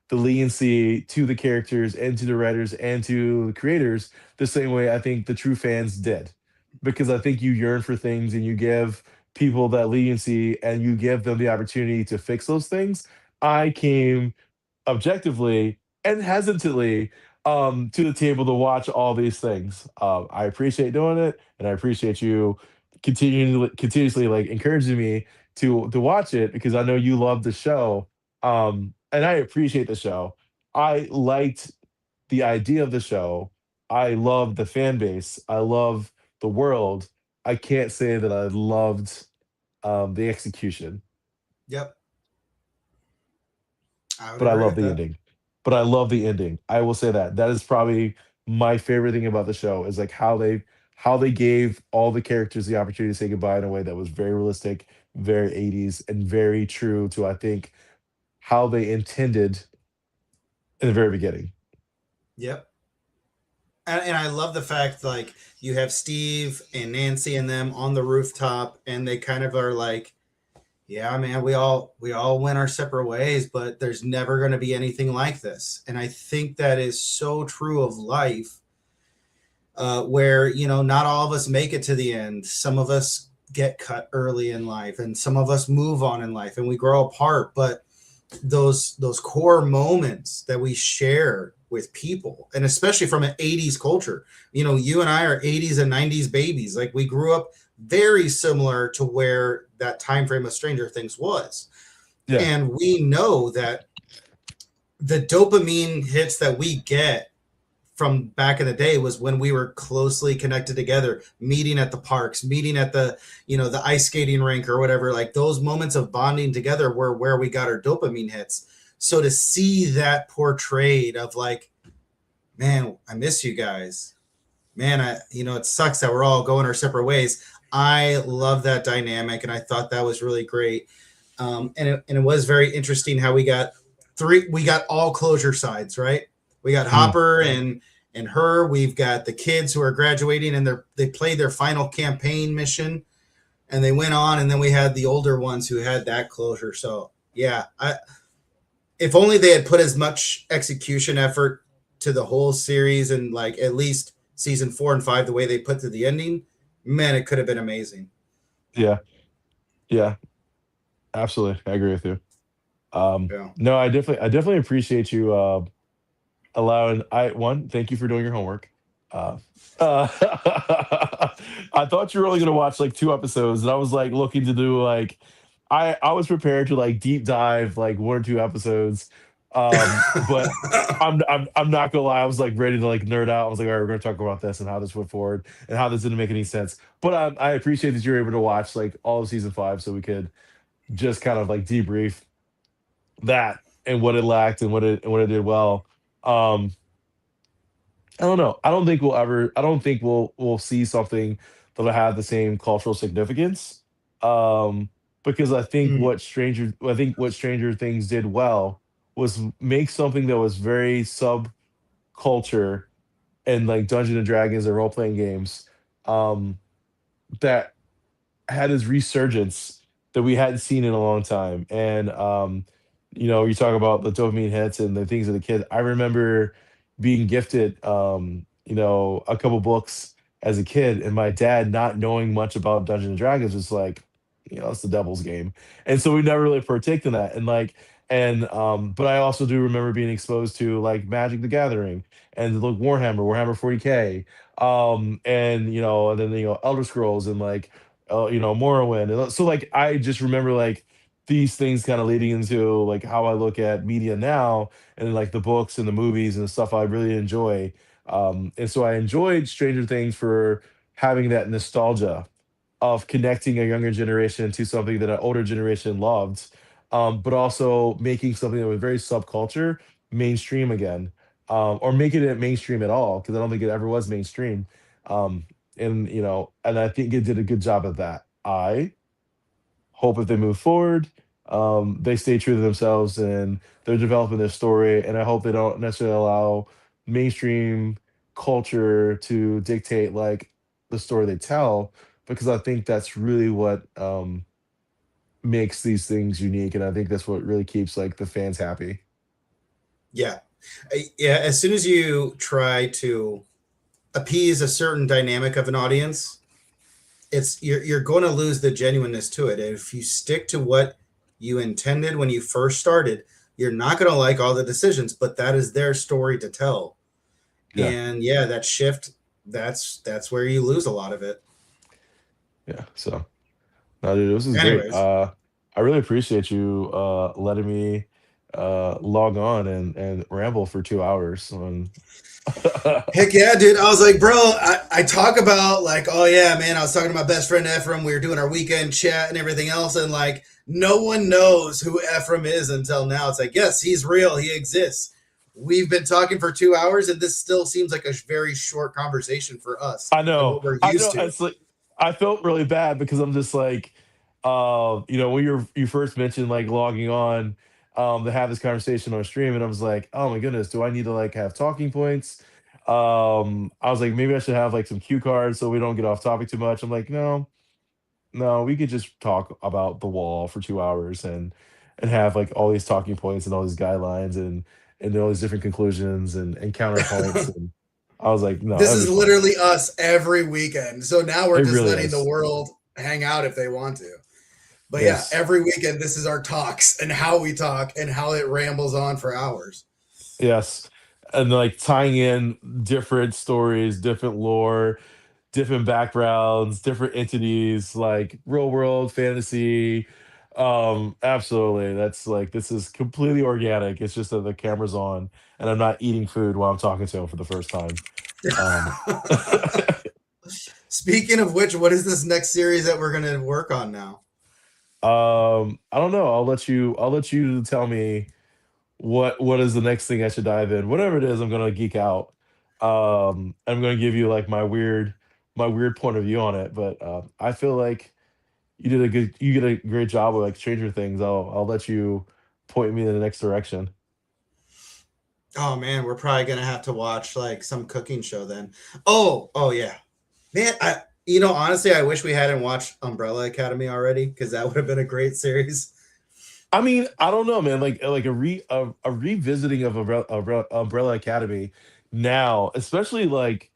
the leniency to the characters and to the writers and to the creators the same way I think the true fans did. Because I think you yearn for things and you give people that leniency and you give them the opportunity to fix those things. I came objectively and hesitantly to the table to watch all these things. I appreciate doing it, and I appreciate you continuously like encouraging me to watch it because I know you love the show, and I appreciate the show. I liked the idea of the show. I love the fan base. I love the world. I can't say that I loved the execution, Yep, I would but I agree love with the that. ending. But I love the ending. I will say that. That is probably my favorite thing about the show is like how they gave all the characters the opportunity to say goodbye in a way that was very realistic, very 80s, and very true to I think how they intended in the very beginning. Yep. And I love the fact like you have Steve and Nancy and them on the rooftop, and they kind of are like, "Yeah, man, we all went our separate ways, but there's never going to be anything like this." And I think that is so true of life, where not all of us make it to the end. Some of us get cut early in life, and some of us move on in life, and we grow apart. But those core moments that we share with people, and especially from an 80s culture, you and I are 80s and 90s babies. Like we grew up very similar to where that time frame of Stranger Things was, Yeah. and we know that the dopamine hits that we get from back in the day was when we were closely connected together, meeting at the parks, meeting at the ice skating rink or whatever. Like those moments of bonding together were where we got our dopamine hits. So to see that portrayed of like, man, I miss you guys, man, it sucks that we're all going our separate ways. I love that dynamic, and I thought that was really great. And it was very interesting how we got all closure sides, right? We got Mhm. Hopper and her. We've got the kids who are graduating and they played their final campaign mission and they went on, and then we had the older ones who had that closure. So yeah, if only they had put as much execution effort to the whole series and like at least season 4 and 5 the way they put to the ending, man, it could have been amazing. Yeah. Yeah. Absolutely. I agree with you. Yeah. No, I definitely appreciate you allowing I one, thank you for doing your homework. Uh, uh, I thought you were only gonna watch like 2 episodes, and I was like looking to do like I was prepared to like deep dive like 1 or 2 episodes. But I'm not gonna lie, I was like ready to like nerd out. I was like, all right, we're gonna talk about this and how this went forward and how this didn't make any sense. But I appreciate that you're able to watch like all of season 5 so we could just kind of like debrief that and what it lacked and what it did well. Um, I don't know. I don't think we'll see something that'll have the same cultural significance. Um, because Mm, I think what Stranger Things did well was make something that was very subculture and like Dungeons and Dragons and role playing games, um, that had his resurgence that we hadn't seen in a long time. And you talk about the dopamine hits and the things of the kid. I remember being gifted, a couple books as a kid, and my dad not knowing much about Dungeons and Dragons was like, it's the devil's game, and so we never really partake in that. And like, but I also do remember being exposed to like Magic the Gathering and like Warhammer 40K, and then Elder Scrolls and like Morrowind. And so like I just remember like these things kind of leading into like how I look at media now and like the books and the movies and the stuff I really enjoy. And so I enjoyed Stranger Things for having that nostalgia of connecting a younger generation to something that an older generation loved, but also making something that was very subculture mainstream again. or making it mainstream at all, because I don't think it ever was mainstream. Um, and and I think it did a good job of that. I hope if they move forward, they stay true to themselves and they're developing their story. And I hope they don't necessarily allow mainstream culture to dictate like the story they tell, because I think that's really what makes these things unique, and I think that's what really keeps like the fans happy. Yeah. Yeah. As soon as you try to appease a certain dynamic of an audience, you're going to lose the genuineness to it. And if you stick to what you intended when you first started, you're not going to like all the decisions, but that is their story to tell. Yeah, And yeah, that shift, that's where you lose a lot of it. yeah. So no, dude, this is great. Anyways, I really appreciate you letting me log on and ramble for 2 hours on. heck yeah, dude. I was like, bro, I talk about like, oh yeah, man, I was talking to my best friend Efream. We were doing our weekend chat and everything else, and like no one knows who Efream is until now. It's like, yes, he's real, he exists. We've been talking for 2 hours, and this still seems like a very short conversation for us and what we're I used know. to. It's like I felt really bad because I'm just like, when you first mentioned like logging on, to have this conversation on stream, and I was like, oh my goodness, do I need to like have talking points? I was like, maybe I should have like some cue cards so we don't get off topic too much. I'm like, no, no, we could just talk about the wall for 2 hours and have like all these talking points and all these guidelines and all these different conclusions and counterpoints. And I was like, no, This that'd be is fun. literally us every weekend. So now we're It just really letting the is. world hang out if they want to. But yeah, Yes. every weekend this is our talks and how we talk and how it rambles on for hours. Yes. And like tying in different stories, different lore, different backgrounds, different entities, like real world fantasy. Absolutely. That's like this is completely organic. It's just that the camera's on and I'm not eating food while I'm talking to him for the first time. Um Speaking of which, what is this next series that we're going to work on now? I don't know. I'll let you tell me what is the next thing I should dive in. Whatever it is, I'm gonna geek out. I'm gonna give you like my weird point of view on it. But I feel like you did a great job with like Stranger Things. I'll let you point me in the next direction. Oh man, we're probably going to have to watch like some cooking show then. Oh yeah. Man, honestly, I wish we hadn't watched Umbrella Academy already because that would have been a great series. I mean, I don't know, man. Like a revisiting of Umbrella Academy now, especially like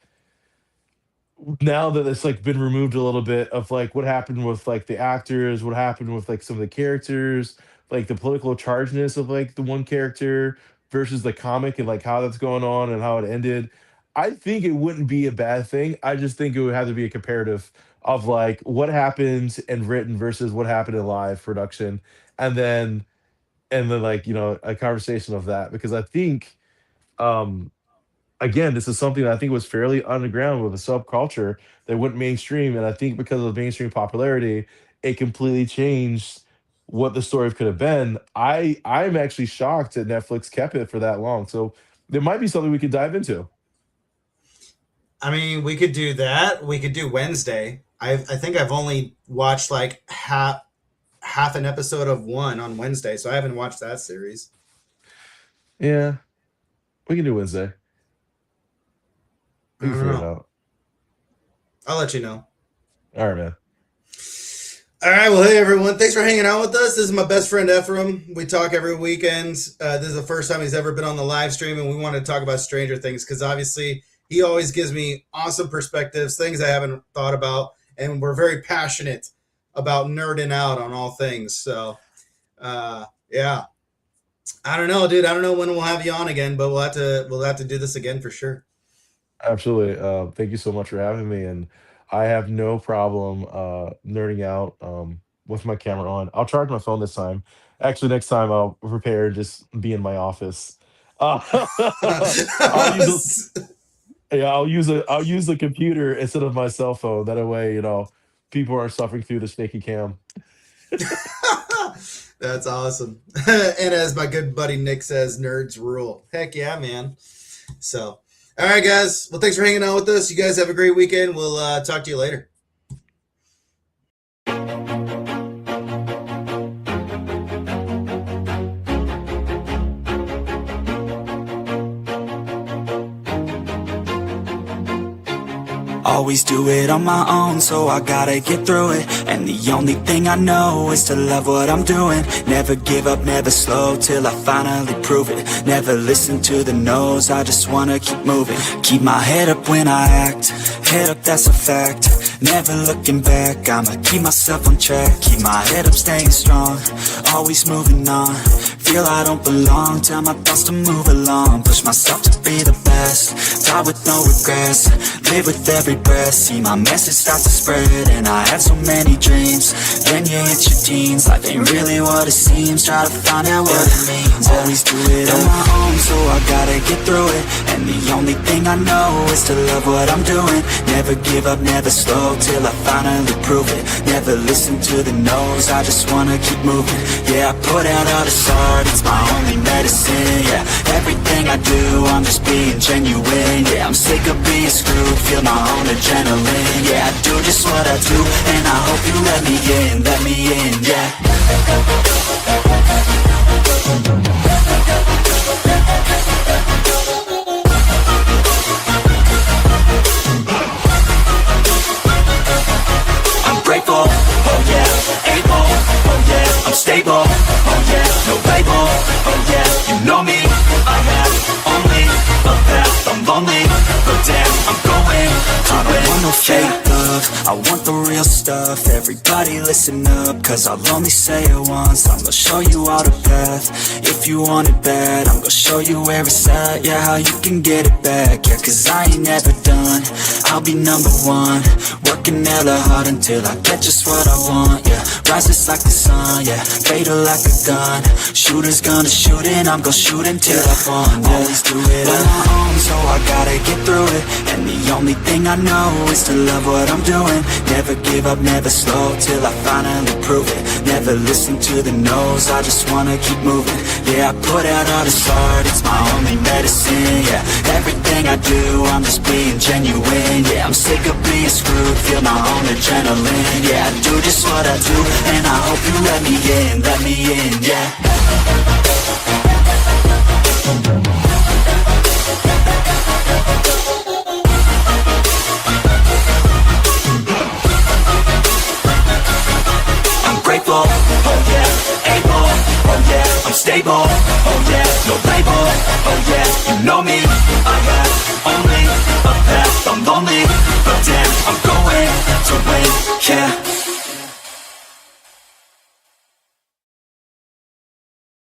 now that it's like been removed a little bit of like what happened with like the actors, what happened with like some of the characters, like the political chargedness of like the one character versus the comic and like how that's going on and how it ended. I think it wouldn't be a bad thing. I just think it would have to be a comparative of like what happened in written versus what happened in live production, and then like a conversation of that, because I think um again, this is something that I think was fairly underground with a subculture that went mainstream. And I think because of the mainstream popularity, it completely changed what the story could have been. I'm actually shocked that Netflix kept it for that long. So there might be something we could dive into. I mean, we could do that. We could do Wednesday. I think I've only watched like half an episode of one on Wednesday, so I haven't watched that series. Yeah, we can do Wednesday. I We can don't figure it know. out. I'll let you know. All right, man. All right. Well, hey everyone. Thanks for hanging out with us. This is my best friend Efream. We talk every weekend. This is the first time he's ever been on the live stream, and we want to talk about Stranger Things because obviously he always gives me awesome perspectives, things I haven't thought about, and we're very passionate about nerding out on all things. So, yeah. I don't know, dude. I don't know when we'll have you on again, but we'll have to do this again for sure. Absolutely. Thank you so much for having me. And I have no problem nerding out with my camera on. I'll charge my phone this time. Actually, next time I'll prepare and just be in my office. Uh, I'll use a yeah, I'll use a computer instead of my cell phone. That way, people are suffering through the shaky cam. That's awesome. And as my good buddy Nick says, nerds rule. Heck yeah, man. So, all right, guys. Well, thanks for hanging out with us. You guys have a great weekend. We'll talk to you later. Always do it on my own, so I gotta get through it. And the only thing I know is to love what I'm doing. Never give up, never slow, till I finally prove it. Never listen to the no's, I just wanna keep moving. Keep my head up when I act, head up, that's a fact. Never looking back, I'ma keep myself on track. Keep my head up, staying strong, always moving on. Feel I don't belong, tell my thoughts to move along. Push myself to be the best, die with no regrets. Live with every breath, see my message start to spread. And I had so many dreams, then you hit your teens. Life ain't really what it seems, try to find out what it means. Always do it on my own, so I gotta get through it. And the only thing I know is to love what I'm doing. Never give up, never slow, till I finally prove it. Never listen to the no's, I just wanna keep moving. Yeah, I put out all this art, it's my only medicine. Yeah, everything I do, I'm just being genuine. Yeah, I'm sick of being screwed, feel my own adrenaline. Yeah, I do just what I do, and I hope you let me in, yeah. I'm grateful, oh yeah, able, oh yeah, I'm stable, oh yeah, no label, oh yeah, you know me, I have only a path, I'm lonely, but damn, I'm going to I don't want no fake love, I want the real stuff. Everybody listen up, cause I'll only say it once. I'm gonna show you all the path, if you want it bad. I'm gonna show you where it's at, yeah, how you can get it back. Yeah, cause I ain't never done, I'll be number one. Working hella hard until I get just what I want, yeah. Rises like the sun, yeah, fatal like a gun. Shooters gonna shoot and I'm gonna shoot until I won, yeah. Always do it on my own, so I gotta get through it. And the only thing I know is to love what I'm doing. Never give up, never slow, till I finally prove it. Never listen to the no's, I just wanna keep moving. Yeah, I put out all this art, it's my only medicine. Yeah, everything I do, I'm just being genuine. Yeah, I'm sick of being screwed, feel my own adrenaline. Yeah, I do just what I do, and I hope you let me in, yeah. Grateful, oh yeah, able, oh yeah, I'm stable, oh yeah, no label, oh yeah, you know me, I have only a path, I'm lonely,